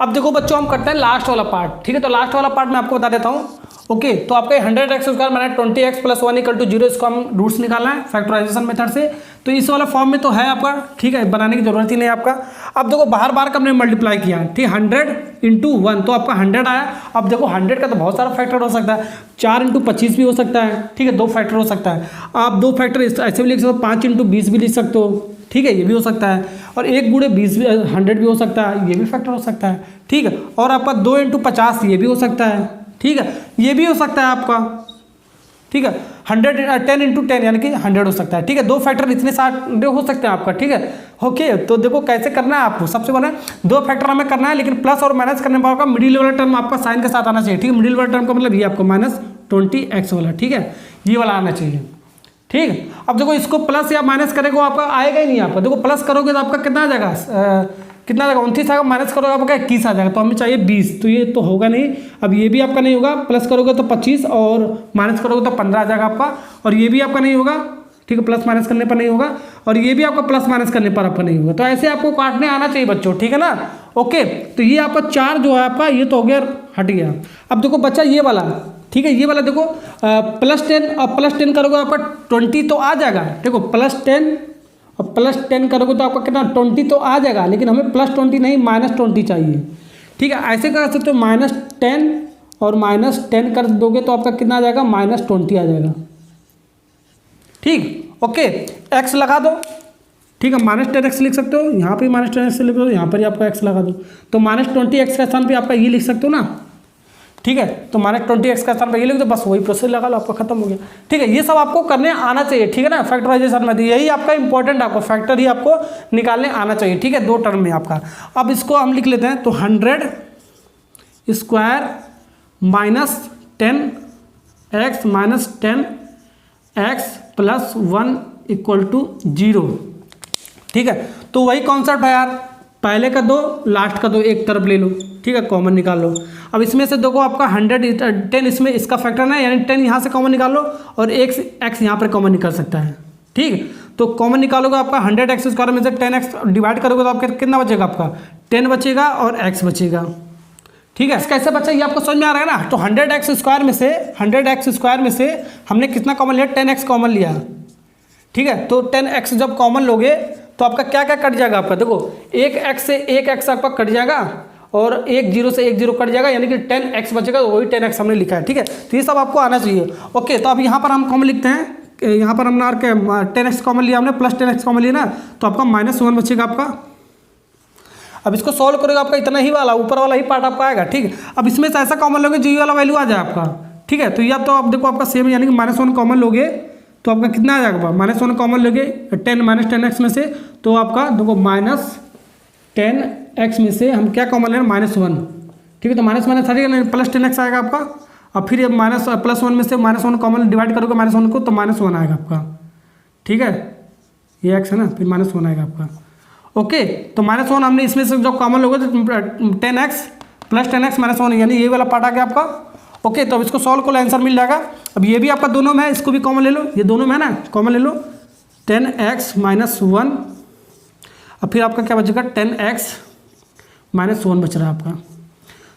अब देखो बच्चों हम करते हैं लास्ट वाला पार्ट। ठीक है, तो लास्ट वाला पार्ट मैं आपको बता देता हूँ। ओके, तो आपका 100x² minus 20x + 1 equal to 0, इसको हम रूट्स निकालना है फैक्टराइजेशन मेथड से। तो इस वाला फॉर्म में तो है आपका, ठीक है, बनाने की जरूरत ही नहीं है आपका। अब देखो बाहर बार का हमने मल्टीप्लाई किया, ठीक, 100 × 1 तो आपका 100 आया। अब देखो 100 का तो बहुत सारा फैक्टर हो सकता है, 4 × 25 भी हो सकता है, ठीक है, 2 फैक्टर हो सकता है। आप 2 फैक्टर ऐसे भी लिख सकते हो, 5 × 20 भी लिख सकते हो, ठीक है, ये भी हो सकता है। और 1 × 20 100 भी हो सकता है, ये भी फैक्टर हो सकता है। ठीक है, और आपका 2 × 50 ये भी हो सकता है, ठीक है, ये भी हो सकता है आपका। ठीक है, 10 × 10 यानी कि 100 हो सकता है। ठीक है, 2 फैक्टर इतने सारे हो सकते हैं आपका। ठीक है, ओके, तो देखो कैसे करना है आपको। सबसे पहले 2 फैक्टर हमें करना है, लेकिन प्लस और माइनस करने पर आपका मिडिल वाला टर्म आपका साइन के साथ आना चाहिए। ठीक है, मिडिल वाला टर्म का मतलब ये आपको -20x वाला, ठीक है, ये वाला आना चाहिए। ठीक है, अब देखो इसको प्लस या माइनस करेगा आपका आएगा ही नहीं। आपका देखो प्लस करोगे तो आपका कितना आ जाएगा, कितना आ जाएगा, 29 आएगा, माइनस करोगे आपका 21 आ जाएगा। तो हमें चाहिए 20, तो ये तो होगा नहीं। अब ये भी आपका नहीं होगा, प्लस करोगे तो 25 और माइनस करोगे तो 15 आ जाएगा आपका। और ये भी आपका नहीं होगा, ठीक है, प्लस माइनस करने पर नहीं होगा, और ये भी आपका प्लस माइनस करने पर आपका नहीं होगा। तो ऐसे आपको काटने आना चाहिए बच्चों। ठीक है ना, ओके, तो ये आपका 4 जो है आपका, ये तो हो गया, हट गया। अब देखो बच्चा ये वाला, ठीक है, ये वाला देखो +10 और +10 करोगे आपका 20 तो आ जाएगा। देखो +10 और +10 करोगे तो आपका कितना 20 तो आ जाएगा, लेकिन हमें +20 नहीं -20 चाहिए। ठीक है, ऐसे कर सकते हो, -10 और -10 कर दोगे तो आपका कितना आ जाएगा, -20 आ जाएगा। ठीक, ओके, x लगा दो। ठीक है, -10x लिख सकते हो, यहाँ पे -10x लिख दो, यहाँ पर ही आपका x लगा दो। तो -20x के स्थान पे आपका ये लिख सकते हो ना। ठीक है, तो -20x का स्थान पर ये लिख दो, बस वही प्रोसेस लगा लो, आपका खत्म हो गया। ठीक है, ये सब आपको करने आना चाहिए। ठीक है ना, फैक्टराइजेशन में यही आपका इंपॉर्टेंट, आपको फैक्टर ही आपको निकालने आना चाहिए। ठीक है, 2 टर्म में आपका। अब इसको हम लिख लेते हैं, तो 100² -10x - 10x + 1 इक्वल टू 0। ठीक है, तो वही कॉन्सेप्ट है यार, पहले का 2 लास्ट का 2 एक तरफ ले लो। ठीक है, कॉमन निकाल लो। अब इसमें से देखो आपका 110 इसमें इसका फैक्टर ना, यानी 10 यहाँ से कॉमन निकाल लो, और x यहाँ पर कॉमन निकल सकता है। ठीक, तो कॉमन निकालोगे आपका 100x² में से 10x डिवाइड करोगे तो आपका कितना बचेगा, आपका 10 बचेगा और x बचेगा। ठीक है, कैसे बच्चा ये आपको समझ में आ रहा है ना। तो 100x² में से हमने कितना कॉमन लिया, 10x कॉमन लिया। ठीक है, तो 10x जब कॉमन लोगे तो आपका क्या क्या कट जाएगा, आपका देखो 1x से 1x आपका कट जाएगा, और 1 0 से 1 0 कट जाएगा, यानी कि 10x बचेगा, वही 10x हमने लिखा है। ठीक है, तो ये सब आपको आना चाहिए। ओके, तो अब यहाँ पर हम कॉमन लिखते हैं, यहाँ पर हमने 10x कॉमन लिया, हमने +10x कॉमन लिया ना, तो आपका -1 बचेगा आपका। अब इसको सॉल्व करोगे आपका इतना ही वाला ऊपर वाला ही पार्ट आपका आएगा। ठीक है, अब इसमें से ऐसा कॉमन लोगे जो ये वाला वैल्यू आ जाए आपका। ठीक है, तो ये अब तो आप देखो आपका सेम, यानी कि -1 कॉमन लोगे तो आपका कितना आ जाएगा, -1 कॉमन लोगे 10 माइनस 10x में से, तो आपका देखो -10x में से हम क्या कॉमन लेना, -1, ठीक है। तो माइनस माइनस हटेगा, प्लस 10x आएगा आपका। अब फिर माइनस +1 में से -1 कॉमन डिवाइड करोगे -1 को, तो -1 आएगा आपका, ठीक है। ये x है ना, फिर -1 आएगा आपका। ओके, तो -1 हमने इसमें से जो कॉमन लोगे तो 10x + 10x -1, यानी ये वाला पार्ट आ गया आपका। ओके, तो अब इसको सॉल्व करो, आंसर मिल जाएगा। अब ये भी आपका दोनों में है, इसको भी कॉमन ले लो, ये दोनों में है ना, कॉमन ले लो 10x - 1। अब फिर आपका क्या बचेगा, 10x - 1 बच रहा है आपका।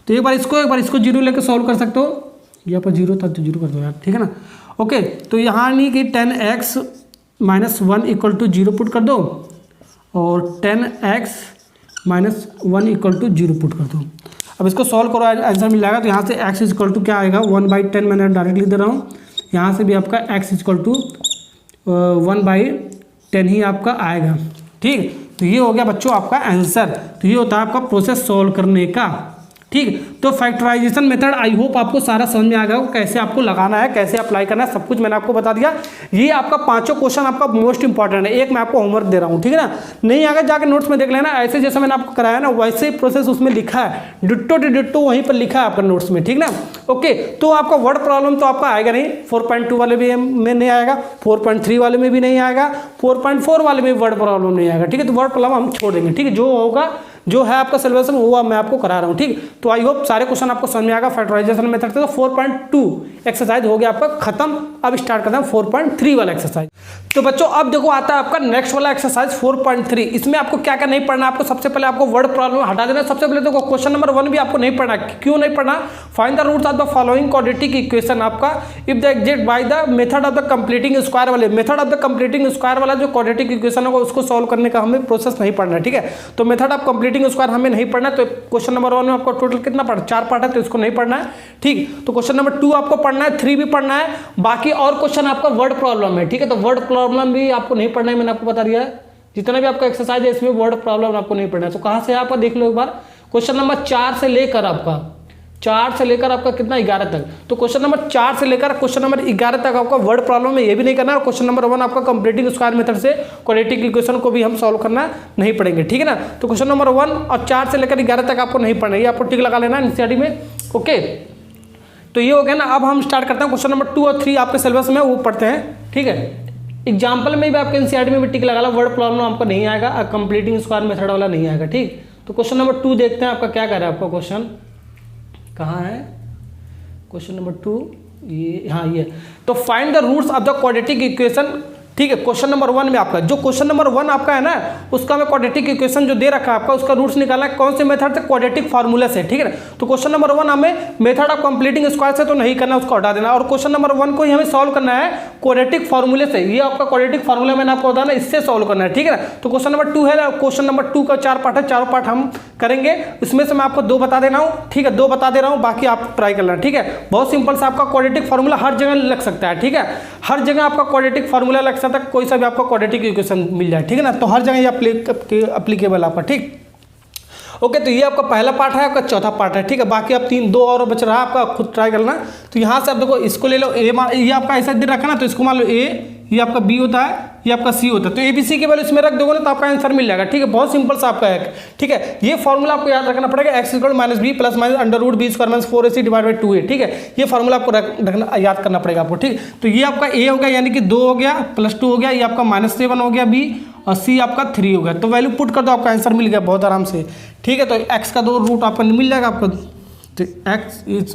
तो एक बार इसको 0 लेकर सॉल्व कर सकते हो, यहाँ पर 0 था तो 0 कर दो यार, ठीक है ना। ओके, तो यहाँ नहीं कि 10x - 1 = 0 पुट कर दो और 10x - 1 = 0 पुट कर दो। अब इसको सॉल्व करो, आंसर मिल जाएगा। तो यहाँ से x = क्या आएगा, 1/10 मैंने डायरेक्ट लिख दे रहा हूँ। यहाँ से भी आपका x = 1/10 ही आपका आएगा, ठीक। तो ये हो गया बच्चों आपका आंसर। तो ये होता है आपका प्रोसेस सॉल्व करने का, ठीक। तो फैक्टराइजेशन मेथड आई होप आपको सारा समझ में आ गया, कैसे आपको लगाना है, कैसे अप्लाई करना है, सब कुछ मैंने आपको बता दिया। ये आपका 5 क्वेश्चन आपका मोस्ट इंपॉर्टेंट है। एक मैं आपको होमवर्क दे रहा हूँ, ठीक है ना, नहीं आगे जाकर नोट्स में देख लेना। ऐसे जैसे मैंने आपको कराया ना, वैसे ही प्रोसेस उसमें लिखा है, डिट्टो वहीं पर लिखा है आपका नोट्स में, ठीक ना। ओके, तो आपका वर्ड प्रॉब्लम तो आपका आएगा नहीं, 4.2 वाले भी में नहीं आएगा, 4.3 वाले में भी नहीं आएगा, 4.4 वाले में वर्ड प्रॉब्लम नहीं आएगा, ठीक है। तो वर्ड प्रॉब्लम हम छोड़ देंगे, ठीक है। जो होगा, जो है आपका सिलेबस में, वो मैं आपको करा रहा हूँ, ठीक। तो आई होप सारे क्वेश्चन आपको समझ में आएगा फैक्टराइजेशन मेथड से। तो 4.2 एक्सरसाइज हो गया आपका खत्म। अब स्टार्ट करते हैं 4.3 वाला एक्सरसाइज। तो बच्चों अब देखो आता है आपका नेक्स्ट वाला एक्सरसाइज 4.3। इसमें आपको क्या क्या नहीं पढ़ना है, आपको सबसे पहले आपको वर्ड प्रॉब्लम हटा देना। सबसे पहले देखो क्वेश्चन नंबर 1 भी आपको नहीं पढ़ना। क्यों नहीं पढ़ना, find the roots of the following quadratic equation आपका if the exist by the method of the completing square वाले। Method of the completing square वाला जो क्वाड्रेटिक इक्वेशन होगा उसको सॉल्व करने का हमें प्रोसेस नहीं पढ़ना है, ठीक है। तो मेथड ऑफ कंप्लीटिंग स्क्वायर हमें नहीं पढ़ना। तो क्वेश्चन नंबर 1 में आपको टोटल कितना पढ़ना, 4 पार्ट है, तो इसको नहीं पढ़ना है, ठीक। तो क्वेश्चन नंबर 2 आपको पढ़ना है, 3 भी पढ़ना है, बाकी और क्वेश्चन आपका वर्ड प्रॉब्लम है, ठीक है। तो वर्ड प्रॉब्लम भी आपको नहीं पढ़ना है, मैंने आपको बता दिया है। जितना भी आपका एक्सरसाइज है इसमें वर्ड प्रॉब्लम आपको नहीं पढ़ना है। तो कहाँ से आप देख लो एक बार, क्वेश्चन नंबर 4 से लेकर आपका 4 से लेकर आपका कितना 11 तक। तो क्वेश्चन नंबर 4 से लेकर क्वेश्चन नंबर 11 तक आपका वर्ड प्रॉब्लम में ये भी नहीं करना है। और क्वेश्चन नंबर 1 आपका कंप्लीटिंग स्क्वायर मेथड से क्वाड्रेटिक इक्वेशन को भी हम सॉल्व करना नहीं पड़ेंगे, ठीक है ना। तो क्वेश्चन नंबर 1 और 4 से लेकर 11 तक आपको नहीं पढ़ना है, ये आपको टिक लगा लेना एनसीईआरटी में, ओके। तो ये हो गया ना। अब हम स्टार्ट करते हैं क्वेश्चन नंबर 2 और 3 आपके सिलेबस में वो पढ़ते हैं, ठीक है। एग्जाम्पल में भी आपके एनसीईआरटी में भी टिक लगा ला, वर्ड प्रॉब्लम आपको नहीं आएगा, कंप्लीटिंग स्क्वायर मेथड वाला नहीं आएगा, ठीक। तो क्वेश्चन नंबर 2 देखते हैं आपका क्या कर रहा है। आपका क्वेश्चन कहाँ है, क्वेश्चन नंबर 2 ये, हाँ ये। तो find the roots of the quadratic equation, ठीक है। क्वेश्चन नंबर 1 में आपका जो क्वेश्चन नंबर 1 आपका है ना, उसका हमें क्वाड्रेटिक इक्वेशन जो दे रखा है आपका, उसका रूट्स निकालना है। कौन से मेथड से, क्वाड्रेटिक फार्मूला से, ठीक है। तो क्वेश्चन नंबर 1 हमें मेथड ऑफ कंप्लीटिंग स्क्वायर से तो नहीं करना, उसको हटा देना। और क्वेश्चन नंबर 1 को ही हमें सॉल्व करना है क्वाड्रेटिक फार्मूले से। ये आपका क्वाड्रेटिक फार्मूला मैंने आपको बताया ना, इससे सॉल्व करना है, ठीक है। तो क्वेश्चन नंबर 2 है, क्वेश्चन नंबर 2 का 4 पार्ट है, 4 पार्ट हम करेंगे। इसमें से मैं आपको 2 बता दे रहा हूँ, ठीक है, 2 बता दे रहा हूँ, बाकी आप ट्राई करना, ठीक है। बहुत सिंपल सा आपका क्वाड्रेटिक फार्मूला हर जगह लग सकता है, ठीक है। हर जगह आपका क्वाड्रेटिक फार्मूला लग सकता है, कोई सा भी आपको क्वाड्रेटिक इक्वेशन मिल जाए, ठीक है ना। तो हर जगह ये अप्लीकेबल आपका, ठीक। ओके, तो ये आपका पहला पार्ट है, आपका चौथा पार्ट है, ठीक है। बाकी आप 2 और बच रहा है, आपका खुद ट्राई करना। तो यहाँ से आप देखो, इसको ले लो, ये आपका ऐसा दे रखा ना, तो इसको मान लो ए, ये आपका बी होता है, ये आपका सी होता है। तो ABC के वैल्यू इसमें रख दोगे ना, तो आपका आंसर मिल जाएगा, ठीक है। बहुत सिंपल सा आपका है, ठीक है। ये फॉर्मूला आपको याद रखना पड़ेगा, x = -b + √b² - 4ac / 2a, ठीक है। ये फॉर्मूला आपको रखना, याद करना पड़ेगा आपको, ठीक। तो ये आपका a हो गया, यानी कि 2 हो गया, +2 हो गया, ये आपका -7 हो गया b, और c आपका 3 हो गया। तो वैल्यू पुट कर दो, आपका आंसर मिल गया बहुत आराम से, ठीक है। तो x का 2 रूट आपका मिल जाएगा आपको। तो x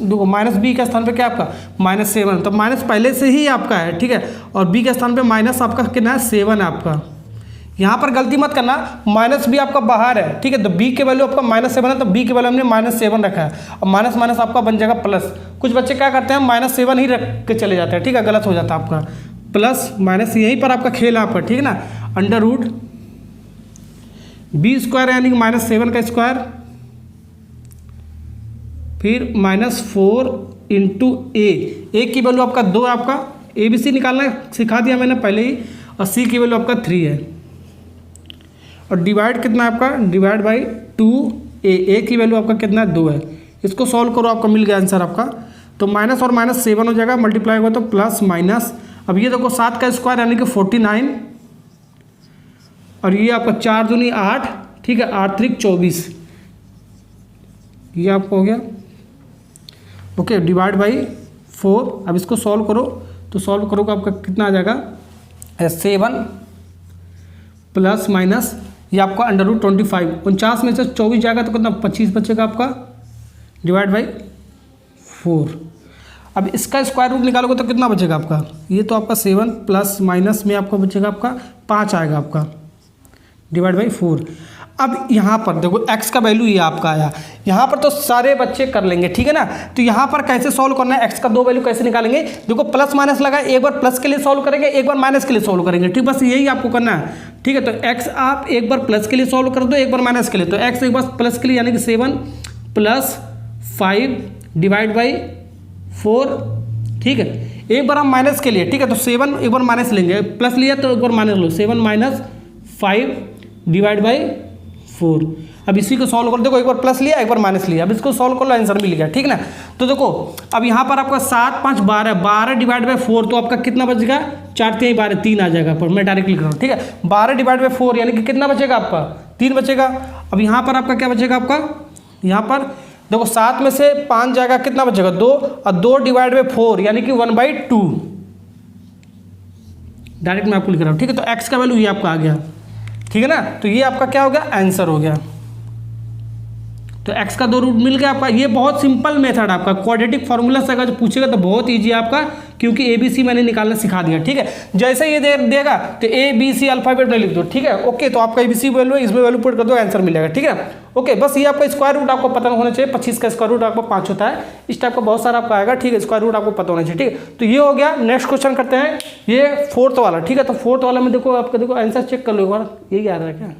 देखो -b के स्थान पे क्या आपका -7, तो माइनस पहले से ही आपका है, ठीक है। और b के स्थान पे माइनस आपका कितना है, 7 है आपका। यहाँ पर गलती मत करना, -b आपका बाहर है, ठीक है। तो b के वैल्यू आपका -7 है, तो b के वैल्यू हमने -7 रखा है, और माइनस माइनस आपका बन जाएगा प्लस। कुछ बच्चे क्या करते हैं, -7 ही रख के चले जाते हैं, ठीक है, गलत हो जाता है आपका। प्लस माइनस यहीं पर आपका खेल है आपका, ठीक है ना। √ b² यानी कि -7 का स्क्वायर, फिर -4 × a की वैल्यू आपका 2 है, आपका ABC निकालना सिखा दिया मैंने पहले ही, और c की वैल्यू आपका 3 है, और डिवाइड कितना है आपका, डिवाइड बाई 2a की वैल्यू आपका कितना है, 2 है। इसको सॉल्व करो, आपका मिल गया आंसर आपका। तो माइनस और -7 हो जाएगा, मल्टीप्लाई होगा तो प्लस माइनस, अब ये देखो 7 का स्क्वायर यानी कि 49, और ये आपका 4 दूनी 8, ठीक है, 8 त्रिक 24, ये आपका हो गया। Okay, divide by 4। अब इसको सॉल्व करो, तो सॉल्व करोगे आपका कितना आ जाएगा, 7 प्लस माइनस ये आपका √25, 49 में से 24 जाएगा तो कितना 25 बचेगा आपका, डिवाइड बाई 4। अब इसका स्क्वायर रूट निकालोगे तो कितना बचेगा आपका, ये तो आपका 7 प्लस माइनस में आपका बचेगा आपका 5 आएगा आपका, डिवाइड बाई 4। अब यहाँ पर देखो x का वैल्यू ये आपका आया, यहाँ पर तो सारे बच्चे कर लेंगे, ठीक है ना। तो यहाँ पर कैसे सॉल्व करना है, x का 2 वैल्यू कैसे निकालेंगे, देखो प्लस माइनस लगा, एक बार प्लस के लिए सॉल्व करेंगे, एक बार माइनस के लिए सॉल्व करेंगे, ठीक, बस यही आपको करना है, ठीक है। तो x आप एक बार प्लस के लिए सॉल्व कर दो, एक बार माइनस के लिए, तो x एक बार प्लस के लिए यानी कि 7 प्लस 5 डिवाइड बाई 4, ठीक है। एक बार हम माइनस के लिए, ठीक है, तो 7 एक बार माइनस लेंगे, प्लस लिया तो एक बार माइनस लो, 7 माइनस 5 डिवाइड बाई 4। अब इसी को सॉल्व कर, देखो एक बार प्लस लिया एक बार माइनस लिया, अब इसको सॉल्व कर लो, आंसर मिल गया, ठीक ना। तो देखो अब यहाँ पर आपका 7 5 12, 12 डिवाइड बाई 4, तो आपका कितना बचेगा, 4 3 12, 3 आ जाएगा, पर मैं डायरेक्टली कर रहा हूँ, ठीक है। 12 डिवाइड बाई 4 यानी कि कितना बचेगा आपका, 3 बचेगा। अब यहाँ पर आपका क्या बचेगा आपका, यहाँ पर देखो 7 में से 5 जाएगा, कितना बचेगा 2, और 2 डिवाइड बाई 4 यानी कि 1/2, डायरेक्ट मैं आपको लिख रहा हूँ, ठीक है। तो x का वैल्यू ये आपका आ गया, ठीक है ना। तो ये आपका क्या हो गया, आंसर हो गया। तो x का 2 रूट मिल गया आपका। ये बहुत सिंपल मेथड आपका, क्वाड्रेटिक फार्मूला से अगर पूछेगा तो बहुत इजी है आपका, क्योंकि ABC मैंने निकालना सिखा दिया, ठीक है। जैसे ये देगा तो ABC अल्फाबेट में लिख दो, ठीक है। ओके, तो आपका ABC वैल्यू है, इसमें वैल्यू पुट कर दो, आंसर मिलेगा, ठीक है। ओके, बस ये आपका स्क्वायर रूट आपको पता होना चाहिए। 25 का स्क्वायर रूट आपका 5 होता है, इस टाइप का बहुत सारा आपका आएगा, ठीक है। स्क्वायर रूट आपको पता होना चाहिए, ठीक है। तो ये हो गया। नेक्स्ट क्वेश्चन करते हैं, ये 4th वाला, ठीक है। तो 4th वाला में देखो आपका, देखो आंसर चेक कर लो एक बार, यही आ रहा है क्या,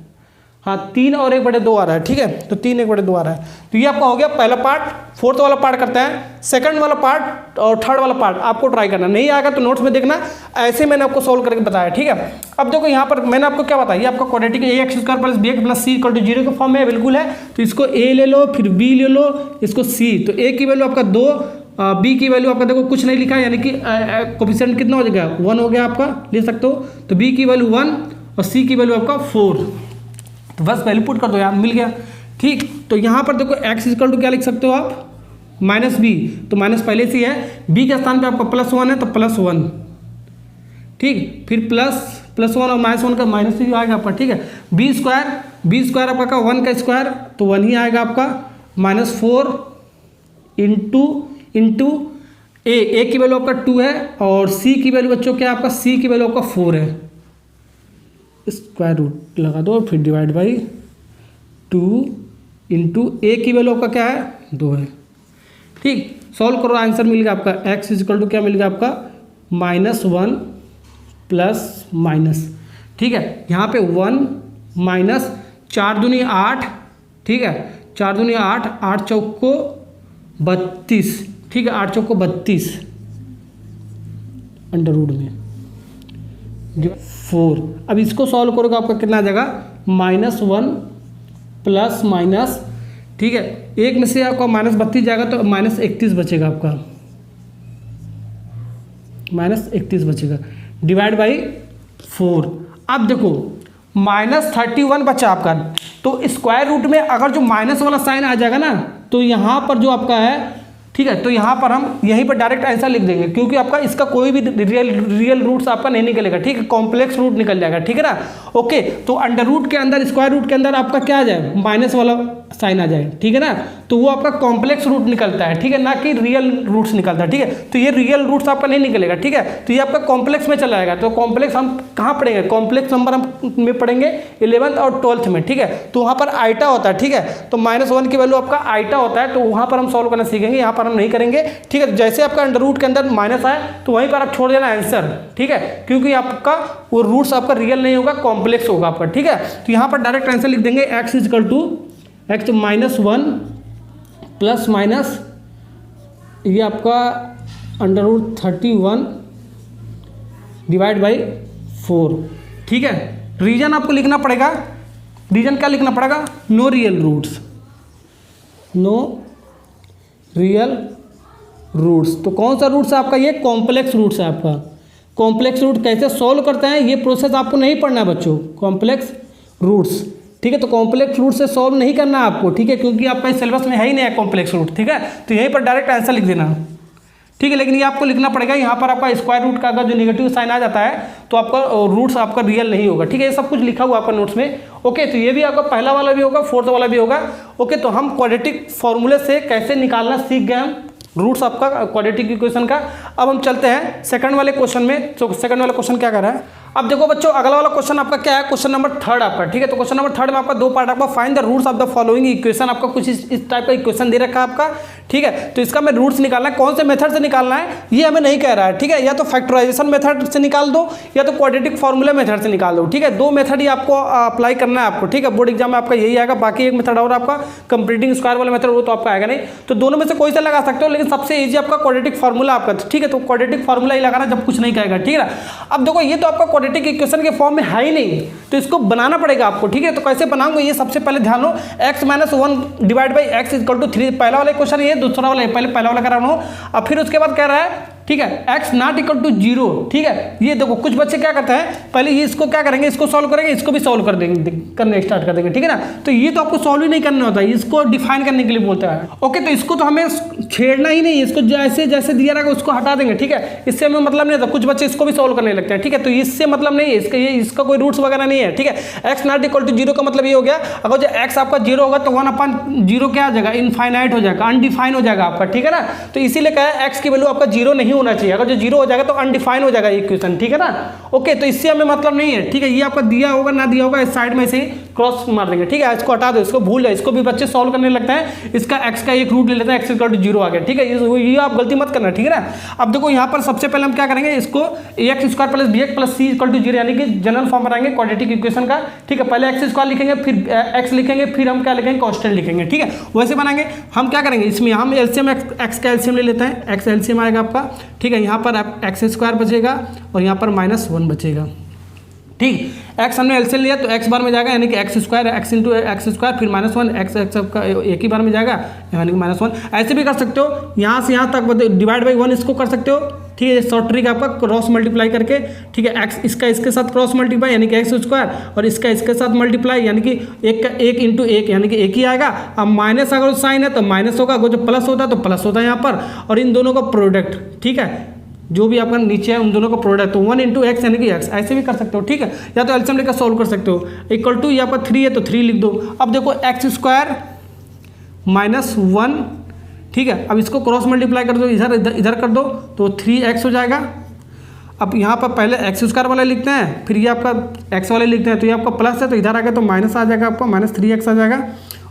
हाँ 3 और 1/2 आ रहा है, ठीक है। तो 3 1/2 आ रहा है। तो ये आपका हो गया पहला पार्ट। 4th वाला पार्ट करते हैं, सेकंड वाला पार्ट और थर्ड वाला पार्ट आपको ट्राई करना, नहीं आएगा तो नोट्स में देखना, ऐसे मैंने आपको सोल्व करके बताया, ठीक है। अब देखो यहाँ पर मैंने आपको क्या बताया, ये आपका क्वाड्रेटिक ax² + bx + c = 0 के फॉर्म में अवेलेबल है। तो इसको a ले लो, फिर b ले लो, इसको c। तो a की वैल्यू आपका 2, b की वैल्यू आपका देखो कुछ नहीं लिखा है, यानी कि कोफिशिएंट कितना हो जाएगा, 1 हो गया आपका, ले सकते हो। तो b की वैल्यू 1 और c की वैल्यू आपका 4, तो बस वैल्यू पुट कर दो यार, मिल गया, ठीक। तो यहाँ पर देखो x = क्या लिख सकते हो आप, -b, तो माइनस पहले से है, b के स्थान पे आपका +1 है तो +1, ठीक। फिर +1 और -1 का माइनस भी आएगा आपका, ठीक है। b स्क्वायर आपका का 1 का स्क्वायर तो 1 ही आएगा आपका, -4 इंटू a की वैल्यू आपका 2 है, और c की वैल्यू बच्चों क्या है आपका, c की वैल्यू आपका 4 है, स्क्वायर रूट लगा दो, फिर डिवाइड बाई 2 इंटू a की वैल्यू आपका क्या है, 2 है, ठीक। सॉल्व करो, आंसर मिल गया आपका, x = क्या मिल गया आपका, -1 प्लस माइनस, ठीक है। यहाँ पे 1 माइनस 4 दूनी 8, ठीक है, 4 दूनी 8, 8 चौको 32, ठीक है, 8 चौको 32 अंडर रूट में 4। अब इसको सॉल्व करोगे आपका कितना आ जाएगा, -1 प्लस माइनस, ठीक है, एक में से आपका -32 जाएगा तो -31 बचेगा आपका, -31 बचेगा, डिवाइड बाई 4। अब देखो -31 बचा आपका, तो स्क्वायर रूट में अगर जो माइनस वाला साइन आ जाएगा ना, तो यहाँ पर जो आपका है, ठीक है, तो यहाँ पर हम यहीं पर डायरेक्ट आंसर लिख देंगे, क्योंकि आपका इसका कोई भी रियल रूट्स आपका नहीं निकलेगा, ठीक है, कॉम्प्लेक्स रूट निकल जाएगा, ठीक है ना। ओके, तो अंडर रूट के अंदर, स्क्वायर रूट के अंदर आपका क्या आ जाए, माइनस वाला साइन आ जाए, ठीक है ना, तो वो आपका कॉम्प्लेक्स रूट निकलता है, ठीक है, ना कि रियल रूट्स निकलता है, ठीक है। तो ये रियल रूट्स आपका नहीं निकलेगा, ठीक है, तो ये आपका कॉम्प्लेक्स में चला जाएगा। तो कॉम्प्लेक्स हम कहाँ पढ़ेंगे, कॉम्प्लेक्स नंबर हम में पढ़ेंगे 11th और 12th में, ठीक है। तो वहाँ पर आइटा होता है, ठीक है, तो -1 की वैल्यू आपका आइटा होता है, तो वहाँ पर हम सॉल्व करना सीखेंगे, यहाँ पर हम नहीं करेंगे, ठीक है। जैसे आपका अंडर रूट के अंदर माइनस आए तो वहीं पर आप छोड़ देना आंसर, ठीक है, क्योंकि आपका वो रूट्स आपका रियल नहीं होगा, कॉम्प्लेक्स होगा आपका, ठीक है। तो यहाँ पर डायरेक्ट आंसर लिख देंगे, x -1 प्लस माइनस ये आपका √31 डिवाइड बाई 4, ठीक है। रीजन आपको लिखना पड़ेगा, रीजन क्या लिखना पड़ेगा, no real roots, no real roots. तो कौन सा रूट्स है आपका, ये कॉम्प्लेक्स रूट्स है आपका, कॉम्प्लेक्स रूट कैसे सॉल्व करते हैं ये प्रोसेस आपको नहीं पढ़ना है बच्चों, कॉम्प्लेक्स रूट्स, ठीक है। तो कॉम्प्लेक्स रूट से सॉल्व नहीं करना है आपको, ठीक है, क्योंकि आपका इस सिलेबस में है ही नहीं है कॉम्प्लेक्स रूट, ठीक है। तो यहीं पर डायरेक्ट आंसर लिख देना, ठीक है। लेकिन ये आपको लिखना पड़ेगा, यहाँ पर आपका स्क्वायर रूट का अगर जो नेगेटिव साइन आ जाता है तो आपका रूट्स आपका रियल नहीं होगा, ठीक है। ये सब कुछ लिखा हुआ आपका नोट्स में, ओके। तो ये भी आपका पहला वाला भी होगा, फोर्थ वाला भी होगा, ओके। तो हम क्वाड्रेटिक फॉर्मूले से कैसे निकालना सीख गए हम रूट्स आपका क्वाड्रेटिक इक्वेशन का। अब हम चलते हैं सेकंड वाले क्वेश्चन में। तो सेकंड वाला क्वेश्चन क्या कर रहा है, अब देखो बच्चों अगला वाला क्वेश्चन आपका क्या है, क्वेश्चन नंबर 3 आपका, ठीक है। तो क्वेश्चन नंबर 3 में आपका 2 पार्ट आपका find the roots of the following equation, आपका कुछ इस टाइप का इक्वेशन दे रखा है आपका, ठीक है। तो इसका हमें रूट्स निकालना है, कौन से मेथड से निकालना है ये हमें नहीं कह रहा है, ठीक है। या तो फैक्टराइजेशन मेथड से निकाल दो या तो क्वाड्रेटिक फॉर्मूला मेथड से निकाल दो, ठीक है। 2 मेथड ही आपको अप्लाई करना है आपको, ठीक है। बोर्ड एग्जाम में आपका यही आएगा, बाकी एक मेथड और आपका कंप्लीटिंग स्क्वायर वाला मेथड, वो तो आपका आएगा नहीं। तो दोनों में से कोई सा लगा सकते हो, लेकिन सबसे ईजी आपका क्वाड्रेटिक फॉर्मूला आपका, ठीक है। तो क्वाड्रेटिक फॉर्मूला ही लगाना जब कुछ नहीं कहेगा, ठीक है। अब देखो ये तो आपका क्वाड्रेटिक इक्वेशन के फॉर्म में है ही नहीं, तो इसको बनाना पड़ेगा आपको, ठीक है। तो कैसे बनाऊंगा ये सबसे पहले ध्यान हो, x - 1 डिवाइड बाई x = 3, पहला वाला क्वेश्चन ये, दूसरा वाला पहले पहला वाला करा रहा हूं। अब फिर उसके बाद कह रहा है, ठीक है, x ≠ 0, ठीक है। ये देखो कुछ बच्चे क्या करते हैं, पहले ये इसको क्या करेंगे, इसको सॉल्व करेंगे, इसको भी सॉल्व कर देंगे, करने स्टार्ट कर देंगे, ठीक है ना। तो ये तो आपको सॉल्व ही नहीं करना होता है, इसको डिफाइन करने के लिए बोलता है, ओके। तो इसको तो हमें छेड़ना ही नहीं, इसको जैसे जैसे दिया रहेगा उसको हटा देंगे, ठीक है। इससे हमें मतलब नहीं होता, कुछ बच्चे इसको भी सॉल्व करने लगते हैं, ठीक है। तो इससे मतलब नहीं है, इसका कोई रूट्स वगैरह नहीं है, ठीक है। x ≠ 0 का मतलब ये हो गया, अगर जो x आपका 0 होगा तो 1/0 क्या हो जाएगा, इनफाइनाइट हो जाएगा, अनडिफाइंड हो जाएगा आपका, ठीक है ना। तो इसीलिए कहा है x की वैल्यू आपका 0 नहीं होना चाहिए, अगर जो 0 हो जाएगा तो अनडिफाइंड हो जाएगा इक्वेशन, ठीक है ना, ओके। तो इससे हमें मतलब नहीं है, ठीक है। ये आपका दिया होगा ना दिया होगा, इस साइड में से क्रॉस मार देंगे, ठीक है। इसको हटा दो, इसको भूल जाए, इसको भी बच्चे सॉल्व करने लगते हैं, इसका x का एक रूट ले लेते हैं, x = 0 आ गया, ठीक है। ये आप गलती मत करना, ठीक है ना। अब देखो यहाँ पर सबसे पहले हम क्या करेंगे, इसको ax² + bx + c = 0 यानी कि जनरल फॉर्म बनाएंगे क्वाड्रेटिक इक्वेशन का, ठीक है। पहले x² लिखेंगे, फिर x लिखेंगे, फिर हम क्या लिखेंगे, कांस्टेंट लिखेंगे, ठीक है। वैसे बनाएंगे। हम क्या करेंगे, इसमें हम एलसीएम x का एलसीएम ले लेते हैं, x एलसीएम आएगा आपका, ठीक है। यहाँ पर x² बचेगा और यहाँ पर -1 बचेगा, ठीक। x हमने एलसीएम लिया तो x बार में जाएगा, यानी कि x² x × x² फिर -1 x का एक ही बार में जाएगा, यानी कि -1। ऐसे भी कर सकते हो, यहाँ से यहाँ तक डिवाइड बाई 1 इसको कर सकते हो, ठीक है। शॉर्ट ट्रिक आपका क्रॉस मल्टीप्लाई करके, ठीक है। x इसका इसके साथ क्रॉस मल्टीप्लाई यानी कि x² और इसका इसके साथ मल्टीप्लाई यानी कि 1 का 1 × 1 यानी कि 1 ही आएगा। अब माइनस अगर साइन है तो माइनस होगा, अगर जो प्लस होता है तो प्लस होता है यहाँ पर, और इन दोनों का प्रोडक्ट, ठीक है, जो भी आपका नीचे है उन दोनों का प्रोडक्ट, तो 1 × x यानी कि x, ऐसे भी कर सकते हो, ठीक है। या तो एलसीएम लेकर सॉल्व कर सकते हो, = यहाँ पर 3 है तो 3 लिख दो। अब देखो x² - 1, ठीक है। अब इसको क्रॉस मल्टीप्लाई कर दो, इधर कर दो तो 3x हो जाएगा। अब यहाँ पर पहले x² वाला लिखते हैं, फिर ये आपका x वाले लिखते हैं, तो ये आपका प्लस है तो इधर आ गया तो माइनस आ जाएगा, आपका -3x आ जाएगा,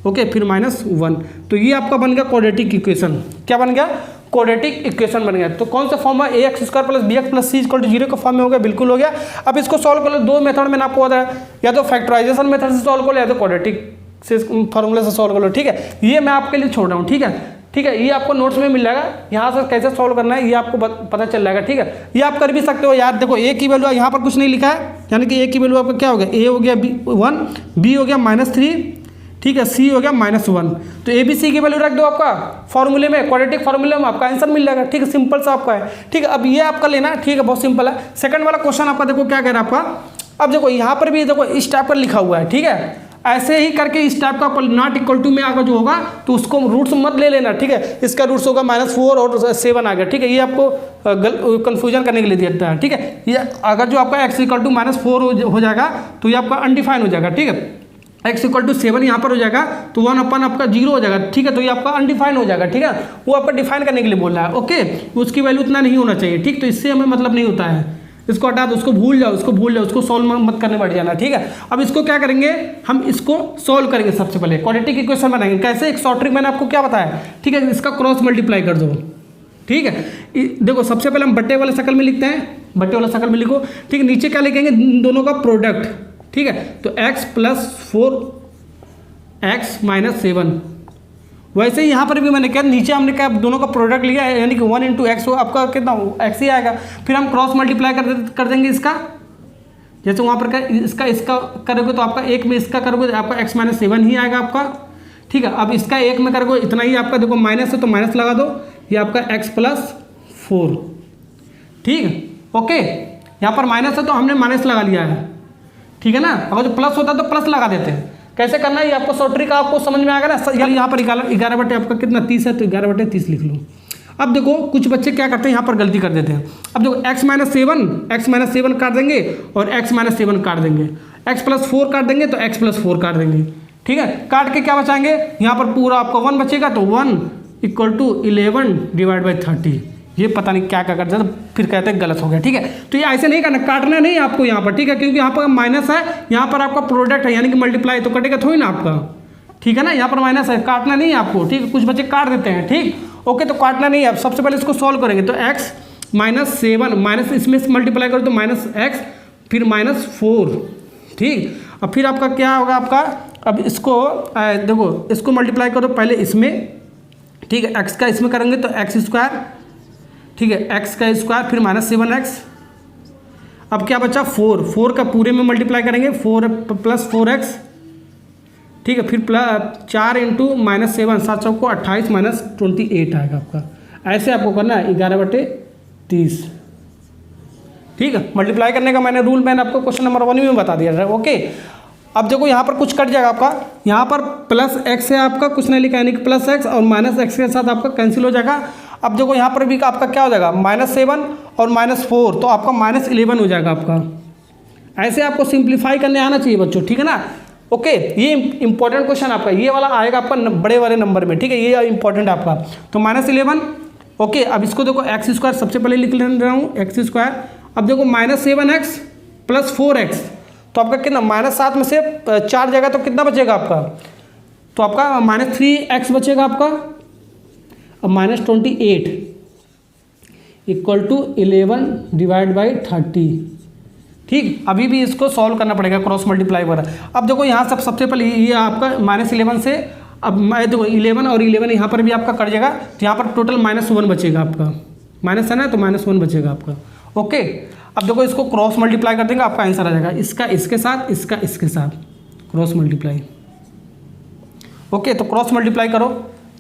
ओके। फिर -1, तो ये आपका बन गया क्वाड्रेटिक इक्वेशन। क्या बन गया, क्वाड्रेटिक इक्वेशन बन गया। तो कौन सा फॉर्म है, ax² + bx + c = 0 का फॉर्म में हो गया, बिल्कुल हो गया। अब इसको सॉल्व कर लो, 2 मेथड मैंने आपको बताया, या तो फैक्टराइजेशन मेथड से सॉल्व कर लो या तो क्वाड्रेटिक से फॉर्मूले से सॉल्व कर लो, ठीक है। ये मैं आपके लिए छोड़ रहा हूँ, ठीक है, ठीक है। ये आपको नोट्स में मिल जाएगा, यहाँ से कैसे सॉल्व करना है ये आपको पता चल जाएगा, ठीक है। ये आप कर भी सकते हो यार। देखो a की वैल्यू यहाँ पर कुछ नहीं लिखा है, यानी कि a की वैल्यू आपका क्या हो गया, a हो गया 1, b हो गया -3, ठीक है, c हो गया -1। तो a b c की वैल्यू रख दो आपका फॉर्मूले में, क्वाड्रेटिक फॉर्मूले में आपका आंसर मिल जाएगा, ठीक है। सिंपल सा आपका है, ठीक है। अब ये आपका लेना, ठीक है, बहुत सिंपल है। सेकंड वाला क्वेश्चन आपका देखो क्या कह रहा है आपका। अब देखो यहाँ पर भी देखो इस टाइप पर लिखा हुआ है, ठीक है। ऐसे ही करके इस टाइप का ≠ में अगर जो होगा तो उसको रूट्स मत ले लेना, ठीक है। इसका रूट्स होगा -4 और 7 आ गया, ठीक है। ये आपको कंफ्यूजन करने के लिए देता है, ठीक है। ये अगर जो आपका x = -4 हो जाएगा तो ये आपका अनडिफाइन हो जाएगा, ठीक है। x = 7 यहाँ पर हो जाएगा तो 1 आपका 0 हो जाएगा, ठीक है। तो ये आपका अनडिफाइन हो जाएगा, ठीक है। वो आपका डिफाइन करने के लिए बोल रहा है, ओके। उसकी वैल्यू उतना नहीं होना चाहिए, ठीक। तो इससे हमें मतलब नहीं होता है, इसको हटा दो, उसको भूल जाओ, उसको सॉल्व मत करने बैठ जाना, ठीक है। अब इसको क्या करेंगे, हम इसको सॉल्व करेंगे। सबसे पहले क्वाड्रेटिक इक्वेशन बनाएंगे, कैसे, एक शॉर्ट ट्रिक मैंने आपको क्या बताया, ठीक है। इसका क्रॉस मल्टीप्लाई कर दो, ठीक है। देखो सबसे पहले हम बट्टे वाले शक्ल में लिखते हैं, बट्टे वाला शक्ल में लिखो, ठीक है। नीचे क्या लिखेंगे, दोनों का प्रोडक्ट, ठीक है। तो x + 4x - 7, वैसे ही यहाँ पर भी मैंने क्या, नीचे हमने क्या दोनों का प्रोडक्ट लिया है, यानी कि 1 × x हो, आपका कितना x ही आएगा। फिर हम क्रॉस मल्टीप्लाई कर देंगे इसका, जैसे वहाँ पर इसका करोगे तो आपका 1 में इसका करोगे तो आपका x - 7 ही आएगा आपका, ठीक है। अब इसका 1 में करोगे इतना ही आपका, देखो माइनस है तो माइनस लगा दो, ये आपका x + 4, ठीक है, ओके। यहाँ पर माइनस है तो हमने माइनस लगा लिया है, ठीक है ना। अगर जो प्लस होता तो प्लस लगा देते हैं। कैसे करना है ये आपको शॉर्ट ट्रिक आपको समझ में आएगा ना। यहाँ पर 11 बटे आपका कितना 30 है, तो 11 बटे 30 लिख लो। अब देखो कुछ बच्चे क्या करते हैं, यहाँ पर गलती कर देते हैं। अब देखो x माइनस 7 काट देंगे और x माइनस 7 काट देंगे, x प्लस 4 काट देंगे तो x प्लस 4 काट देंगे, ठीक है। काट के क्या बचाएंगे, यहाँ पर पूरा आपका 1 बचेगा, तो 1 इक्वल टू 11 डिवाइड बाई 30। ये पता नहीं क्या क्या करते हैं, तो फिर कहते हैं गलत हो गया, ठीक है। तो ये ऐसे नहीं करना, काटना नहीं आपको यहाँ पर, ठीक है, क्योंकि यहाँ पर माइनस है, यहाँ पर आपका प्रोडक्ट है यानी कि मल्टीप्लाई, तो कटेगा थोड़ी ना आपका, ठीक है ना। यहाँ पर माइनस है, काटना नहीं है आपको, ठीक है। कुछ बच्चे काट देते हैं, ठीक, ओके, तो काटना नहीं है। अब सबसे पहले इसको सॉल्व करेंगे, तो x माइनस 7 माइनस इसमें से मल्टीप्लाई करो तो माइनस x फिर माइनस 4, ठीक। अब फिर आपका क्या होगा आपका, अब इसको देखो इसको मल्टीप्लाई करो पहले इसमें, ठीक है, x का इसमें करेंगे तो x स्क्वायर, ठीक है, x का स्क्वायर फिर माइनस 7x। अब क्या बचा 4 का पूरे में मल्टीप्लाई करेंगे 4 प्लस 4x, ठीक है, फिर प्लस 4 इंटू माइनस 7 7 चौको 28 माइनस 28 आएगा आपका। ऐसे आपको करना है 11 बटे 30, ठीक है। मल्टीप्लाई करने का मैंने आपको क्वेश्चन नंबर 1 में बता दिया था, ओके। अब देखो यहाँ पर कुछ कट जाएगा आपका, यहाँ पर प्लस x है आपका, कुछ नहीं लिखा यानी कि प्लस x और माइनस x के साथ आपका कैंसिल हो जाएगा। अब देखो यहाँ पर भी आपका क्या हो जाएगा -7 और -4, तो आपका -11 हो जाएगा आपका। ऐसे आपको सिंप्लीफाई करने आना चाहिए बच्चों, ठीक है ना, ओके। ये इंपॉर्टेंट क्वेश्चन आपका ये वाला आएगा आपका बड़े वाले नंबर में, ठीक है, ये इंपॉर्टेंट आपका। तो -11, ओके। अब इसको देखो एक्स स्क्वायर सबसे पहले लिख ले रहा हूँ, एक्स स्क्वायर। अब देखो -7x प्लस 4x, तो आपका कितना -7 में से 4 जाएगा तो कितना बचेगा आपका, तो आपका -3x बचेगा आपका। अब -28 इक्वल टू 11 डिवाइड बाई 30, ठीक। अभी भी इसको सॉल्व करना पड़ेगा क्रॉस मल्टीप्लाई वगैरह। अब देखो यहाँ सबसे पहले ये आपका -11 से, अब मैं देखो 11 और 11 यहाँ पर भी आपका कट जाएगा, तो यहाँ पर टोटल -1 बचेगा आपका, माइनस है ना, तो -1 बचेगा आपका, ओके। अब देखो इसको क्रॉस मल्टीप्लाई कर देंगे, आपका आंसर आ जाएगा इसका इसके साथ, इसका इसके साथ क्रॉस मल्टीप्लाई, ओके। तो क्रॉस मल्टीप्लाई करो,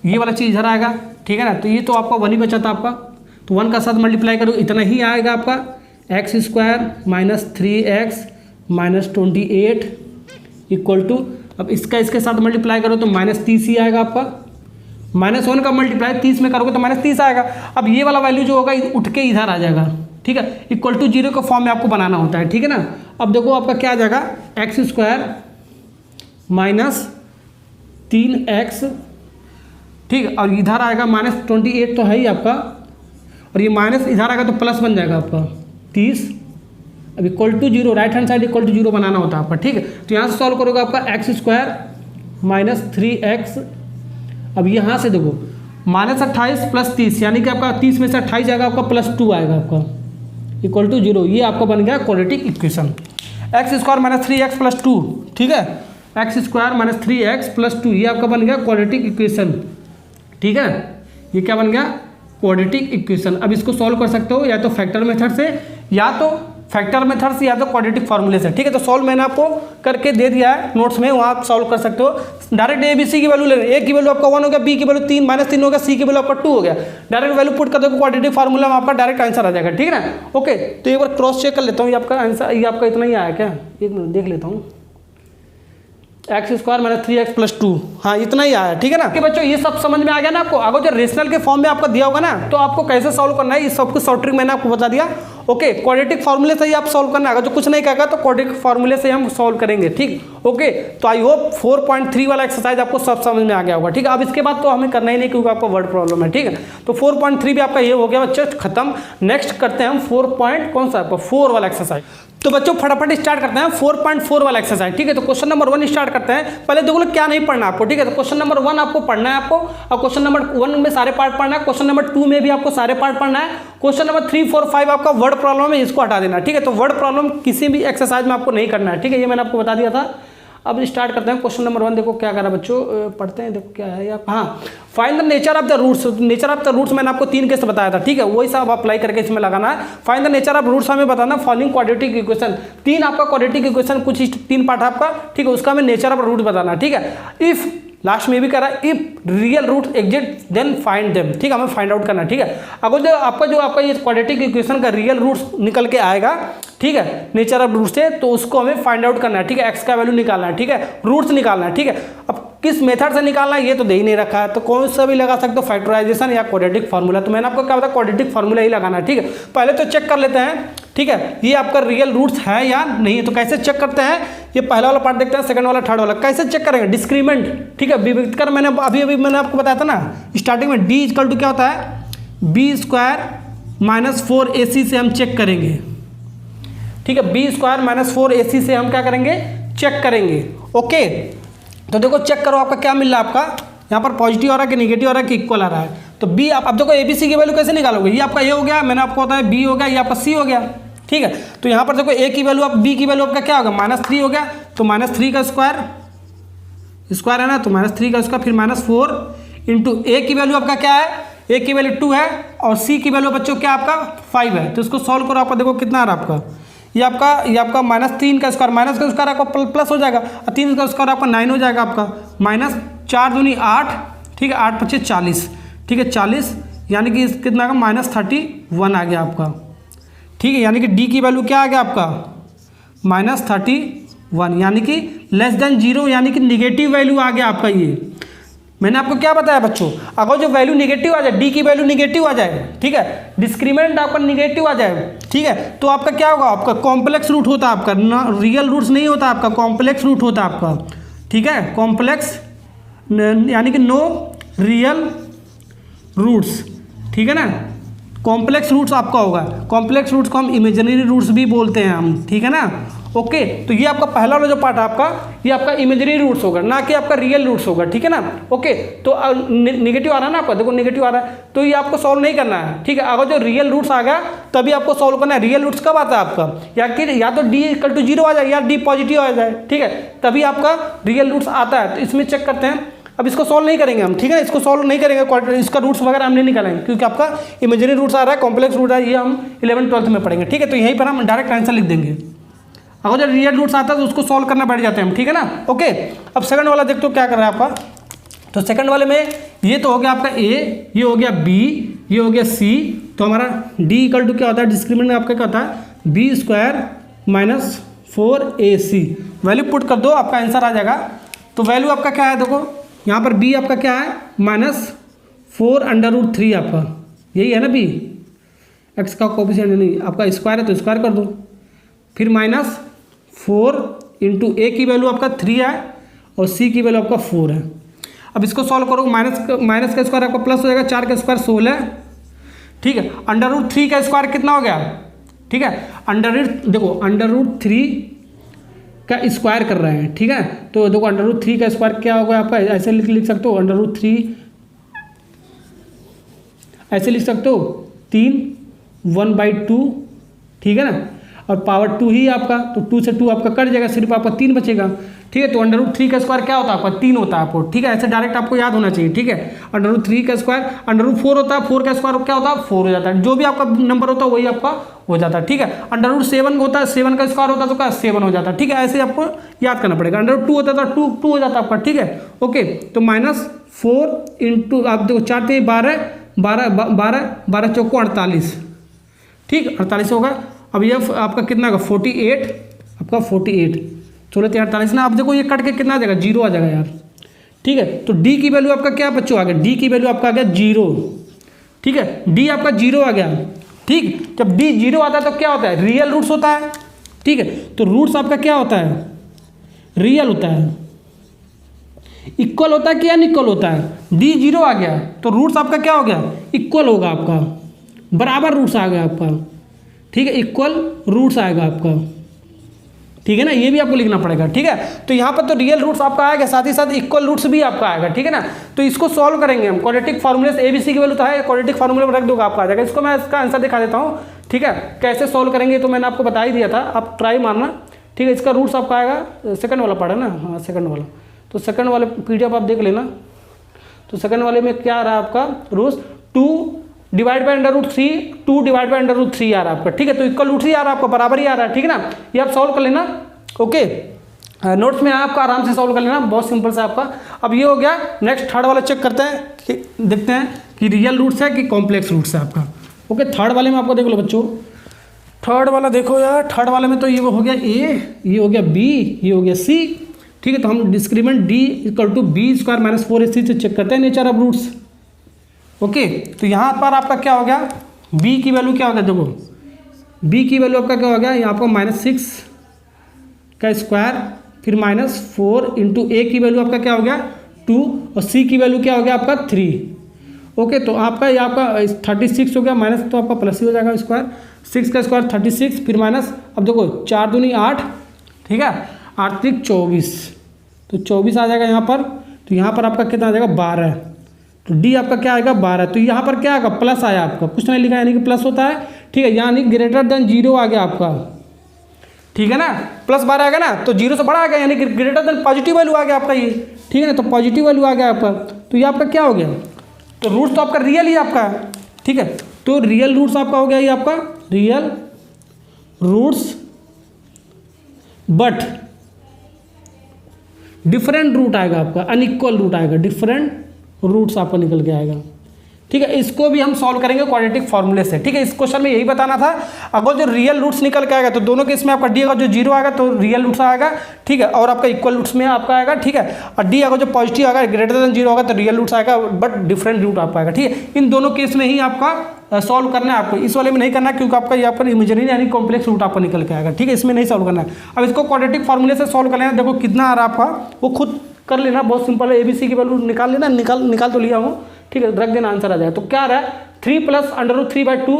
ये वाला चीज़ इधर आएगा, ठीक है ना। तो ये तो आपका 1 ही बचा था आपका, तो 1 का साथ मल्टीप्लाई करो, इतना ही आएगा आपका, X square minus 3x minus 28 equal to, अब इसका इसके साथ मल्टीप्लाई करो तो -30 ही आएगा आपका। -1 का मल्टीप्लाई 30 में करोगे तो -30 आएगा। अब ये वाला वैल्यू जो होगा उठ के इधर आ जाएगा, ठीक है, इक्वल टू 0 के फॉर्म में आपको बनाना होता है, ठीक है ना। अब देखो आपका क्या आ जाएगा, एक्स स्क्वायर माइनस 3x, ठीक है, और इधर आएगा -28 तो है ही आपका, और ये माइनस इधर आएगा तो प्लस बन जाएगा आपका 30, अब equal to 0, right hand side equal to 0 बनाना होता है आपका, ठीक है। तो यहाँ से सॉल्व करोगे आपका एक्स स्क्वायर माइनस 3x, अब यहाँ से देखो -28 प्लस 30 यानी कि आपका 30 में से 28 जाएगा आपका, +2 आएगा आपका, इक्वल टू 0। ये आपका बन गया quadratic equation, x square minus 3x plus 2, ठीक है, X square minus 3x plus 2, ये आपका बन गया क्वाड्रेटिक इक्वेशन, ठीक है। ये क्या बन गया, क्वाड्रेटिक इक्वेशन। अब इसको सॉल्व कर सकते हो या तो फैक्टर मेथड से, या तो क्वाड्रेटिक फार्मूले से, ठीक है। तो सॉल्व मैंने आपको करके दे दिया है नोट्स में, वहाँ आप सॉल्व कर सकते हो। डायरेक्ट ABC की वैल्यू ले रहे हैं, A की वैल्यू आपका 1 हो गया, B की वैल्यू 3 -3 हो गया, C की वैल्यू आपका 2 हो गया। डायरेक्ट वैल्यू पुट कर दो क्वाड्रेटिक फार्मूला में, आपका डायरेक्ट आंसर आ जाएगा, ठीक है ना, ओके। तो एक बार क्रॉस चेक कर लेता हूँ, ये आपका आंसर, ये आपका इतना ही आया क्या, एक मिनट देख लेता हूँ, x square minus 3x plus 2, हाँ इतना ही आया, ठीक है ना। कि बच्चों ये सब समझ में आ गया ना आपको। अगर जो रेशनल के फॉर्म में आपका दिया होगा ना, तो आपको कैसे सॉल्व करना है, ये सब कुछ शॉर्ट ट्रिक मैंने आपको बता दिया, ओके। क्वाड्रेटिक फार्मूले से ही आप सॉल्व करना है, अगर जो कुछ नहीं कहेगा तो क्वाड्रेटिक फार्मूले से हम सॉल्व करेंगे, ठीक, ओके। तो आई होप 4.3 वाला एक्सरसाइज आपको सब समझ में आ गया होगा, ठीक है। अब इसके बाद तो हमें करना ही नहीं क्योंकि आपका वर्ड प्रॉब्लम है, ठीक है। तो 4.3 भी आपका ये हो गया बच्चों खत्म। नेक्स्ट करते हैं हम 4 वाला एक्सरसाइज। तो बच्चों फटाफट स्टार्ट करते हैं 4.4 वाला एक्सरसाइज, ठीक है। तो क्वेश्चन नंबर 1 स्टार्ट करते हैं। पहले देखो क्या नहीं पढ़ना आपको, ठीक है। तो क्वेश्चन नंबर 1 आपको पढ़ना है आपको, और क्वेश्चन नंबर 1 में सारे पार्ट पढ़ना है, क्वेश्चन नंबर 2 में भी आपको सारे पार्ट पढ़ना है। क्वेश्चन नंबर 3, 4, 5 आपका वर्ड प्रॉब्लम है, इसको हटा देना, ठीक है। तो वर्ड प्रॉब्लम किसी भी एक्सरसाइज में आपको नहीं करना है, ठीक है, ये मैंने आपको बता दिया था। अब स्टार्ट करते हैं क्वेश्चन नंबर 1। देखो क्या करा बच्चों, पढ़ते हैं, देखो क्या है आप, हाँ, find the nature of the roots. Nature of the roots मैंने आपको 3 केस बताया था, ठीक है, वही सब अप्लाई करके इसमें लगाना है। Find the nature of roots हमें बताना, फॉलोइंग क्वाड्रेटिक इक्वेशन, 3 आपका क्वाड्रेटिक इक्वेशन, कुछ 3 पार्ट है आपका, ठीक है, उसका हमें नेचर ऑफ रूट बताना, ठीक है। इफ लास्ट में भी करा, if real root exist then find them, ठीक है, हमें फाइंड आउट करना, ठीक है। अगर जो आपका ये क्वाड्रेटिक इक्वेशन का रियल रूट्स निकल के आएगा ठीक है, नेचर ऑफ रूट्स है, तो उसको हमें फाइंड आउट करना है, ठीक है, एक्स का वैल्यू निकालना है, ठीक है, रूट्स निकालना है, ठीक है। अब किस मेथड से निकालना है ये तो दे ही नहीं रखा है, तो कौन सा भी लगा सकते हो, फैक्टराइजेशन या क्वाड्रेटिक फार्मूला। तो मैंने आपको क्या बताया, क्वाड्रेटिक फार्मूला ही लगाना है, ठीक है। पहले तो चेक कर लेते हैं, ठीक है, ये आपका रियल रूट्स है या नहीं है। तो कैसे चेक करते हैं, ये पहला वाला पार्ट देखते हैं, सेकंड वाला, थर्ड वाला कैसे चेक करेंगे, डिस्क्रीमेंट, ठीक है, विभक्त कर। मैंने अभी मैंने आपको बताया था ना स्टार्टिंग में, डी इक्वल टू क्या होता है, बी स्क्वायर माइनस 4ac से हम चेक करेंगे, ठीक है, बी स्क्वायर माइनस 4ac से हम क्या करेंगे, चेक करेंगे। ओके, तो देखो चेक करो आपका क्या मिल रहा है, आपका यहाँ पर पॉजिटिव आ रहा है कि निगेटिव आ रहा है कि इक्वल आ रहा है। तो बी आप अब देखो एबीसी की वैल्यू कैसे निकालोगे, ये आपका ए हो गया, मैंने आपको बताया बी हो गया, ये आपका सी हो गया, ठीक है। तो यहाँ पर देखो ए की वैल्यू, आप बी की वैल्यू आपका क्या होगा, -3 हो गया, तो -3 का स्क्वायर है ना, तो -3 का स्क्वायर, फिर -4 इंटू ए की वैल्यू आपका क्या है, ए की वैल्यू 2 है और सी की वैल्यू बच्चों क्या आपका 5 है। तो इसको सॉल्व करो, आपका देखो कितना आ रहा है आपका, ये आपका -3 का स्क्वायर, माइनस का स्क्वायर आपका प्लस हो जाएगा, और 3 का स्क्वायर आपका 9 हो जाएगा आपका, -4 दूनी 8, ठीक है, 8 × 5 = 40, ठीक है, 40, यानी कि कितना का -31 आ गया आपका, ठीक है। यानी कि डी की वैल्यू क्या आ गया आपका -31, यानी कि लेस देन 0, यानी कि निगेटिव वैल्यू आ गया आपका। ये मैंने आपको क्या बताया बच्चों, अगर जो वैल्यू निगेटिव आ जाए, डी की वैल्यू निगेटिव आ जाए, ठीक है, डिस्क्रिमिनेंट आपका निगेटिव आ जाए, ठीक है, तो आपका क्या होगा, आपका कॉम्प्लेक्स रूट होता है आपका, ना रियल रूट्स नहीं होता आपका, कॉम्प्लेक्स रूट होता है आपका, ठीक है, कॉम्प्लेक्स यानी कि नो रियल रूट्स, ठीक है ना, कॉम्प्लेक्स रूट्स आपका होगा। कॉम्प्लेक्स रूट्स को हम इमेजिनरी रूट्स भी बोलते हैं हम, ठीक है ना। ओके, तो ये आपका पहला वाला जो पार्ट है आपका, ये आपका इमेजिनरी रूट्स होगा, ना कि आपका रियल रूट्स होगा, ठीक है ना। ओके, तो निगेटिव आ रहा है ना आपका, देखो निगेटिव आ रहा है, तो ये आपको सॉल्व नहीं करना है, ठीक है। अगर जो रियल रूट्स आ गया तभी आपको सॉल्व करना है। रियल रूट्स कब आता है आपका, या तो डी इक्वल टू 0 आ जाए या डी पॉजिटिव आ जाए, ठीक है, तभी आपका रियल रूट्स आता है। तो इसमें चेक करते हैं, अब इसको सॉल्व नहीं करेंगे हम, ठीक है, इसको सॉल्व नहीं करेंगे, इसका रूट्स वगैरह हम नहीं निकालेंगे, क्योंकि आपका इमेजिनरी रूट्स आ रहा है, कॉम्प्लेक्स रूट है, ये हम 11th-12th में पढ़ेंगे, ठीक है। तो यहीं पर हम डायरेक्ट आंसर लिख देंगे। अगर जो रियल रूट्स आता है तो उसको सॉल्व करना बैठ जाते हैं हम, ठीक है ना। ओके, अब सेकंड वाला देखते हो क्या कर रहा है आपका। तो सेकंड वाले में ये तो हो गया आपका ए, ये हो गया बी, ये हो गया सी, तो हमारा डी इक्वल टू क्या होता है, डिस्क्रिमिनेंट आपका क्या होता है, B square minus 4ac, value put कर दो, आपका आंसर आ जाएगा। तो वैल्यू आपका क्या है, देखो यहाँ पर b आपका क्या है, -4√3 आपका, यही है ना b, x का कोफिशिएंट नहीं, आपका स्क्वायर है तो स्क्वायर कर दो, फिर -4 इंटू ए की वैल्यू आपका 3 है और सी की वैल्यू आपका 4 है। अब इसको सॉल्व करो, माइनस का स्क्वायर आपका प्लस हो जाएगा, 4 का स्क्वायर 16, ठीक है, √3 का स्क्वायर कितना हो गया, ठीक है, देखो √3 का स्क्वायर कर रहे हैं, ठीक है, तो देखो √3 का स्क्वायर क्या होगा आपका, ऐसे लिख सकते हो, √3 ऐसे लिख सकते हो, 3 1/2, ठीक है ना, और पावर 2 ही आपका, तो 2 से 2 आपका कट जाएगा, सिर्फ आपका 3 बचेगा, ठीक है। तो √3 का स्क्वायर क्या होता है आपका, 3 होता है आपको, ठीक है, ऐसे डायरेक्ट आपको याद होना चाहिए, ठीक है। √3 का स्क्वायर √4 होता है, 4 का स्क्वायर क्या होता है, 4 हो जाता है, जो भी आपका नंबर होता है वही आपका हो जाता है, ठीक है। √7 होता है, 7 का स्क्वायर होता है तो क्या 7 हो जाता है, ठीक है, ऐसे आपको याद करना पड़ेगा। √2 होता है तो 2 हो जाता है आपका, ठीक है। ओके, तो -4 इंटू आप देखो 4 × 12 चौको 48, ठीक, 48 होगा। अब ये आपका कितना का 48, आपका 48, 16 × 48 ना, आप देखो ये कट के कितना आ जाएगा, 0 आ जाएगा यार, ठीक है। तो डी की वैल्यू आपका क्या बच्चों आ गया, डी की वैल्यू आपका आ गया 0, ठीक है, डी आपका 0 आ गया, ठीक। जब डी 0 आता है तो क्या होता है, रियल रूट्स होता है, ठीक है। तो रूट्स आपका क्या होता है, रियल होता है, इक्वल होता है कि अनइक्वल होता है। डी 0 आ गया तो रूट्स आपका क्या हो गया, इक्वल होगा आपका, बराबर रूट्स आ गया आपका, ठीक है, इक्वल रूट्स आएगा आपका, ठीक है ना, ये भी आपको लिखना पड़ेगा, ठीक है। तो यहाँ पर तो रियल रूट्स आपका आएगा, साथ ही साथ इक्वल रूट्स भी आपका आएगा, ठीक है ना। तो इसको सॉल्व करेंगे हम, क्वाड्रेटिक फार्मूले से एबीसी की वैल्यू तो है, क्वाड्रेटिक फार्मूले में रख दूंगा आपका आ जाएगा। इसको मैं इसका आंसर दिखा देता हूँ, ठीक है, कैसे सॉल्व करेंगे तो मैंने आपको बता ही दिया था, आप ट्राई मारना, ठीक है। इसका रूट्स आपका आएगा, सेकंड वाला पढ़ा ना, हाँ सेकंड वाला, तो सेकंड वाले PDF आप देख लेना। तो सेकंड वाले में क्या आ रहा है आपका roots, 2 divide by √3, 2 divide by √3 आ रहा है आपका, ठीक है। तो इक्वल रूट ही आ रहा है आपका, बराबर ही आ रहा है, ठीक है ना। ये आप सॉल्व कर लेना, ओके, नोट्स में आपका आराम से सॉल्व कर लेना, बहुत सिंपल सा आपका। अब ये हो गया, नेक्स्ट थर्ड वाला चेक करते हैं कि देखते हैं कि रियल रूट्स है कि कॉम्प्लेक्स रूट्स है आपका। ओके, थर्ड वाले में आपको देख लो बच्चों, थर्ड वाला देखो यार, थर्ड वाले में तो ये हो गया ए, ये हो गया बी, ये हो गया सी। ठीक है, तो हम discriminant D equal to B square minus 4ac से चेक करते हैं नेचर ऑफ रूट्स। ओके, तो यहाँ पर आपका क्या हो गया, बी की वैल्यू क्या हो गया, देखो बी की वैल्यू आपका क्या हो गया, यहाँ पर -6 का स्क्वायर, फिर -4 इंटू ए की वैल्यू आपका क्या हो गया 2, और सी की वैल्यू क्या हो गया आपका 3। ओके, तो आपका ये आपका 36 हो गया, माइनस तो आपका प्लस ही हो जाएगा स्क्वायर, 6 का स्क्वायर 36, फिर माइनस, अब देखो 4 दूनी 8, ठीक है, 8 3 24, तो 24 आ जाएगा यहाँ पर। तो यहाँ पर आपका कितना आ जाएगा 12, तो डी आपका क्या आएगा 12। तो यहाँ पर क्या आएगा, प्लस आया आपका, कुछ नहीं लिखा यानी कि प्लस होता है। ठीक है, यानी ग्रेटर देन 0 आ गया आपका, ठीक है ना, +12 आ गया ना, तो 0 से बड़ा आ गया, यानी कि ग्रेटर देन पॉजिटिव वैल्यू आ गया आपका ये। ठीक है ना, तो पॉजिटिव वैल्यू आ गया आपका, तो ये आपका क्या हो गया, तो रूट्स तो आपका रियल ही आपका है। ठीक है, तो रियल रूट्स आपका हो गया ये आपका real roots, but different root आएगा आपका, अनइक्वल रूट आएगा, डिफरेंट रूट्स आपका निकल के आएगा। ठीक है, इसको भी हम सॉल्व करेंगे क्वाड्रेटिक फॉर्मूले से। ठीक है, इस क्वेश्चन में यही बताना था, अगर जो रियल रूट्स निकल के आएगा तो दोनों केस में आपका डी अगर जो 0 आएगा तो रियल रूट्स आएगा। ठीक है, और आपका इक्वल रूट्स में आपका आएगा। ठीक है, और डी अगर जो पॉजिटिव आएगा ग्रेटर देन 0 होगा तो रियल रूट्स आएगा, बट डिफरेंट रूट आपका आएगा। ठीक है, इन दोनों केस में ही आपका सॉल्व करना है आपको, इस वाले में नहीं करना क्योंकि आपका ये आपका इमेजिनरी यानी कॉम्प्लेक्स रूट आपको निकल के आएगा। ठीक है, इसमें नहीं सॉल्व करना है। अब इसको क्वाड्रेटिक फॉर्मूले से सॉल्व कर लेना, देखो कितना आ रहा है आपका, वो खुद कर लेना, बहुत सिंपल है। ABC की वैल्यू निकाल लेना, निकाल तो लिया हूँ। ठीक है, रख देना, आंसर आ जाएगा। तो क्या आ रहा है 3 + √3/2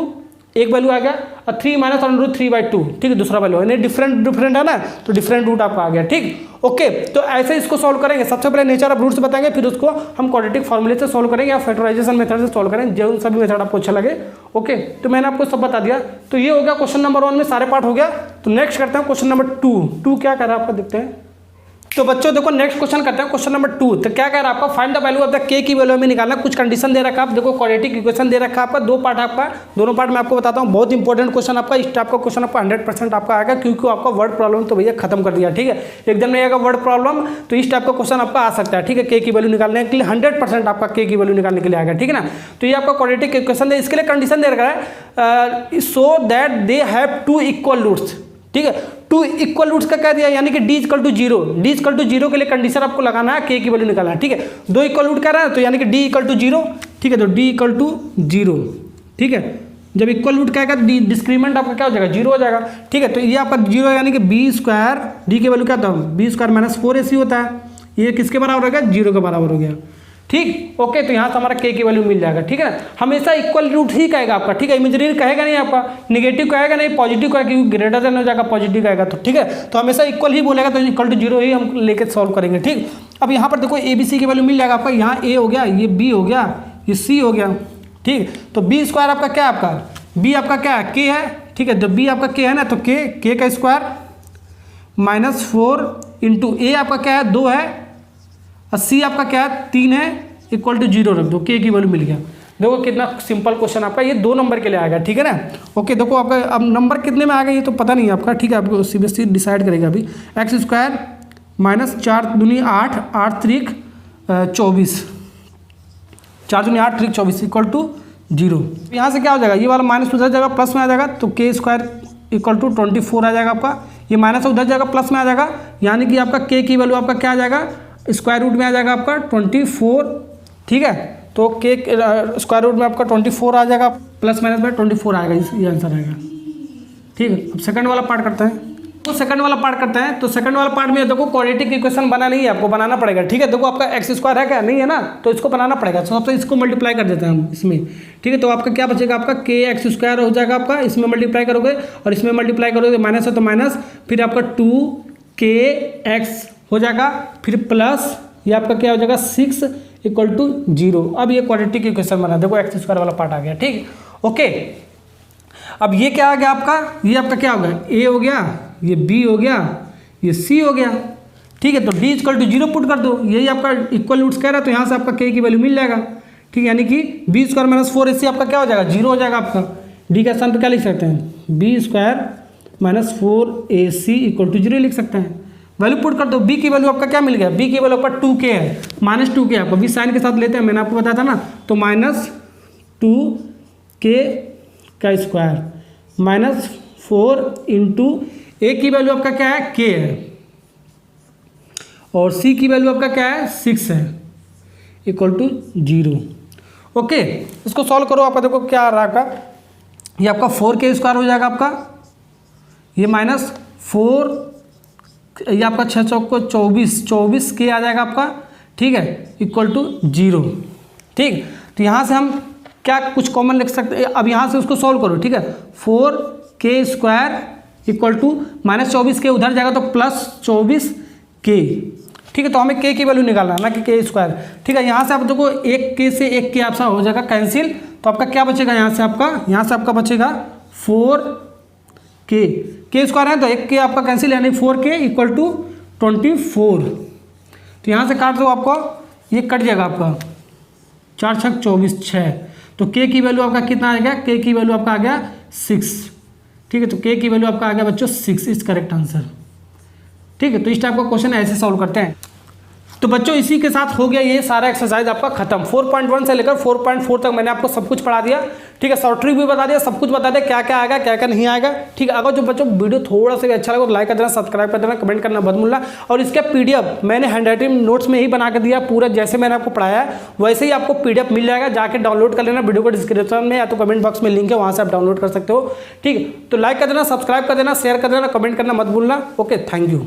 एक वैल्यू आ गया, और 3 - √3/2। ठीक है, दूसरा वैल्यू है, डिफरेंट है ना, तो डिफरेंट रूट आपका आ गया। ठीक, ओके, तो ऐसे इसको सॉल्व करेंगे। सबसे पहले नेचर ऑफ रूट्स बताएंगे, फिर उसको हम क्वाड्रेटिक फॉर्मूले से सॉल्व करेंगे या फैक्टराइजेशन मेथड से सॉल्व करेंगे, जो सभी मेथड आपको अच्छा लगे। ओके, तो मैंने आपको सब बता दिया। तो ये हो गया क्वेश्चन नंबर 1 में सारे पार्ट हो गया। तो नेक्स्ट करते हैं क्वेश्चन नंबर 2 क्या कर रहा है आपका, देखते हैं। तो बच्चों देखो नेक्स्ट क्वेश्चन करते हैं, क्वेश्चन नंबर 2। तो क्या कह रहा है आपका, find the value of the के की वैल्यू में निकालना। कुछ कंडीशन दे रखा है, आप देखो क्वाड्रेटिक इक्वेशन दे रखा है आपका, 2 पार्ट आपका, दोनों पार्ट मैं आपको बताता हूँ। बहुत इंपॉर्टेंट क्वेश्चन आपका, इस टाइप का क्वेश्चन आपका 100% आपका आएगा, क्योंकि आपका वर्ड प्रॉब्लम तो भैया खत्म कर दिया। ठीक है, एकदम नहीं आएगा वर्ड प्रॉब्लम, तो इस टाइप का क्वेश्चन आपका आ सकता है। ठीक है, के की वैल्यू निकालने के लिए 100% आपका के की वैल्यू निकालने के लिए आएगा। ठीक है ना, तो ये आपका क्वाड्रेटिक इक्वेशन है, इसके लिए कंडीशन दे रखा है, so that they have 2 equal roots. ठीक है, 2 इक्वल रूट्स का कह दिया, यानी कि d = 0, d = 0 के लिए कंडीशन आपको लगाना है, k की वैल्यू निकालना है। ठीक है, 2 इक्वल रूट कह रहा है, तो यानी कि d = 0। ठीक है, तो d = 0। ठीक है, जब इक्वल रूट कहेगा तो डिस्क्रीमेंट आपका क्या हो जाएगा, 0 हो जाएगा। ठीक है, तो ये आपका 0 यानी कि b², d की वैल्यू क्या था, b² - 4ac होता है, ये किसके बराबर हो गया, 0 के बराबर हो गया। ठीक, ओके, तो यहाँ से हमारा के की वैल्यू मिल जाएगा। ठीक है ना, हमेशा इक्वल रूट ही कहेगा आपका। ठीक है, इमेजिनरी कहेगा नहीं आपका, नेगेटिव कहेगा नहीं, पॉजिटिव कहेगा, क्योंकि ग्रेटर देन हो जाएगा, पॉजिटिव कहेगा तो। ठीक है, तो हमेशा इक्वल ही बोलेगा, तो = 0 ही हम लेके सॉल्व करेंगे। ठीक, अब यहाँ पर देखो ABC की वैल्यू मिल जाएगा आपका, यहाँ A हो गया, ये B हो गया, ये C हो गया। ठीक, तो b² आपका क्या है, आपका b आपका क्या है, k है। ठीक है, जब b आपका k है ना, तो k का स्क्वायर -4 इंटू a आपका क्या है, 2 है, और c आपका क्या है, 3 है, इक्वल टू 0 रख दो, के की वैल्यू मिल गया। देखो कितना सिंपल क्वेश्चन आपका, ये 2 नंबर के लिए आएगा। ठीक है ना, ओके, देखो आपका अब नंबर कितने में आ गया ये तो पता नहीं है आपका। ठीक है, आपको CBSE डिसाइड करेगा अभी। x² - 4 दूनी 8, 8 3 24, 4 दूनी 8 3 24 इक्वल टू 0। यहाँ से क्या हो जाएगा, ये वाला माइनस उधर जाएगा, प्लस में आ जाएगा, तो k² = 24 आ जाएगा आपका। ये माइनस उधर जाएगा, प्लस में आ जाएगा, यानी कि आपका k की वैल्यू आपका क्या आ जाएगा, स्क्वायर रूट में आ जाएगा आपका 24। ठीक है, तो के स्क्वायर रूट में आपका 24 आ जाएगा, ±24 आएगा, ये आंसर आएगा। ठीक है, अब सेकंड वाला पार्ट करते हैं। तो सेकंड वाला पार्ट करते हैं। तो सेकंड वाला पार्ट में देखो क्वाड्रेटिक इक्वेशन बना नहीं है, आपको बनाना पड़ेगा। ठीक है, देखो आपका x² है क्या, नहीं है ना, तो इसको बनाना पड़ेगा। तो सबसे इसको मल्टीप्लाई कर देते हैं हम इसमें। ठीक है, तो आपका क्या बचेगा, आपका kx² हो जाएगा आपका, इसमें मल्टीप्लाई करोगे और इसमें मल्टीप्लाई करोगे, माइनस है तो माइनस, फिर आपका 2kx हो जाएगा, फिर प्लस ये आपका क्या हो जाएगा 6 = 0। अब ये क्वाड्रेटिक इक्वेशन बना, देखो x² वाला पार्ट आ गया। ठीक, ओके, अब ये क्या आ गया आपका, ये आपका क्या हो गया, a हो गया, ये b हो गया, ये c हो गया। ठीक है, तो d = 0 पुट कर दो, यही आपका इक्वल रूट्स कह रहा है, तो यहाँ से आपका k की वैल्यू मिल जाएगा। ठीक, यानी कि b² - 4ac आपका क्या हो जाएगा, 0 हो जाएगा आपका। d का स्थान पर क्या लिख सकते हैं, b² - 4ac = 0 लिख सकते हैं। वैल्यू पुट कर दो, b की वैल्यू आपका क्या मिल गया, b की वैल्यू आपका 2k है, -2k आपका b साइन के साथ लेते हैं, मैंने आपको बताया था ना, तो -2k² 4 इंटू ए की वैल्यू आपका क्या है, के है, और सी की वैल्यू आपका क्या है, 6 है, इक्वल टू 0। ओके, इसको सॉल्व करो। आपका देखो क्या आ रहा है आपका, ये आपका 4k² हो जाएगा आपका, ये माइनस 4, ये आपका 6 चौक को 24 के आ जाएगा आपका, ठीक है, इक्वल टू 0। ठीक, तो यहाँ से हम क्या कुछ कॉमन लिख सकते हैं, अब यहाँ से उसको सॉल्व करो। ठीक है, 4k² इक्वल टू -24 के उधर जाएगा तो +24k। ठीक है, तो हमें k की वैल्यू निकालना है ना कि k²। ठीक है, यहाँ से आप देखो 1k से 1k आपका हो जाएगा कैंसिल, तो आपका क्या बचेगा, यहाँ से आपका बचेगा 4k, k² है तो 1k आपका कैंसिल, यानी 4k इक्वल टू 24। तो यहाँ से काट दो, आपको ये कट जाएगा आपका 4 छक 24 6, तो k की वैल्यू आपका कितना आ गया, k की वैल्यू आपका आ गया 6। ठीक है, तो k की वैल्यू आपका आ गया बच्चों 6 इज करेक्ट आंसर। ठीक है, तो इस टाइप का क्वेश्चन ऐसे सॉल्व करते हैं। तो बच्चों इसी के साथ हो गया ये सारा एक्सरसाइज आपका खत्म। 4.1 से लेकर 4.4 तक मैंने आपको सब कुछ पढ़ा दिया। ठीक है, शॉर्ट ट्रिक भी बता दिया, सब कुछ बता दिया, क्या क्या आएगा क्या क्या नहीं आएगा। ठीक है, अगर जो बच्चों वीडियो थोड़ा सा भी अच्छा लगा तो लाइक कर देना, सब्सक्राइब कर देना, कमेंट करना मत भूलना। और इसका पीडीएफ मैंने हैंडराइटिंग नोट्स में ही बना के दिया, पूरा जैसे मैंने आपको पढ़ाया है वैसे ही आपको पीडीएफ मिल जाएगा, जाके डाउनलोड कर लेना। वीडियो को डिस्क्रिप्शन में या तो कमेंट बॉक्स में लिंक है, वहाँ से आप डाउनलोड कर सकते हो। ठीक है, तो लाइक कर देना, सब्सक्राइब कर देना, शेयर कर देना, कमेंट करना मत भूलना। Okay, thank you.